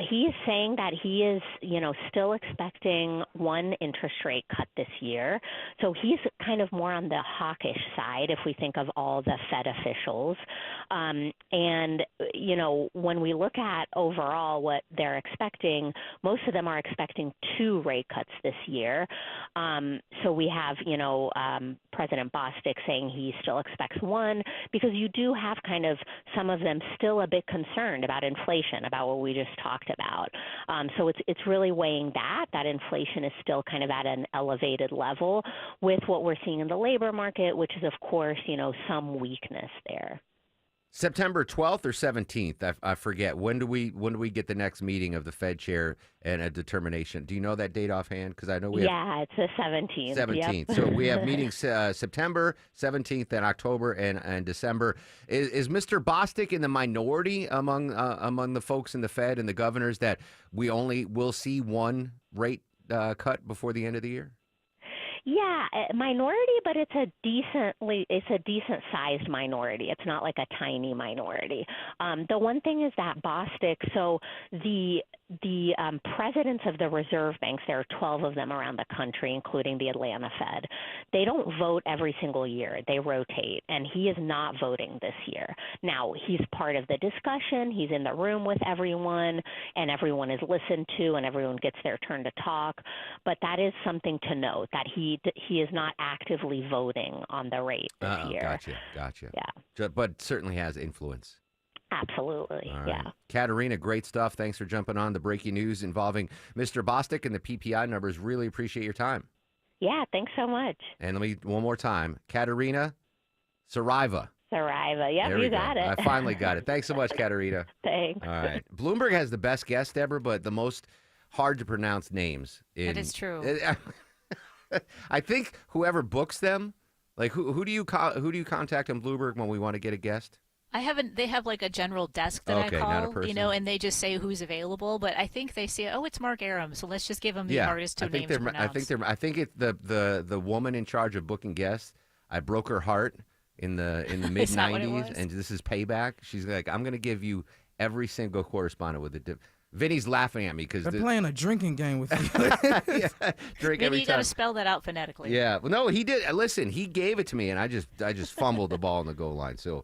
he is saying that he is, still expecting one interest rate cut this year. So he's kind of more on the hawkish side if we think of all the Fed officials. And when we look at overall what they're expecting, most of them are expecting 2 rate cuts this year. So we have, President Bostic saying he still expects 1 because you do have kind of some of them still a bit concerned about inflation, about what we just talked about. So it's really weighing that inflation is still kind of at an elevated level with what we're seeing in the labor market, which is, of course, some weakness there. September 12th or 17th? I forget. When do we get the next meeting of the Fed chair and a determination? Do you know that date offhand? Because I know we have. It's the 17th. 17th. Yep. So we have meetings September 17th and October and December. Is Mr. Bostic in the minority among the folks in the Fed and the governors that we only will see one rate cut before the end of the year? Yeah, a minority, but it's a decent sized minority. It's not like a tiny minority. The one thing is that Bostic, so the presidents of the reserve banks, there are 12 of them around the country, including the Atlanta Fed. They don't vote every single year. They rotate, and he is not voting this year. Now, he's part of the discussion. He's in the room with everyone, and everyone is listened to, and everyone gets their turn to talk. But that is something to note, that he is not actively voting on the rate this year. Gotcha. Yeah. But certainly has influence. Absolutely, All right. yeah. Katerina, great stuff. Thanks for jumping on the breaking news involving Mr. Bostic and the PPI numbers. Really appreciate your time. Yeah, thanks so much. And let me, one more time, Katerina Saraiva. Yep, There we you go. got it. I finally got it. Thanks so much, Katerina. Thanks. All right. Bloomberg has the best guests, Deborah, but the most hard to pronounce names. That is true. I think whoever books them, like who do you contact on Bloomberg when we want to get a guest? They have like a general desk that Okay, I not a call, person. and they just say who's available. But I think they say, it's Mark Aram, so let's just give him the hardest two names to pronounce. I think it's the woman in charge of booking guests. I broke her heart in the mid '90s, and this is payback. She's like, I'm going to give you every single correspondent with it. Vinny's laughing at me because they're playing a drinking game with you. Drink Maybe every you time. got to spell that out phonetically. Yeah, well, no, he did. Listen, he gave it to me, and I just fumbled the ball on the goal line. So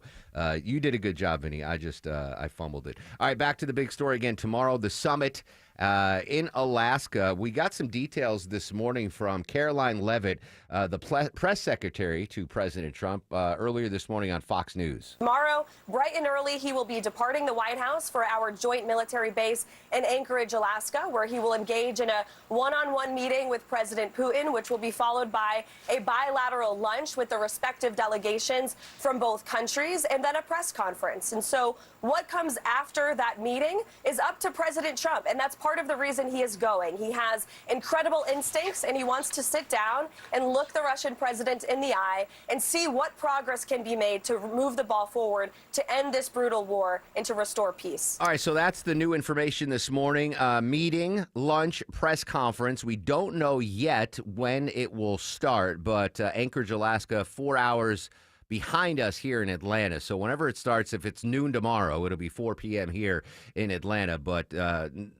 you did a good job, Vinny. I fumbled it. All right, back to the big story again. Tomorrow, the summit in Alaska. We got some details this morning from Caroline Leavitt, the press secretary to President Trump, earlier this morning on Fox News. Tomorrow, bright and early, he will be departing the White House for our joint military base in Anchorage, Alaska, where he will engage in a one-on-one meeting with President Putin, which will be followed by a bilateral lunch with the respective delegations from both countries, and then a press conference. And so what comes after that meeting is up to President Trump, and that's part of the reason he is going. He has incredible instincts, and he wants to sit down and look the Russian president in the eye and see what progress can be made to move the ball forward to end this brutal war and to restore peace. All right, so that's the new information this morning. Meeting, lunch, press conference. We don't know yet when it will start, but Anchorage, Alaska, 4 hours behind us here in Atlanta. So whenever it starts, if it's noon tomorrow, it'll be 4 p.m. here in Atlanta. But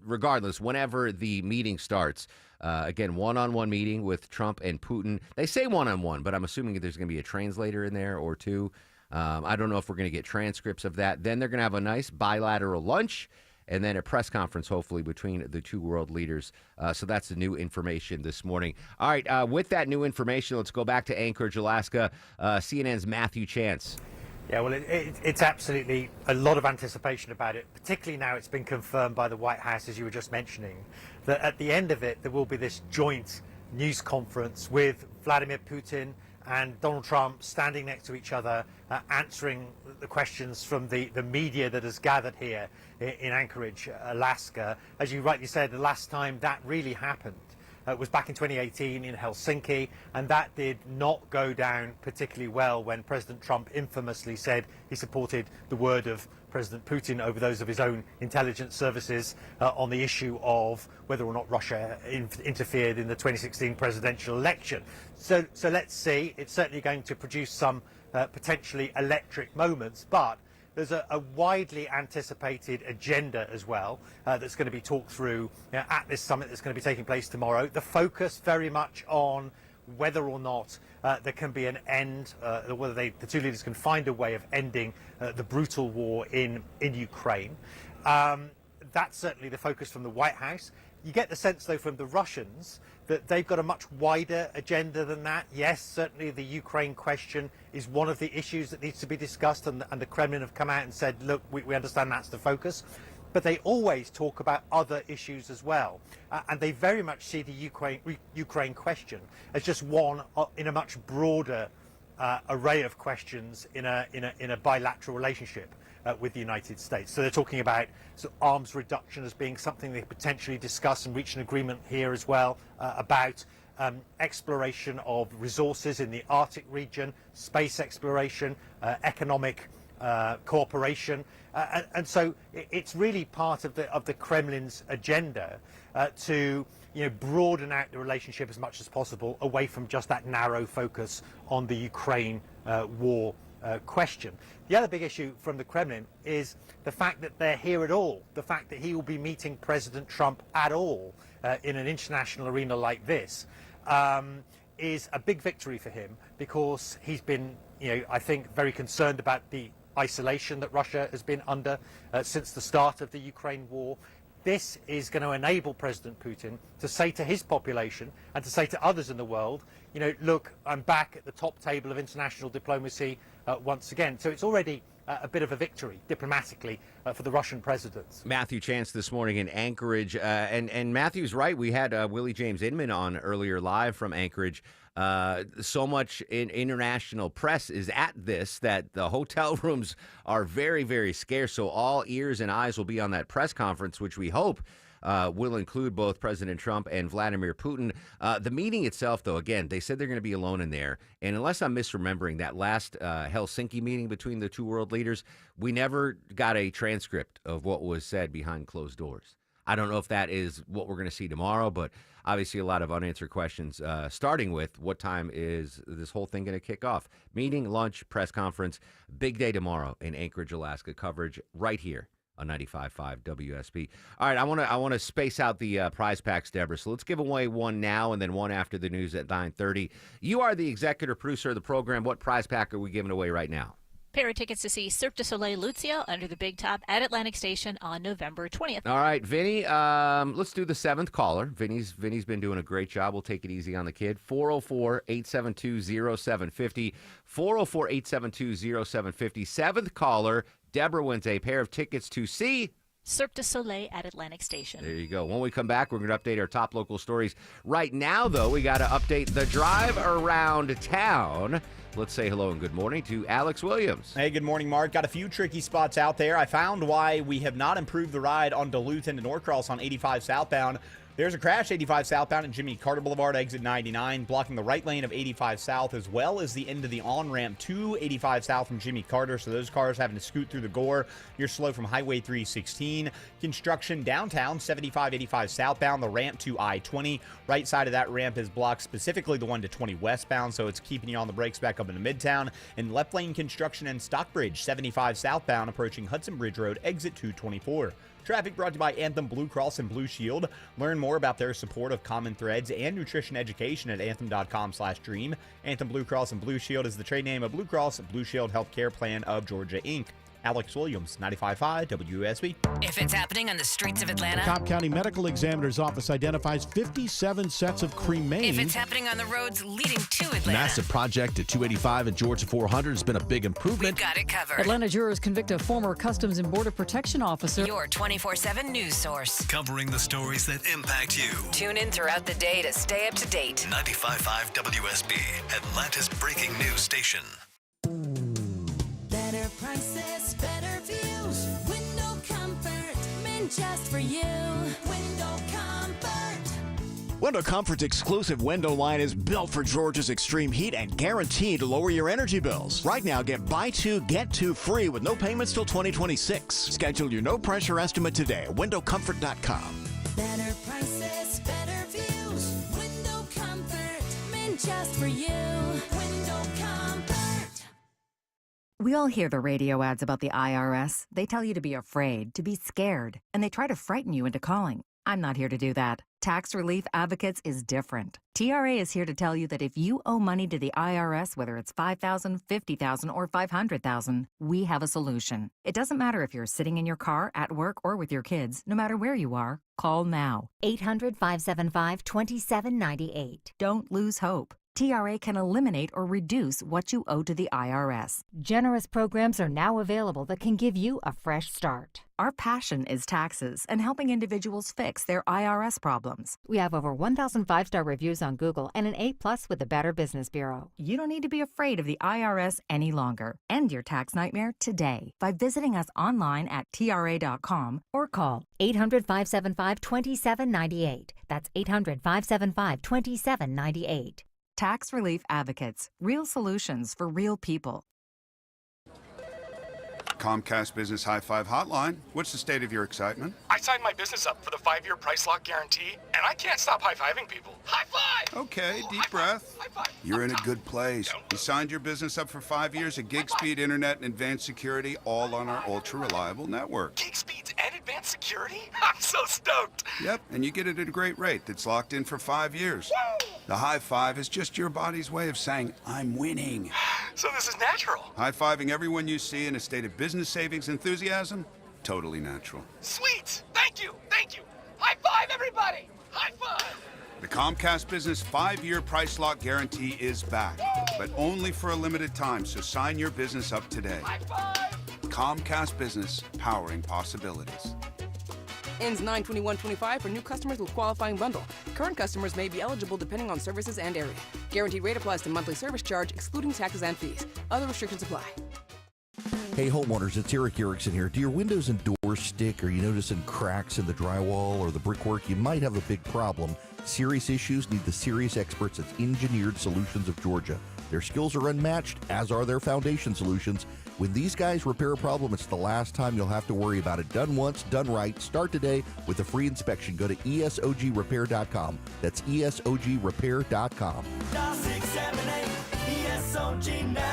regardless, whenever the meeting starts, again, one-on-one meeting with Trump and Putin. They say one-on-one, but I'm assuming there's going to be a translator in there or two. I don't know if we're going to get transcripts of that. Then they're going to have a nice bilateral lunch and then a press conference, hopefully, between the two world leaders. So that's the new information this morning. All right, with that new information, let's go back to Anchorage, Alaska. CNN's Matthew Chance. Yeah, well, it's absolutely a lot of anticipation about it, particularly now it's been confirmed by the White House, as you were just mentioning, that at the end of it, there will be this joint news conference with Vladimir Putin and Donald Trump standing next to each other, answering the questions from the media that has gathered here in Anchorage, Alaska. As you rightly said, the last time that really happened was back in 2018 in Helsinki, and that did not go down particularly well when President Trump infamously said he supported the word of President Putin over those of his own intelligence services on the issue of whether or not Russia interfered in the 2016 presidential election. So let's see. It's certainly going to produce some potentially electric moments, but there's a widely anticipated agenda as well that's going to be talked through at this summit that's going to be taking place tomorrow. The focus very much on whether or not there can be an end, whether the two leaders can find a way of ending the brutal war in Ukraine. That's certainly the focus from the White House. You get the sense, though, from the Russians that they've got a much wider agenda than that. Yes, certainly the Ukraine question is one of the issues that needs to be discussed, and the Kremlin have come out and said, look, we understand that's the focus. But they always talk about other issues as well. And they very much see the Ukraine question as just one in a much broader array of questions in a bilateral relationship with the United States. So they're talking about sort of arms reduction as being something they potentially discuss and reach an agreement here as well about exploration of resources in the Arctic region, space exploration, economic cooperation, and so it's really part of the Kremlin's agenda to broaden out the relationship as much as possible away from just that narrow focus on the Ukraine war question. The other big issue from the Kremlin is the fact that they're here at all, the fact that he will be meeting President Trump at all in an international arena like this is a big victory for him, because he's been, I think, very concerned about the isolation that Russia has been under since the start of the Ukraine war. This is going to enable President Putin to say to his population and to say to others in the world, look, I'm back at the top table of international diplomacy once again. So it's already a bit of a victory diplomatically for the Russian president. Matthew Chance this morning in Anchorage. And Matthew's right. We had Willie James Inman on earlier live from Anchorage. So much in international press is at this that the hotel rooms are very, very scarce. So all ears and eyes will be on that press conference, which we hope will include both President Trump and Vladimir Putin. The meeting itself, though, again, they said they're going to be alone in there. And unless I'm misremembering that last Helsinki meeting between the two world leaders, we never got a transcript of what was said behind closed doors. I don't know if that is what we're going to see tomorrow, but obviously a lot of unanswered questions, starting with what time is this whole thing going to kick off? Meeting, lunch, press conference, big day tomorrow in Anchorage, Alaska. Coverage right here on 95.5 WSB. All right, I want to space out the prize packs, Deborah. So let's give away one now and then one after the news at 9:30. You are the executive producer of the program. What prize pack are we giving away right now? Pair of tickets to see Cirque du Soleil Lucio under the Big Top at Atlantic Station on November 20th. All right, Vinny, let's do the seventh caller. Vinny's been doing a great job. We'll take it easy on the kid. 404-872-0750. 404-872-0750. Seventh caller, Deborah wins a pair of tickets to see Cirque du Soleil at Atlantic Station. There you go. When we come back, we're going to update our top local stories. Right now, though, we got to update the drive around town. Let's say hello and good morning to Alex Williams. Hey, good morning, Mark. Got a few tricky spots out there. I found why we have not improved the ride on Duluth into Norcross on 85 southbound. There's a crash 85 southbound at Jimmy Carter Boulevard, exit 99, blocking the right lane of 85 south, as well as the end of the on-ramp to 85 south from Jimmy Carter. So those cars having to scoot through the gore. You're slow from Highway 316. Construction downtown, 75, 85 southbound, the ramp to I-20. Right side of that ramp is blocked, specifically the one to 20 westbound, so it's keeping you on the brakes back up into Midtown. And left lane construction in Stockbridge, 75 southbound, approaching Hudson Bridge Road, exit 224. Traffic brought to you by Anthem Blue Cross and Blue Shield. Learn more about their support of Common Threads and nutrition education at anthem.com/dream. Anthem Blue Cross and Blue Shield is the trade name of Blue Cross Blue Shield Healthcare Plan of Georgia, Inc. Alex Williams, 95.5 WSB. If it's happening on the streets of Atlanta, the Cobb County Medical Examiner's Office identifies 57 sets of cremains. If it's happening on the roads leading to Atlanta, massive project at 285 and Georgia 400 has been a big improvement. We've got it covered. Atlanta jurors convict a former Customs and Border Protection officer. Your 24/7 news source. Covering the stories that impact you. Tune in throughout the day to stay up to date. 95.5 WSB, Atlanta's breaking news station. Better prices, better views. Window comfort, meant just for you. Window comfort. Window Comfort's exclusive window line is built for Georgia's extreme heat and guaranteed to lower your energy bills. Right now, get buy two, get two free with no payments till 2026. Schedule your no-pressure estimate today at windowcomfort.com. Better prices, better views. Window comfort, meant just for you. Window comfort. We all hear the radio ads about the IRS. They tell you to be afraid, to be scared, and they try to frighten you into calling. I'm not here to do that. Tax Relief Advocates is different. TRA is here to tell you that if you owe money to the IRS, whether it's $5,000, $50,000, or $500,000, we have a solution. It doesn't matter if you're sitting in your car, at work, or with your kids. No matter where you are, call now. 800-575-2798. Don't lose hope. TRA can eliminate or reduce what you owe to the IRS. Generous programs are now available that can give you a fresh start. Our passion is taxes and helping individuals fix their IRS problems. We have over 1,000 5-star reviews on Google and an A+ with the Better Business Bureau. You don't need to be afraid of the IRS any longer. End your tax nightmare today by visiting us online at TRA.com or call 800-575-2798. That's 800-575-2798. Tax Relief Advocates. Real solutions for real people. Comcast Business High Five Hotline. What's the state of your excitement? I signed my business up for the 5-year price lock guarantee, and I can't stop high-fiving people. High five! Okay, deep breath. High five. You're in a good place. You signed your business up for 5 years of gig speed internet and advanced security, all on our ultra-reliable network. Gig speeds and advanced security? I'm so stoked. Yep, and you get it at a great rate that's locked in for 5 years. Woo! The high five is just your body's way of saying, I'm winning. So this is natural. High-fiving everyone you see in a state of business savings enthusiasm, totally natural. Sweet! Thank you! Thank you! High five, everybody! High five! The Comcast Business 5-year price lock guarantee is back, but only for a limited time, so sign your business up today. High five! Comcast Business, powering possibilities. Ends 9/21/25 for new customers with qualifying bundle. Current customers may be eligible depending on services and area. Guaranteed rate applies to monthly service charge, excluding taxes and fees. Other restrictions apply. Hey homeowners, it's Eric Erickson here. Do your windows and doors stick? Are you noticing cracks in the drywall or the brickwork? You might have a big problem. Serious issues need the serious experts at Engineered Solutions of Georgia. Their skills are unmatched, as are their foundation solutions. When these guys repair a problem, it's the last time you'll have to worry about it. Done once, done right. Start today with a free inspection. Go to ESOGrepair.com. That's ESOGrepair.com. Dial 678 ESOG now.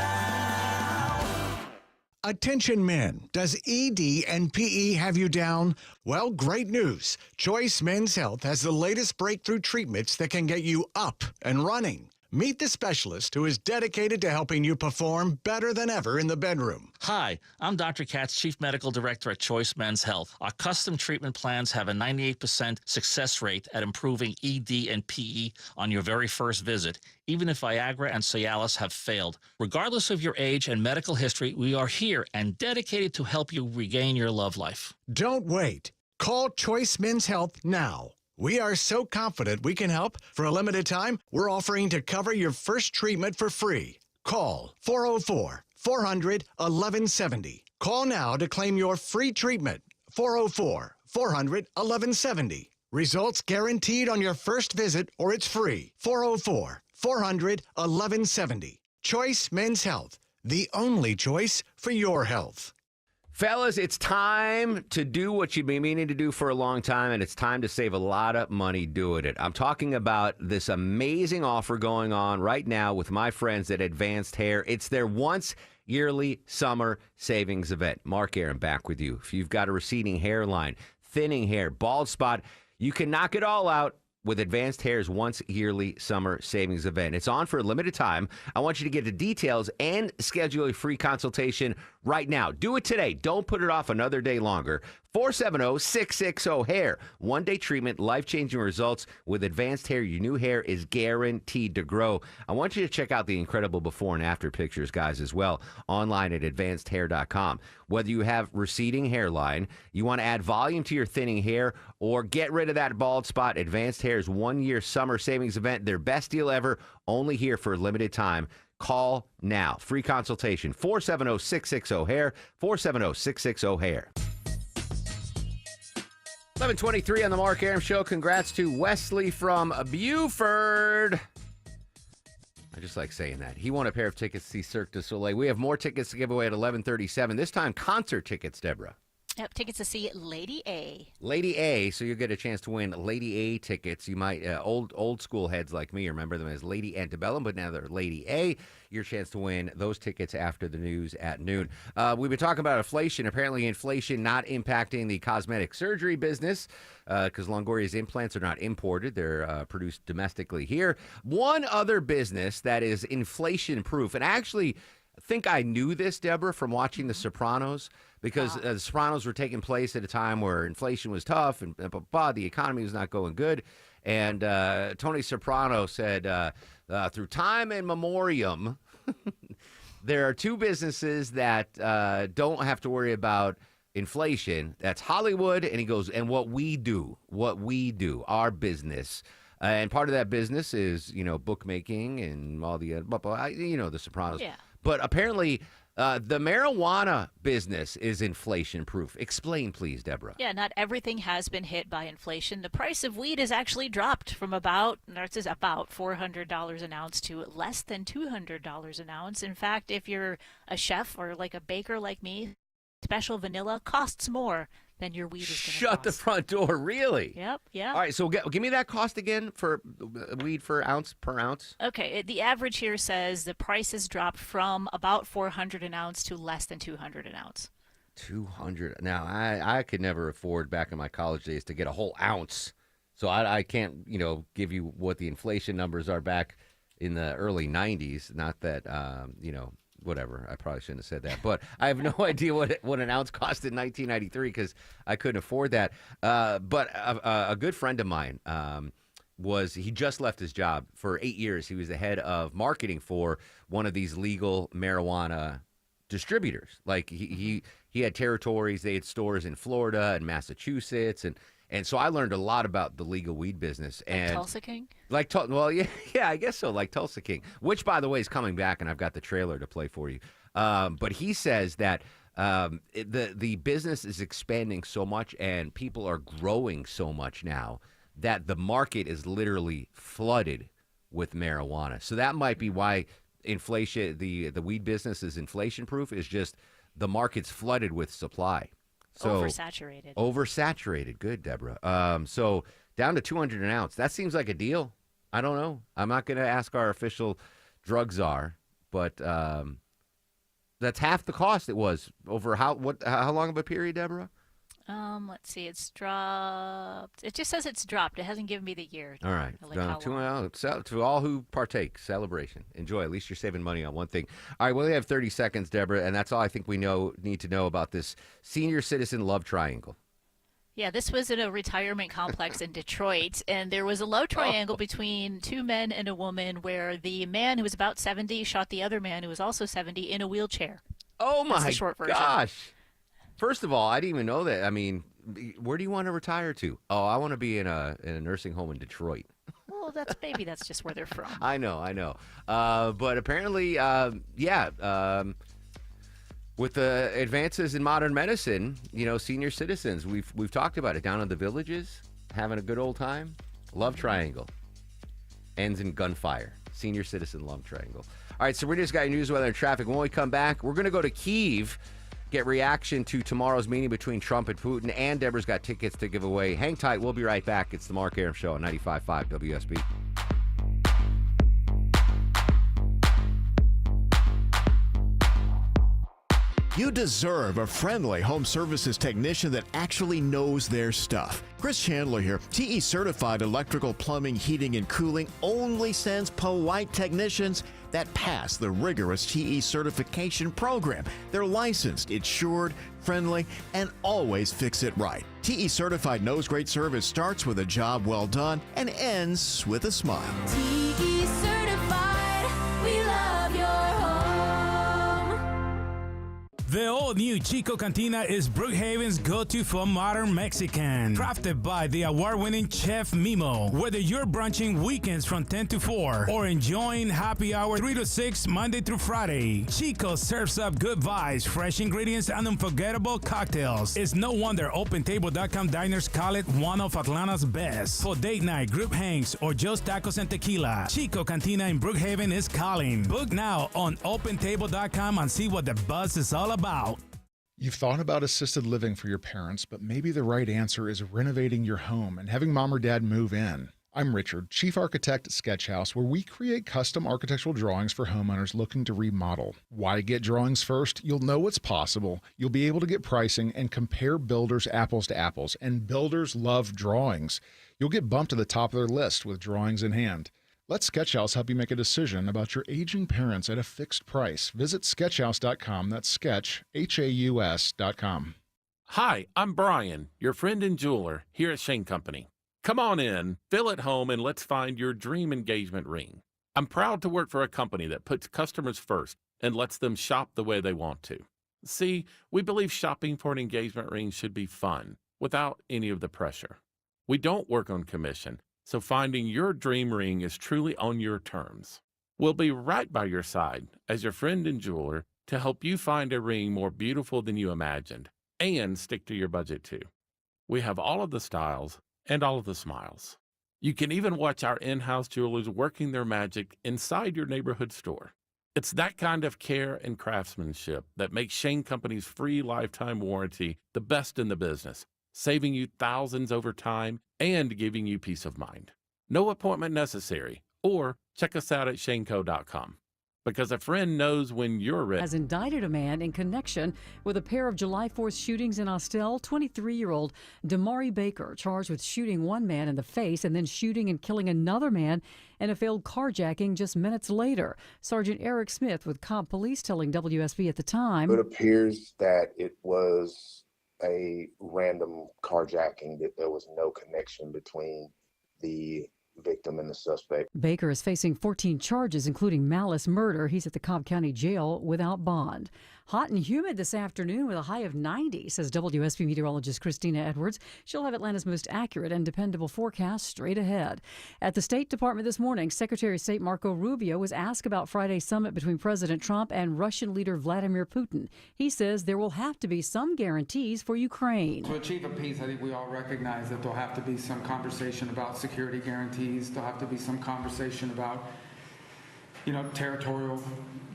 Attention men, does ED and PE have you down? Well, great news. Choice Men's Health has the latest breakthrough treatments that can get you up and running. Meet the specialist who is dedicated to helping you perform better than ever in the bedroom. Hi, I'm Dr. Katz, Chief Medical Director at Choice Men's Health. Our custom treatment plans have a 98% success rate at improving ED and PE on your very first visit, even if Viagra and Cialis have failed. Regardless of your age and medical history, we are here and dedicated to help you regain your love life. Don't wait. Call Choice Men's Health now. We are so confident we can help. For a limited time, we're offering to cover your first treatment for free. Call 404-400-1170. Call now to claim your free treatment. 404-400-1170. Results guaranteed on your first visit or it's free. 404-400-1170. Choice Men's Health, the only choice for your health. Fellas, it's time to do what you've been meaning to do for a long time, and it's time to save a lot of money doing it. I'm talking about this amazing offer going on right now with my friends at Advanced Hair. It's their once yearly summer savings event. Mark Aaron back with you. If you've got a receding hairline, thinning hair, bald spot, you can knock it all out with Advanced Hair's once yearly summer savings event. It's on for a limited time. I want you to get the details and schedule a free consultation right now. Do it today. Don't put it off another day longer. 470-660-HAIR. One-day treatment, life-changing results. With Advanced Hair, your new hair is guaranteed to grow. I want you to check out the incredible before and after pictures, guys, as well, online at advancedhair.com. Whether you have receding hairline, you want to add volume to your thinning hair, or get rid of that bald spot, Advanced Hair's one-year summer savings event, their best deal ever, only here for a limited time. Call now. Free consultation. 470-660-HAIR. 470-660-HAIR. 11:23 on the Mark Arum Show. Congrats to Wesley from Buford. I just like saying that. He won a pair of tickets to see Cirque du Soleil. We have more tickets to give away at 11:37. This time, concert tickets, Deborah. Yep, tickets to see Lady A. Lady A, so you'll get a chance to win Lady A tickets. You might, old school heads like me remember them as Lady Antebellum, but now they're Lady A. Your chance to win those tickets after the news at noon. We've been talking about inflation. Apparently inflation not impacting the cosmetic surgery business because Longoria's implants are not imported. They're produced domestically here. One other business that is inflation-proof, and actually think I knew this, Deborah, from watching The Sopranos, because The Sopranos were taking place at a time where inflation was tough and the economy was not going good. And Tony Soprano said, through time and memoriam, there are two businesses that don't have to worry about inflation. That's Hollywood, and he goes, and what we do, our business. And part of that business is, bookmaking and all the, The Sopranos. Yeah. But apparently, the marijuana business is inflation-proof. Explain, please, Deborah. Yeah, not everything has been hit by inflation. The price of weed has actually dropped from about $400 an ounce to less than $200 an ounce. In fact, if you're a chef or like a baker like me, special vanilla costs more than your weed is going to cost. Shut the front door, really? Yep, yeah. All right, so give me that cost again for weed per ounce. Okay, the average here says the price has dropped from about $400 an ounce to less than $200 an ounce. 200. Now, I could never afford back in my college days to get a whole ounce. So I can't, give you what the inflation numbers are back in the early 90s. Not that, whatever. I probably shouldn't have said that. But I have no idea what an ounce cost in 1993 because I couldn't afford that. But a good friend of mine he just left his job for 8 years. He was the head of marketing for one of these legal marijuana distributors. Like he had territories. They had stores in Florida and Massachusetts. And so I learned a lot about the legal weed business. Like Tulsa King? Yeah, I guess so, like Tulsa King, which, by the way, is coming back, and I've got the trailer to play for you. But he says that the business is expanding so much and people are growing so much now that the market is literally flooded with marijuana. So that might be why inflation, the weed business is inflation-proof, is just the market's flooded with supply. So oversaturated. Good, Deborah. So down to 200 an ounce. That seems like a deal. I don't know. I'm not going to ask our official drug czar, but that's half the cost it was over how long of a period, Deborah? Let's see. It's dropped. It just says it's dropped. It hasn't given me the year. All right. To all who partake, celebration. Enjoy. At least you're saving money on one thing. All right. We only have 30 seconds, Deborah, and that's all I think we need to know about this senior citizen love triangle. Yeah, this was in a retirement complex in Detroit, and there was a love triangle between two men and a woman where the man who was about 70 shot the other man who was also 70 in a wheelchair. Oh, my That's the short version. gosh. First of all, I didn't even know that. I mean, where do you want to retire to? Oh, I want to be in a nursing home in Detroit. Well, maybe that's just where they're from. I know. But apparently, with the advances in modern medicine, senior citizens, we've talked about it down in the villages, having a good old time. Love triangle ends in gunfire. Senior citizen love triangle. All right, so we just got your news, weather, and traffic. When we come back, we're going to go to Kyiv. Get reaction to tomorrow's meeting between Trump and Putin, and Deborah's got tickets to give away. Hang tight. We'll be right back. It's the Mark Arum Show on 95.5 WSB. You deserve a friendly home services technician that actually knows their stuff. Chris Chandler here. TE Certified Electrical, Plumbing, Heating, and Cooling only sends polite technicians that pass the rigorous TE certification program. They're licensed, insured, friendly, and always fix it right. TE Certified knows great service starts with a job well done and ends with a smile. TE Certified, we love your home. The all-new Chico Cantina is Brookhaven's go-to for modern Mexican. Crafted by the award-winning Chef Mimo. Whether you're brunching weekends from 10 to 4 or enjoying happy hour 3 to 6 Monday through Friday, Chico serves up good vibes, fresh ingredients, and unforgettable cocktails. It's no wonder OpenTable.com diners call it one of Atlanta's best. For date night, group hangs, or just tacos and tequila, Chico Cantina in Brookhaven is calling. Book now on OpenTable.com and see what the buzz is all about. You've thought about assisted living for your parents, but maybe the right answer is renovating your home and having mom or dad move in. I'm Richard, Chief Architect at Sketch House, where we create custom architectural drawings for homeowners looking to remodel. Why get drawings first? You'll know what's possible. You'll be able to get pricing and compare builders apples to apples, and builders love drawings. You'll get bumped to the top of their list with drawings in hand. Let Sketchhouse help you make a decision about your aging parents at a fixed price. Visit sketchhouse.com. That's sketch, HAUS.com. Hi, I'm Brian, your friend and jeweler here at Shane Company. Come on in, feel at home, and let's find your dream engagement ring. I'm proud to work for a company that puts customers first and lets them shop the way they want to. See, we believe shopping for an engagement ring should be fun, without any of the pressure. We don't work on commission, so finding your dream ring is truly on your terms. We'll be right by your side as your friend and jeweler to help you find a ring more beautiful than you imagined and stick to your budget too. We have all of the styles and all of the smiles. You can even watch our in-house jewelers working their magic inside your neighborhood store. It's that kind of care and craftsmanship that makes Shane Company's free lifetime warranty the best in the business, saving you thousands over time and giving you peace of mind. No appointment necessary, or check us out at shaneco.com. Because a friend knows when you're ready. Has indicted a man in connection with a pair of July 4th shootings in Austell. 23-year-old Damari Baker charged with shooting one man in the face and then shooting and killing another man in a failed carjacking just minutes later. Sergeant Eric Smith with Cobb Police telling WSB at the time. It appears that it was a random carjacking, that there was no connection between the victim and the suspect. Baker is facing 14 charges, including malice murder. He's at the Cobb County Jail without bond. Hot and humid this afternoon with a high of 90, says WSB meteorologist Christina Edwards. She'll have Atlanta's most accurate and dependable forecast straight ahead. At the State Department this morning, Secretary of State Marco Rubio was asked about Friday's summit between President Trump and Russian leader Vladimir Putin. He says there will have to be some guarantees for Ukraine. To achieve a peace, I think we all recognize that there'll have to be some conversation about security guarantees. There'll have to be some conversation about, territorial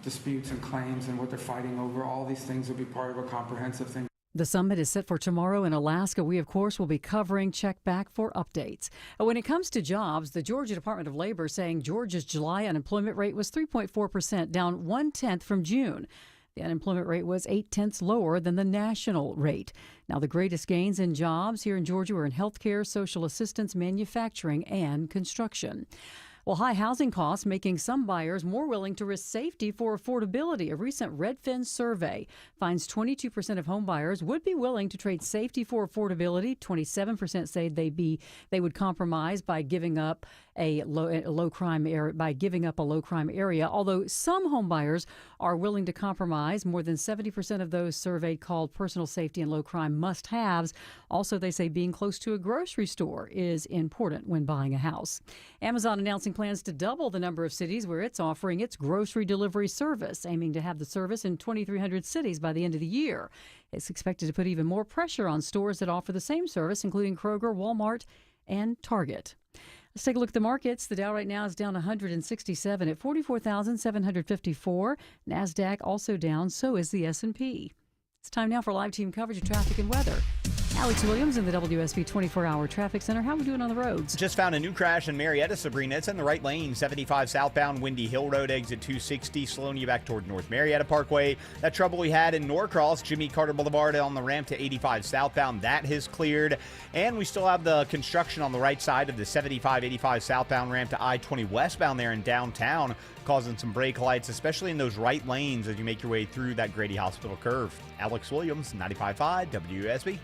disputes and claims and what they're fighting over. All these things will be part of a comprehensive thing. The summit is set for tomorrow in Alaska. We, of course, will be covering Check Back for updates. When it comes to jobs, the Georgia Department of Labor saying Georgia's July unemployment rate was 3.4%, down 0.1 from June. The unemployment rate was 0.8 lower than the national rate. Now, the greatest gains in jobs here in Georgia were in healthcare, social assistance, manufacturing, and construction. Well, high housing costs making some buyers more willing to risk safety for affordability. A recent Redfin survey finds 22% of home buyers would be willing to trade safety for affordability. 27% say they would compromise by giving up a low crime area. Although some home buyers are willing to compromise, more than 70% of those surveyed called personal safety and low crime must-haves. Also, they say being close to a grocery store is important when buying a house. Amazon announcing plans to double the number of cities where it's offering its grocery delivery service, aiming to have the service in 2,300 cities by the end of the year. It's expected to put even more pressure on stores that offer the same service, including Kroger, Walmart, and Target. Let's take a look at the markets. The Dow right now is down 167 at 44,754. NASDAQ also down, so is the S&P. It's time now for live team coverage of traffic and weather. Alex Williams in the WSB 24-hour traffic center. How are we doing on the roads? Just found a new crash in Marietta, Sabrina. It's in the right lane, 75 southbound, Windy Hill Road, exit 260, slowing you back toward North Marietta Parkway. That trouble we had in Norcross, Jimmy Carter Boulevard on the ramp to 85 southbound, that has cleared. And we still have the construction on the right side of the 75-85 southbound ramp to I-20 westbound there in downtown, causing some brake lights, especially in those right lanes as you make your way through that Grady Hospital curve. Alex Williams, 95.5 WSB.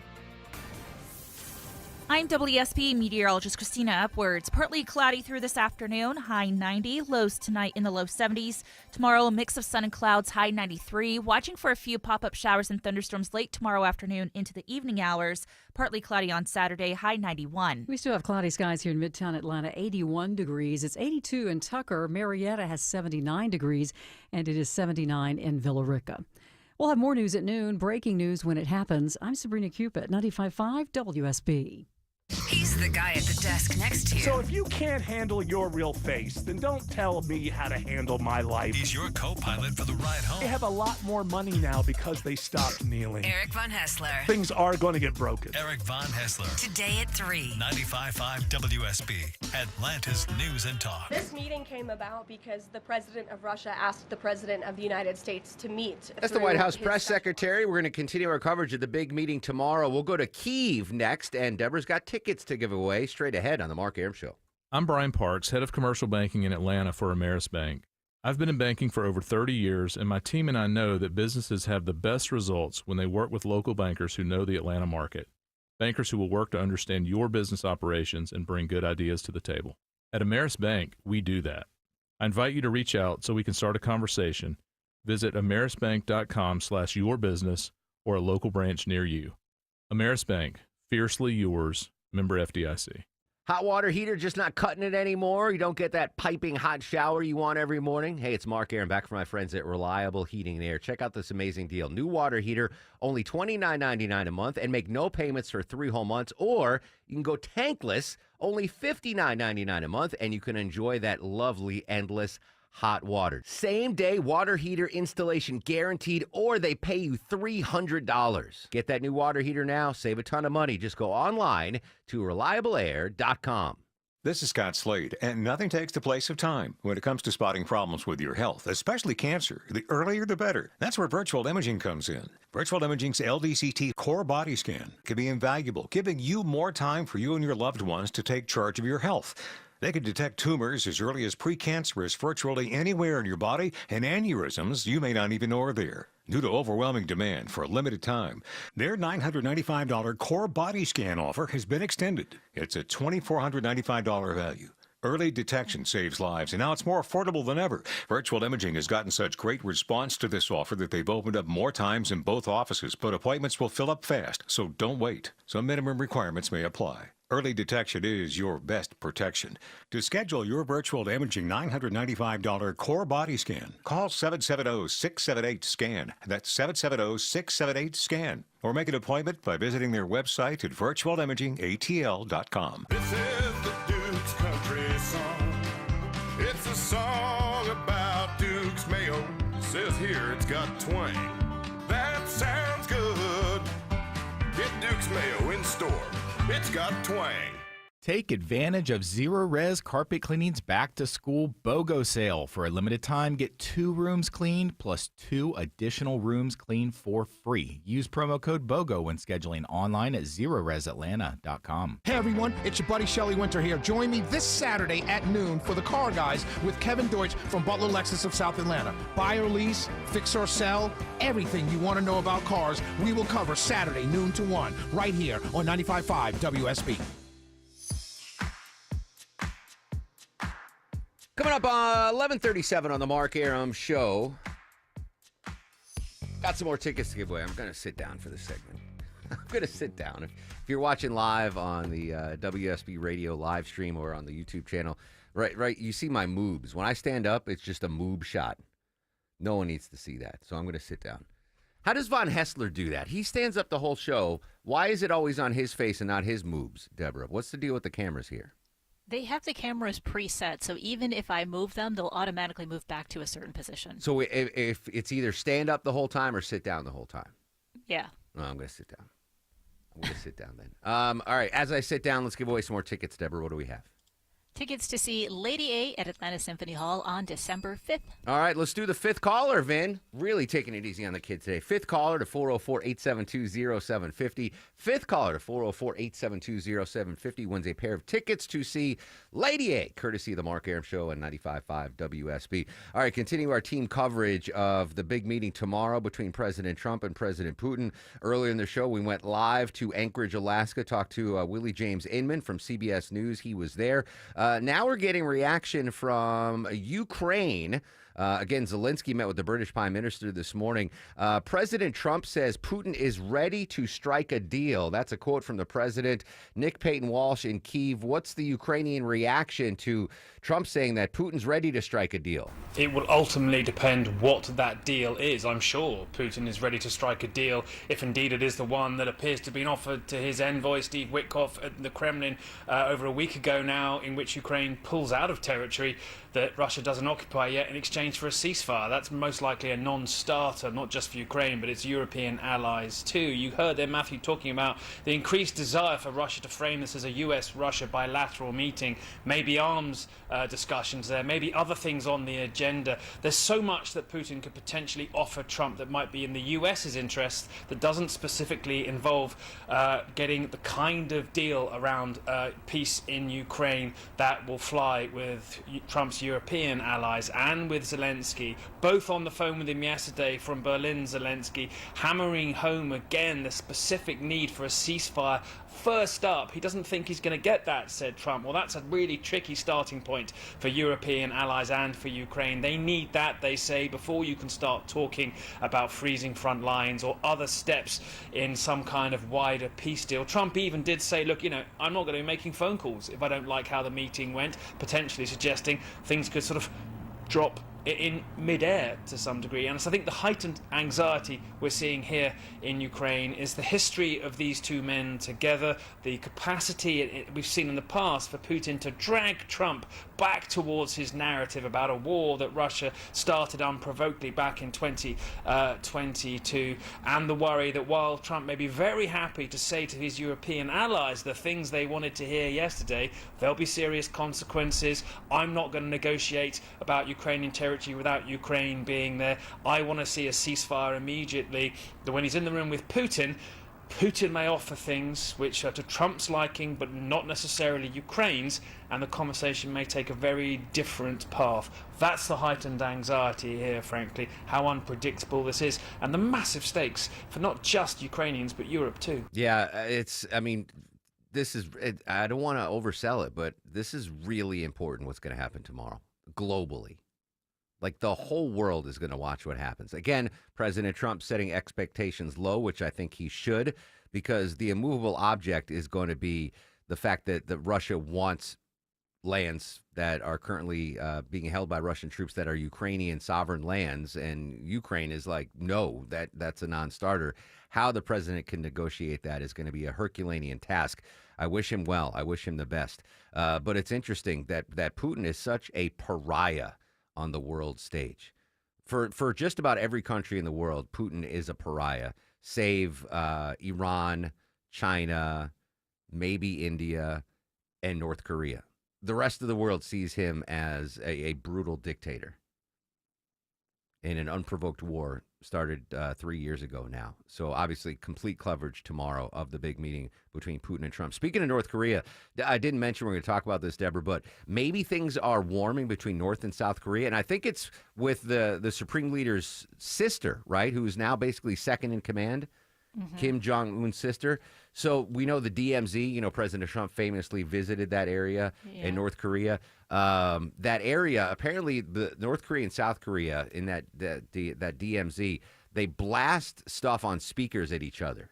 I'm WSB meteorologist Christina Upwards. Partly cloudy through this afternoon, high 90, lows tonight in the low 70s. Tomorrow, a mix of sun and clouds, high 93. Watching for a few pop-up showers and thunderstorms late tomorrow afternoon into the evening hours. Partly cloudy on Saturday, high 91. We still have cloudy skies here in Midtown Atlanta, 81 degrees. It's 82 in Tucker. Marietta has 79 degrees, and it is 79 in Villa Rica. We'll have more news at noon. Breaking news when it happens. I'm Sabrina Cupid, 95.5 WSB. He's the guy at the desk next to you. So if you can't handle your real face, then don't tell me how to handle my life. He's your co-pilot for the ride home. They have a lot more money now because they stopped kneeling. Eric Von Hessler. Things are going to get broken. Eric Von Hessler. Today at 3. 95.5 WSB. Atlanta's News and Talk. This meeting came about because the president of Russia asked the president of the United States to meet. That's the White House press secretary. We're going to continue our coverage of the big meeting tomorrow. We'll go to Kyiv next, and Deborah's got tickets to give away straight ahead on the Mark Arum Show. I'm Brian Parks, head of commercial banking in Atlanta for Ameris Bank. I've been in banking for over 30 years, and my team and I know that businesses have the best results when they work with local bankers who know the Atlanta market. Bankers who will work to understand your business operations and bring good ideas to the table. At Ameris Bank, we do that. I invite you to reach out so we can start a conversation. Visit amerisbank.com/yourbusiness or a local branch near you. Ameris Bank, fiercely yours, member FDIC. Hot water heater just not cutting it anymore? You don't get that piping hot shower you want every morning? Hey, it's Mark Aaron back from my friends at Reliable Heating and Air. Check out this amazing deal. New water heater, only $29.99 a month, and make no payments for 3 whole months. Or you can go tankless, only $59.99 a month, and you can enjoy that lovely, endless hot water. Same day water heater installation guaranteed, or they pay you $300. Get that new water heater now. Save a ton of money. Just go online to reliableair.com. This is Scott Slade, and nothing takes the place of time when it comes to spotting problems with your health, especially cancer. The earlier, the better. That's where virtual imaging comes in. Virtual imaging's LDCT core body scan can be invaluable, giving you more time for you and your loved ones to take charge of your health. They can detect tumors as early as precancerous virtually anywhere in your body, and aneurysms you may not even know are there. Due to overwhelming demand for a limited time, their $995 core body scan offer has been extended. It's a $2,495 value. Early detection saves lives, and now it's more affordable than ever. Virtual imaging has gotten such great response to this offer that they've opened up more times in both offices, but appointments will fill up fast, so don't wait. Some minimum requirements may apply. Early detection is your best protection. To schedule your virtual imaging $995 core body scan, call 770-678-SCAN. That's 770-678-SCAN. Or make an appointment by visiting their website at virtualimagingatl.com. This is the Duke's Country Song. It's a song about Duke's Mayo. It says here it's got twang. That sounds good. Get Duke's Mayo in store. It's got twang. Take advantage of Zero Res Carpet Cleaning's Back to School BOGO sale. For a limited time, get 2 rooms cleaned plus 2 additional rooms cleaned for free. Use promo code BOGO when scheduling online at ZeroResAtlanta.com. Hey everyone, it's your buddy Shelly Winter here. Join me this Saturday at noon for the Car Guys with Kevin Deutsch from Butler Lexus of South Atlanta. Buy or lease, fix or sell, everything you want to know about cars, we will cover Saturday noon to 1 right here on 95.5 WSB. Coming up 11:37 on the Mark Arum Show. Got some more tickets to give away. I'm going to sit down for this segment. I'm going to sit down. If you're watching live on the WSB radio live stream or on the YouTube channel, right, you see my moobs. When I stand up, it's just a moob shot. No one needs to see that, so I'm going to sit down. How does Von Hessler do that? He stands up the whole show. Why is it always on his face and not his moobs, Deborah? What's the deal with the cameras here? They have the cameras preset, so even if I move them, they'll automatically move back to a certain position. So if it's either stand up the whole time or sit down the whole time? Yeah. No, I'm going to sit down. I'm going to sit down then. All right, as I sit down, let's give away some more tickets. Deborah, what do we have? Tickets to see Lady A at Atlanta Symphony Hall on December 5th. All right, let's do the 5th caller, Vin. Really taking it easy on the kid today. 5th caller to 404-872-0750. 5th caller to 404-872-0750 wins a pair of tickets to see Lady A, courtesy of the Mark Arum Show on 95.5 WSB. All right, continue our team coverage of the big meeting tomorrow between President Trump and President Putin. Earlier in the show, we went live to Anchorage, Alaska, talked to Willie James Inman from CBS News. He was there. Now we're getting reaction from Ukraine. Again, Zelensky met with the British Prime Minister this morning. President Trump says Putin is ready to strike a deal. That's a quote from the president. Nick Payton-Walsh in Kyiv. What's the Ukrainian reaction to Trump saying that Putin's ready to strike a deal? It will ultimately depend what that deal is. I'm sure Putin is ready to strike a deal, if indeed it is the one that appears to have been offered to his envoy, Steve Witkoff, at the Kremlin over a week ago now, in which Ukraine pulls out of territory that Russia doesn't occupy yet in exchange arrange for a ceasefire. That's most likely a non-starter, not just for Ukraine, but its European allies too. You heard there Matthew talking about the increased desire for Russia to frame this as a US-Russia bilateral meeting, maybe arms discussions there, maybe other things on the agenda. There's so much that Putin could potentially offer Trump that might be in the US's interest that doesn't specifically involve getting the kind of deal around peace in Ukraine that will fly with Trump's European allies and with Zelensky, both on the phone with him yesterday from Berlin. Zelensky hammering home again the specific need for a ceasefire. First up, he doesn't think he's going to get that, said Trump. Well, that's a really tricky starting point for European allies and for Ukraine. They need that, they say, before you can start talking about freezing front lines or other steps in some kind of wider peace deal. Trump even did say, look, I'm not going to be making phone calls if I don't like how the meeting went, potentially suggesting things could sort of drop in midair to some degree. And so I think the heightened anxiety we're seeing here in Ukraine is the history of these two men together, the capacity we've seen in the past for Putin to drag Trump back towards his narrative about a war that Russia started unprovokedly back in 2022, and the worry that while Trump may be very happy to say to his European allies the things they wanted to hear yesterday, there'll be serious consequences. I'm not going to negotiate about Ukrainian territory without Ukraine being there. I want to see a ceasefire immediately. That when he's in the room with Putin may offer things which are to Trump's liking but not necessarily Ukraine's, and the conversation may take a very different path. That's the heightened anxiety here, frankly, how unpredictable this is, and the massive stakes for not just Ukrainians but Europe too. Yeah, this is, I don't want to oversell it, but this is really important what's going to happen tomorrow globally. Like, the whole world is going to watch what happens. Again, President Trump setting expectations low, which I think he should, because the immovable object is going to be the fact that Russia wants lands that are currently being held by Russian troops that are Ukrainian sovereign lands, and Ukraine is like, no, that's a non-starter. How the president can negotiate that is going to be a Herculean task. I wish him well. I wish him the best. But it's interesting that Putin is such a pariah on the world stage. For just about every country in the world, Putin is a pariah, save Iran, China, maybe India, and North Korea. The rest of the world sees him as a brutal dictator in an unprovoked war started 3 years ago now. So obviously complete coverage tomorrow of the big meeting between Putin and Trump. Speaking of North Korea, I didn't mention we're going to talk about this, Deborah, but maybe things are warming between North and South Korea. And I think it's with the Supreme Leader's sister, right, who is now basically second in command, Kim Jong-un's sister. So we know the DMZ, President Trump famously visited that area in North Korea. That area, apparently the North Korea and South Korea in that DMZ, they blast stuff on speakers at each other.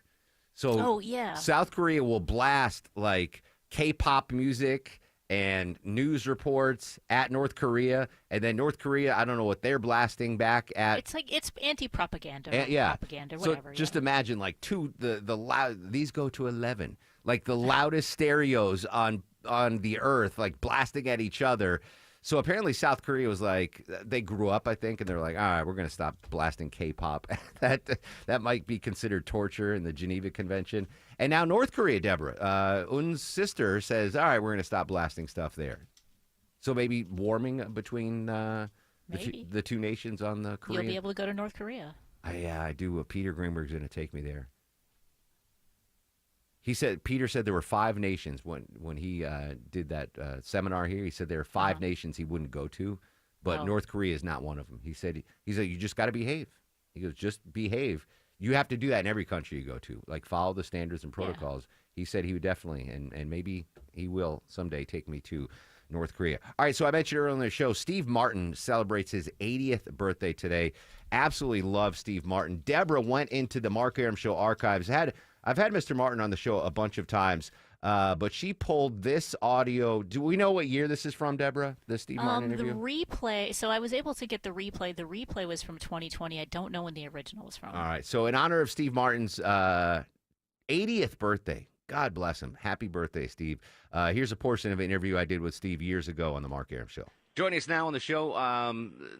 So South Korea will blast like K-pop music and news reports at North Korea, and then North Korea, I don't know what they're blasting back at. It's anti-propaganda, propaganda, so whatever. Just imagine like the loud, these go to 11, like the loudest stereos on the earth, like blasting at each other. So apparently South Korea was like, they grew up, I think, and they're like, all right, we're going to stop blasting K-pop. that might be considered torture in the Geneva Convention. And now North Korea, Deborah, Un's sister says, all right, we're going to stop blasting stuff there. So maybe warming between the two nations on the Korean. You'll be able to go to North Korea. I do. Peter Greenberg's going to take me there. Peter said there were 5 nations when he did that seminar here. He said there are 5 nations he wouldn't go to, but North Korea is not one of them. He said you just got to behave. He goes, just behave. You have to do that in every country you go to, like follow the standards and protocols. He said he would definitely, and maybe he will someday take me to North Korea. All right, so I mentioned earlier in the show, Steve Martin celebrates his 80th birthday today. Absolutely love Steve Martin. Deborah went into the Mark Arum Show archives. I've had Mr. Martin on the show a bunch of times, but she pulled this audio. Do we know what year this is from, Deborah, the Steve Martin interview? The replay, so I was able to get the replay. The replay was from 2020. I don't know when the original was from. All right, so in honor of Steve Martin's 80th birthday, God bless him. Happy birthday, Steve. Here's a portion of an interview I did with Steve years ago on the Mark Arum Show. Joining us now on the show,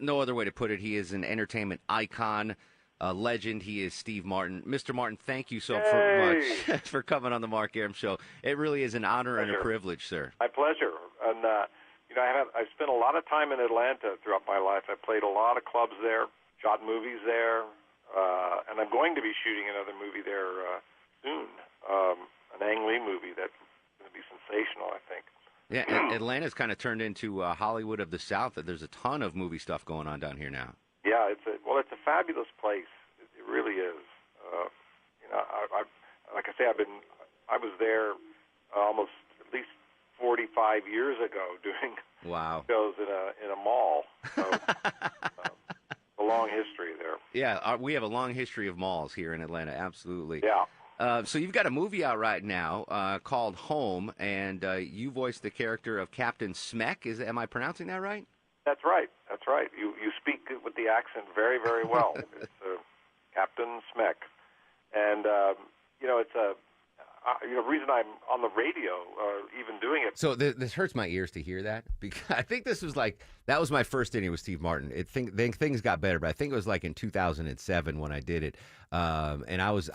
no other way to put it, he is an entertainment icon, a legend. He is Steve Martin. Mr. Martin, thank you so much for coming on the Mark Arum Show. It really is an honor and a privilege, sir. My pleasure. And, I've spent a lot of time in Atlanta throughout my life. I played a lot of clubs there, shot movies there, and I'm going to be shooting another movie there soon, an Ang Lee movie that's going to be sensational, I think. Yeah, Atlanta's kind of turned into Hollywood of the South. There's a ton of movie stuff going on down here now. Yeah, it's a fabulous place. It really is. Like I say, I was there almost at least 45 years ago doing shows in a mall. So, a long history there. Yeah, we have a long history of malls here in Atlanta. Absolutely. Yeah. So you've got a movie out right now called Home, and you voiced the character of Captain Smek. Am I pronouncing that right? That's right. That's right. You speak with the accent very, very well. It's Captain Smek, and it's a reason I'm on the radio, even doing it. So this hurts my ears to hear that, because I think this was that was my first inning with Steve Martin. Then things got better, but I think it was like in 2007 when I did it, and I was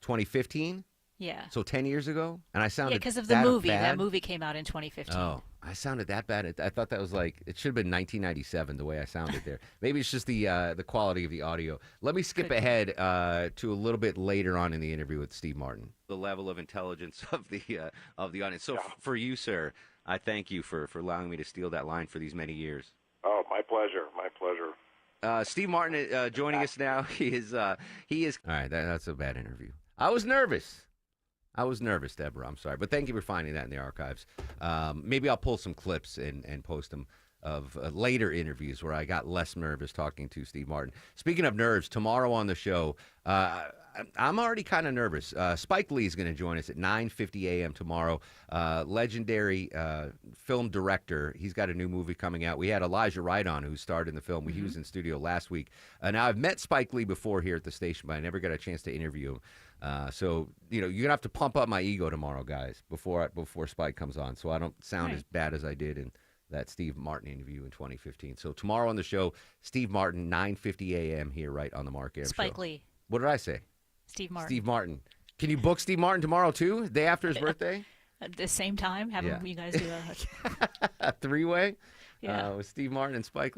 2015. Yeah. So 10 years ago, and I sounded because of the movie. That movie came out in 2015. Oh, I sounded that bad. I thought that was it should have been 1997 the way I sounded there. Maybe it's just the quality of the audio. Let me skip ahead to a little bit later on in the interview with Steve Martin. The level of intelligence of the audience. So for you, sir, I thank you for allowing me to steal that line for these many years. Oh, my pleasure. My pleasure. Steve Martin joining us now. He is. All right, that's a bad interview. I was nervous, Deborah. I'm sorry. But thank you for finding that in the archives. Maybe I'll pull some clips and post them of later interviews where I got less nervous talking to Steve Martin. Speaking of nerves, tomorrow on the show, I'm already kind of nervous. Spike Lee is going to join us at 9:50 a.m. tomorrow. Legendary film director. He's got a new movie coming out. We had Elijah Wright on, who starred in the film. He was in studio last week. Now, I've met Spike Lee before here at the station, but I never got a chance to interview him. So, you're going to have to pump up my ego tomorrow, guys, before Spike comes on, so I don't sound as bad as I did in that Steve Martin interview in 2015. So tomorrow on the show, Steve Martin, 9:50 a.m. here right on the Mark Arum Show. Spike Lee. What did I say? Steve Martin. Steve Martin. Can you book Steve Martin tomorrow, too? Day after his birthday? At the same time? Have you guys do a three-way? Yeah. With Steve Martin and Spike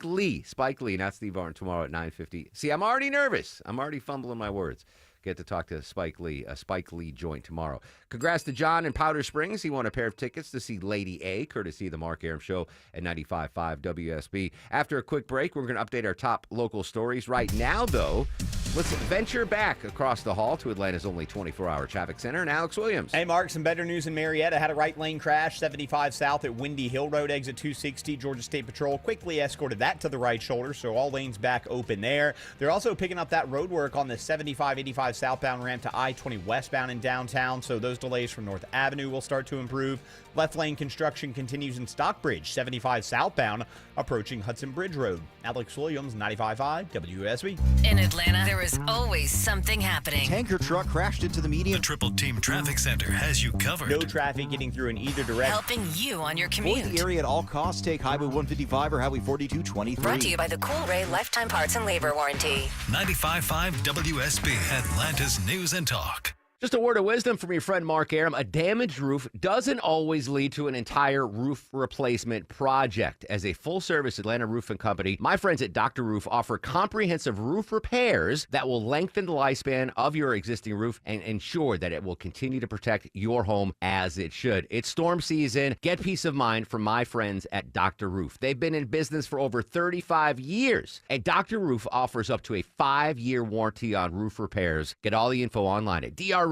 Lee. Spike Lee, not Steve Martin, tomorrow at 9:50. See, I'm already nervous. I'm already fumbling my words. Get to talk to Spike Lee, a Spike Lee joint tomorrow. Congrats to John in Powder Springs. He won a pair of tickets to see Lady A, courtesy of the Mark Arum Show at 95.5 WSB. After a quick break, we're going to update our top local stories. Right now, though, let's venture back across the hall to Atlanta's only 24-hour traffic center, and Alex Williams. Hey, Mark, some better news in Marietta. Had a right lane crash, 75 south at Windy Hill Road, exit 260. Georgia State Patrol quickly escorted that to the right shoulder, so all lanes back open there. They're also picking up that road work on the 75-85 southbound ramp to I-20 westbound in downtown, so those delays from North Avenue will start to improve. Left lane construction continues in Stockbridge, 75 southbound, approaching Hudson Bridge Road. Alex Williams, 95.5 WSB. In Atlanta, there is always something happening. Tanker truck crashed into the median. The Triple Team Traffic Center has you covered. No traffic getting through in either direction. Helping you on your commute. Avoid the area at all costs. Take Highway 155 or Highway 4223. Brought to you by the Cool Ray Lifetime Parts and Labor Warranty. 95.5 WSB, Atlanta's News and Talk. Just a word of wisdom from your friend Mark Arum. A damaged roof doesn't always lead to an entire roof replacement project. As a full-service Atlanta roofing company, my friends at Dr. Roof offer comprehensive roof repairs that will lengthen the lifespan of your existing roof and ensure that it will continue to protect your home as it should. It's storm season. Get peace of mind from my friends at Dr. Roof. They've been in business for over 35 years, and Dr. Roof offers up to a 5-year warranty on roof repairs. Get all the info online at drroof.com.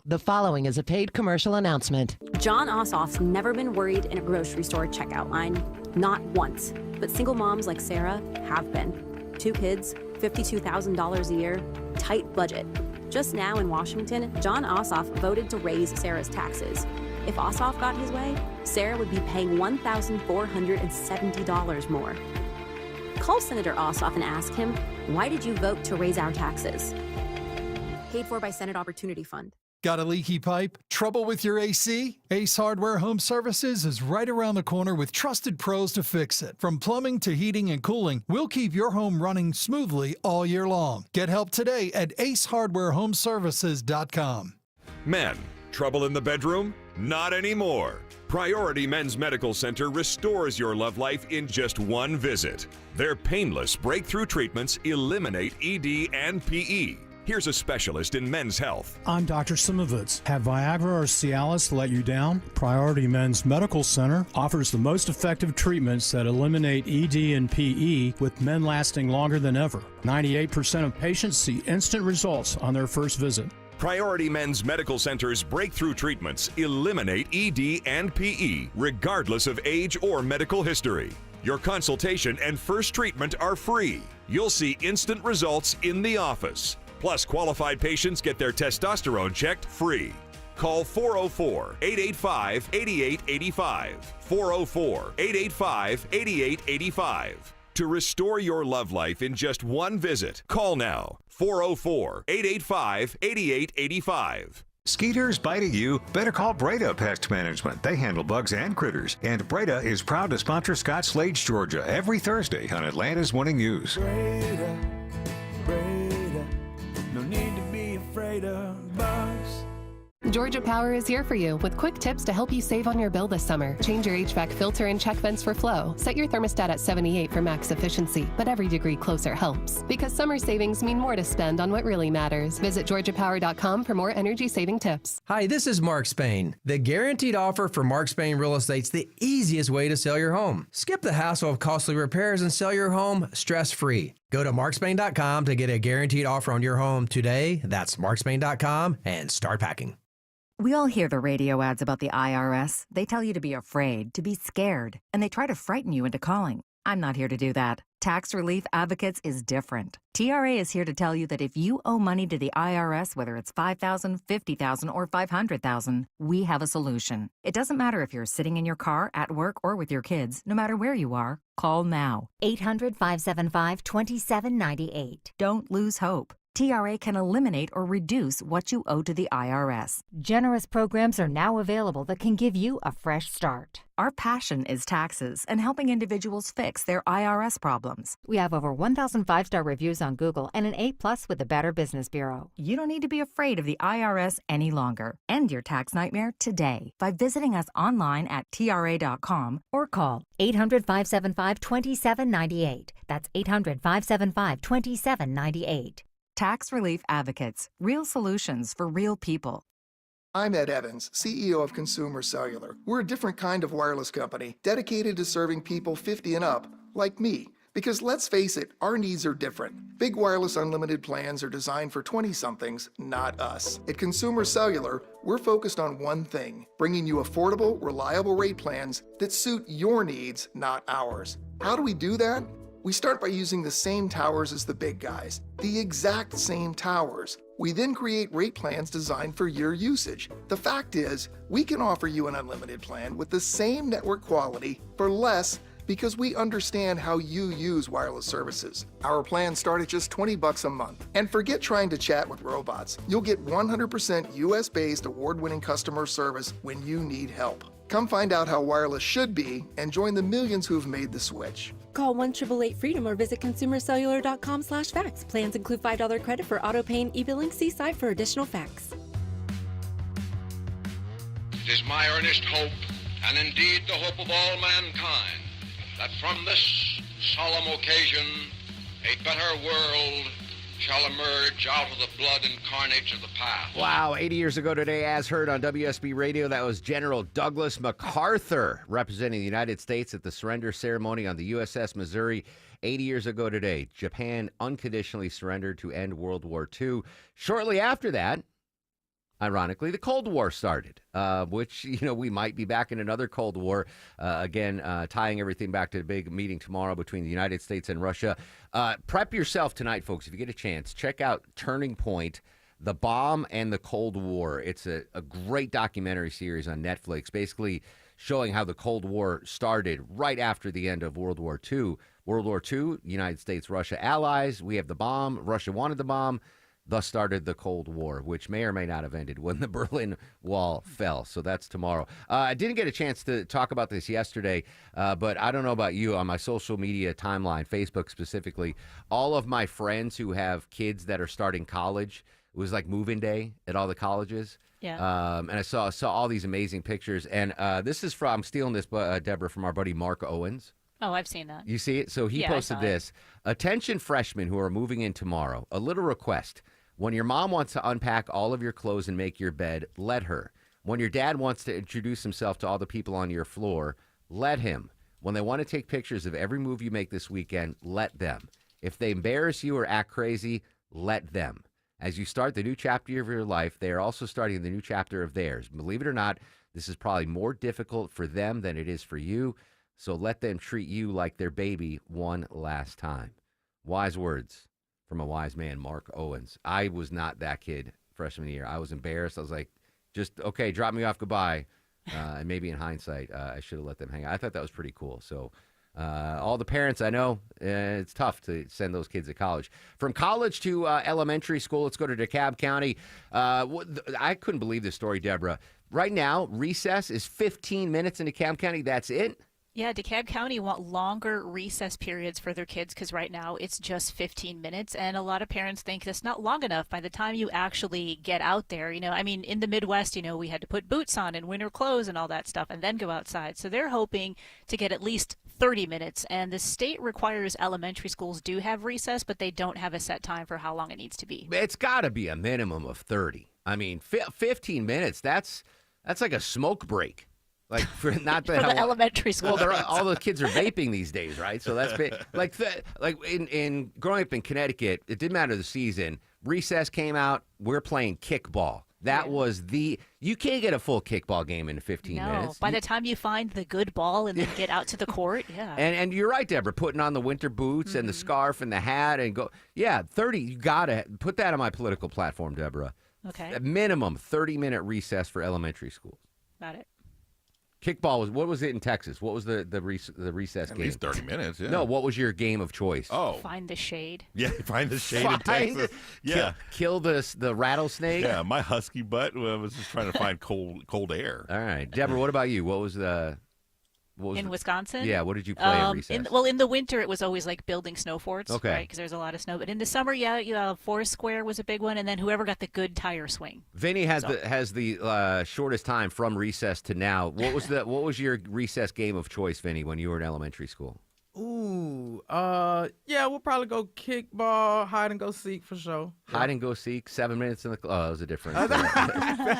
The following is a paid commercial announcement. John Ossoff's never been worried in a grocery store checkout line. Not once. But single moms like Sarah have been. 2 kids, $52,000 a year, tight budget. Just now in Washington, John Ossoff voted to raise Sarah's taxes. If Ossoff got his way, Sarah would be paying $1,470 more. Call Senator Ossoff and ask him, why did you vote to raise our taxes? Paid for by Senate Opportunity Fund. Got a leaky pipe? Trouble with your AC? Ace Hardware Home Services is right around the corner with trusted pros to fix it. From plumbing to heating and cooling, we'll keep your home running smoothly all year long. Get help today at acehardwarehomeservices.com. Men, trouble in the bedroom? Not anymore. Priority Men's Medical Center restores your love life in just one visit. Their painless breakthrough treatments eliminate ED and PE. Here's a specialist in men's health. I'm Dr. Simovitz. Have Viagra or Cialis let you down? Priority Men's Medical Center offers the most effective treatments that eliminate ED and PE, with men lasting longer than ever. 98% of patients see instant results on their first visit. Priority Men's Medical Center's breakthrough treatments eliminate ED and PE, regardless of age or medical history. Your consultation and first treatment are free. You'll see instant results in the office. Plus, qualified patients get their testosterone checked free. Call 404-885-8885. 404-885-8885. To restore your love life in just one visit, call now. 404-885-8885. Skeeters biting you? Better call Breda Pest Management. They handle bugs and critters. And Breda is proud to sponsor Scott Slade, Georgia, every Thursday on Atlanta's Morning News. Breda, no need to be afraid of bugs. Georgia Power is here for you with quick tips to help you save on your bill this summer. Change your HVAC filter and check vents for flow. Set your thermostat at 78 for max efficiency, but every degree closer helps. Because summer savings mean more to spend on what really matters. Visit georgiapower.com for more energy-saving tips. Hi, this is Mark Spain. The guaranteed offer for Mark Spain Real Estate's the easiest way to sell your home. Skip the hassle of costly repairs and sell your home stress-free. Go to markspain.com to get a guaranteed offer on your home today. That's markspain.com and start packing. We all hear the radio ads about the IRS. They tell you to be afraid, to be scared, and they try to frighten you into calling. I'm not here to do that. Tax Relief Advocates is different. TRA is here to tell you that if you owe money to the IRS, whether it's $5,000, $50,000, or $500,000, we have a solution. It doesn't matter if you're sitting in your car, at work, or with your kids. No matter where you are, call now. 800-575-2798. Don't lose hope. TRA can eliminate or reduce what you owe to the IRS. Generous programs are now available that can give you a fresh start. Our passion is taxes and helping individuals fix their IRS problems. We have over 1,000 five-star reviews on Google and an A+ with the Better Business Bureau. You don't need to be afraid of the IRS any longer. End your tax nightmare today by visiting us online at TRA.com or call 800-575-2798. That's 800-575-2798. Tax Relief Advocates. Real solutions for real people. I'm Ed Evans, CEO of Consumer Cellular. We're a different kind of wireless company dedicated to serving people 50 and up, like me. Because let's face it, our needs are different. Big wireless unlimited plans are designed for 20-somethings, not us. At Consumer Cellular, we're focused on one thing, bringing you affordable, reliable rate plans that suit your needs, not ours. How do we do that? We start by using the same towers as the big guys, the exact same towers. We then create rate plans designed for your usage. The fact is, we can offer you an unlimited plan with the same network quality for less because we understand how you use wireless services. Our plans start at just $20 a month. And forget trying to chat with robots. You'll get 100% US-based award-winning customer service when you need help. Come find out how wireless should be and join the millions who've made the switch. Call 1-888-FREEDOM or visit consumercellular.com/facts. Plans include $5 credit for auto-pay and e-billing. See site for additional facts. It is my earnest hope, and indeed the hope of all mankind, that from this solemn occasion a better world shall emerge out of the blood and carnage of the past. Wow, 80 years ago today, as heard on WSB Radio, that was General Douglas MacArthur representing the United States at the surrender ceremony on the USS Missouri. 80 years ago today, Japan unconditionally surrendered to end World War II. Shortly after that, ironically, the Cold War started, which, we might be back in another Cold War, again, tying everything back to the big meeting tomorrow between the United States and Russia. Prep yourself tonight, folks. If you get a chance, check out Turning Point, The Bomb and the Cold War. It's a great documentary series on Netflix, basically showing how the Cold War started right after the end of World War II. World War II, United States, Russia allies. We have the bomb. Russia wanted the bomb. Thus started the Cold War, which may or may not have ended when the Berlin Wall fell. So that's tomorrow. I didn't get a chance to talk about this yesterday, but I don't know about you. On my social media timeline, Facebook specifically, all of my friends who have kids that are starting college, it was like move-in day at all the colleges. Yeah. And I saw all these amazing pictures. And this is I'm stealing this, Deborah, from our buddy Mark Owens. Oh, I've seen that. You see it? So he Yeah, I posted saw this. Attention freshmen who are moving in tomorrow. A little request. When your mom wants to unpack all of your clothes and make your bed, let her. When your dad wants to introduce himself to all the people on your floor, let him. When they want to take pictures of every move you make this weekend, let them. If they embarrass you or act crazy, let them. As you start the new chapter of your life, they are also starting the new chapter of theirs. Believe it or not, this is probably more difficult for them than it is for you. So let them treat you like their baby one last time. Wise words from a wise man, Mark Owens. I was not that kid freshman year. I was embarrassed. I was like, just, okay, drop me off, goodbye. And maybe in hindsight, I should have let them hang out. I thought that was pretty cool. So all the parents I know, it's tough to send those kids to college. From college to elementary school, let's go to DeKalb County. I couldn't believe this story, Deborah. Right now, recess is 15 minutes in DeKalb County. That's it? Yeah, DeKalb County want longer recess periods for their kids because right now it's just 15 minutes. And a lot of parents think that's not long enough by the time you actually get out there. You know, I mean, in the Midwest, you know, we had to put boots on and winter clothes and all that stuff and then go outside. So they're hoping to get at least 30 minutes. And the state requires elementary schools do have recess, but they don't have a set time for how long it needs to be. It's got to be a minimum of 30. I mean, 15 minutes, that's like a smoke break. Like for not for the elementary school. Well, all the kids are vaping these days, right? So that's like in growing up in Connecticut, it didn't matter the season. Recess came out, we're playing kickball. That was you can't get a full kickball game in 15 minutes. By the time you find the good ball and then get out to the court, yeah. And you're right, Deborah, putting on the winter boots and the scarf and the hat and go. Yeah, 30. You gotta put that on my political platform, Deborah. Okay. A minimum 30-minute recess for elementary schools. Got it. Kickball what was it in Texas? What was the recess game? At least 30 minutes, yeah. No, what was your game of choice? Oh. Find the shade. Yeah, find the shade in Texas. Yeah. Kill the rattlesnake? Yeah, my husky butt was just trying to find cold air. All right. Deborah, what about you? What was in Wisconsin? Yeah, what did you play at recess? In the winter, it was always like building snow forts, okay, right? Because there's a lot of snow. But in the summer, Forest Square was a big one, and then whoever got the good tire swing. Vinny has the shortest time from recess to now. What was your recess game of choice, Vinny, when you were in elementary school? Ooh, yeah, we'll probably go kickball, hide and go seek for sure. Hide and go seek, 7 minutes in the that was a difference.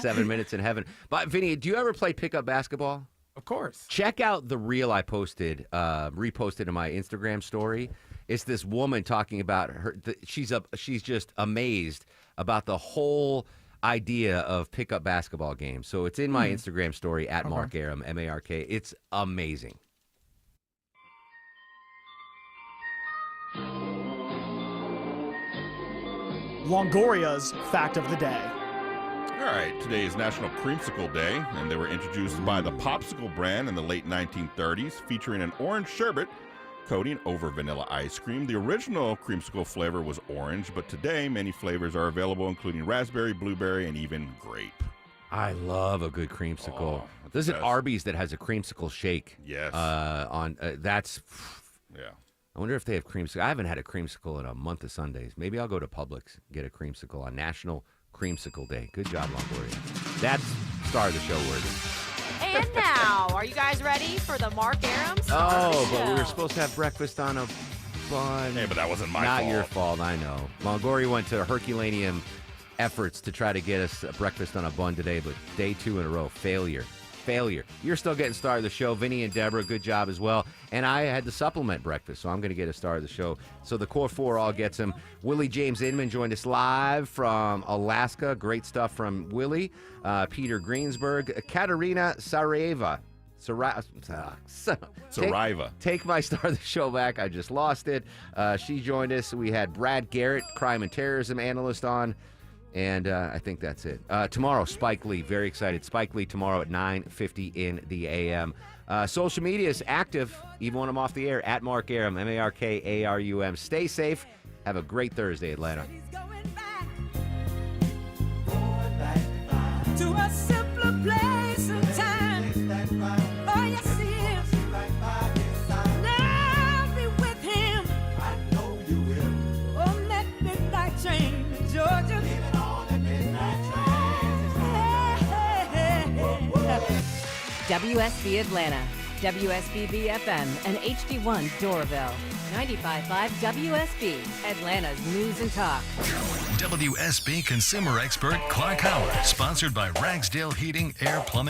7 minutes in heaven. But Vinny, do you ever play pickup basketball? Of course. Check out the reel I posted, reposted in my Instagram story. It's this woman talking about her. She's just amazed about the whole idea of pickup basketball games. So it's in my Instagram story at Mark Arum, MARK. It's amazing. Longoria's Fact of the Day. All right, today is National Creamsicle Day, and they were introduced by the Popsicle brand in the late 1930s, featuring an orange sherbet coating over vanilla ice cream. The original creamsicle flavor was orange, but today many flavors are available, including raspberry, blueberry, and even grape. I love a good creamsicle. There's an Arby's that has a creamsicle shake. Yes. That's... Yeah. I wonder if they have creamsicle. I haven't had a creamsicle in a month of Sundays. Maybe I'll go to Publix and get a creamsicle on National Creamsicle Day. Good job, Longoria. That's star of the show worthy. And now, are you guys ready for the Mark Arum Star Oh, of the but we Show? were supposed to have breakfast on a bun. Hey, but that wasn't my fault. fault. Not your fault, I know. Longoria went to Herculaneum efforts to try to get us a breakfast on a bun today, but day 2 in a row, failure. You're still getting star of the show. Vinny and Deborah, good job as well. And I had to supplement breakfast, so I'm going to get a star of the show. So the core 4 all gets him. Willie James Inman joined us live from Alaska. Great stuff from Willie. Peter Greensburg. Katerina Saraiva. Saraiva. Take my star of the show back. I just lost it. She joined us. We had Brad Garrett, crime and terrorism analyst, on. And I think that's it. Tomorrow, Spike Lee. Very excited. Spike Lee tomorrow at 9:50 in the a.m. Social media is active, even when I'm off the air, at Mark Arum, MARKARUM. Stay safe. Have a great Thursday, Atlanta. WSB Atlanta, WSB BFM, and HD1 Doraville. 95.5 WSB, Atlanta's news and talk. WSB consumer expert Clark Howard, sponsored by Ragsdale Heating, Air, Plumbing.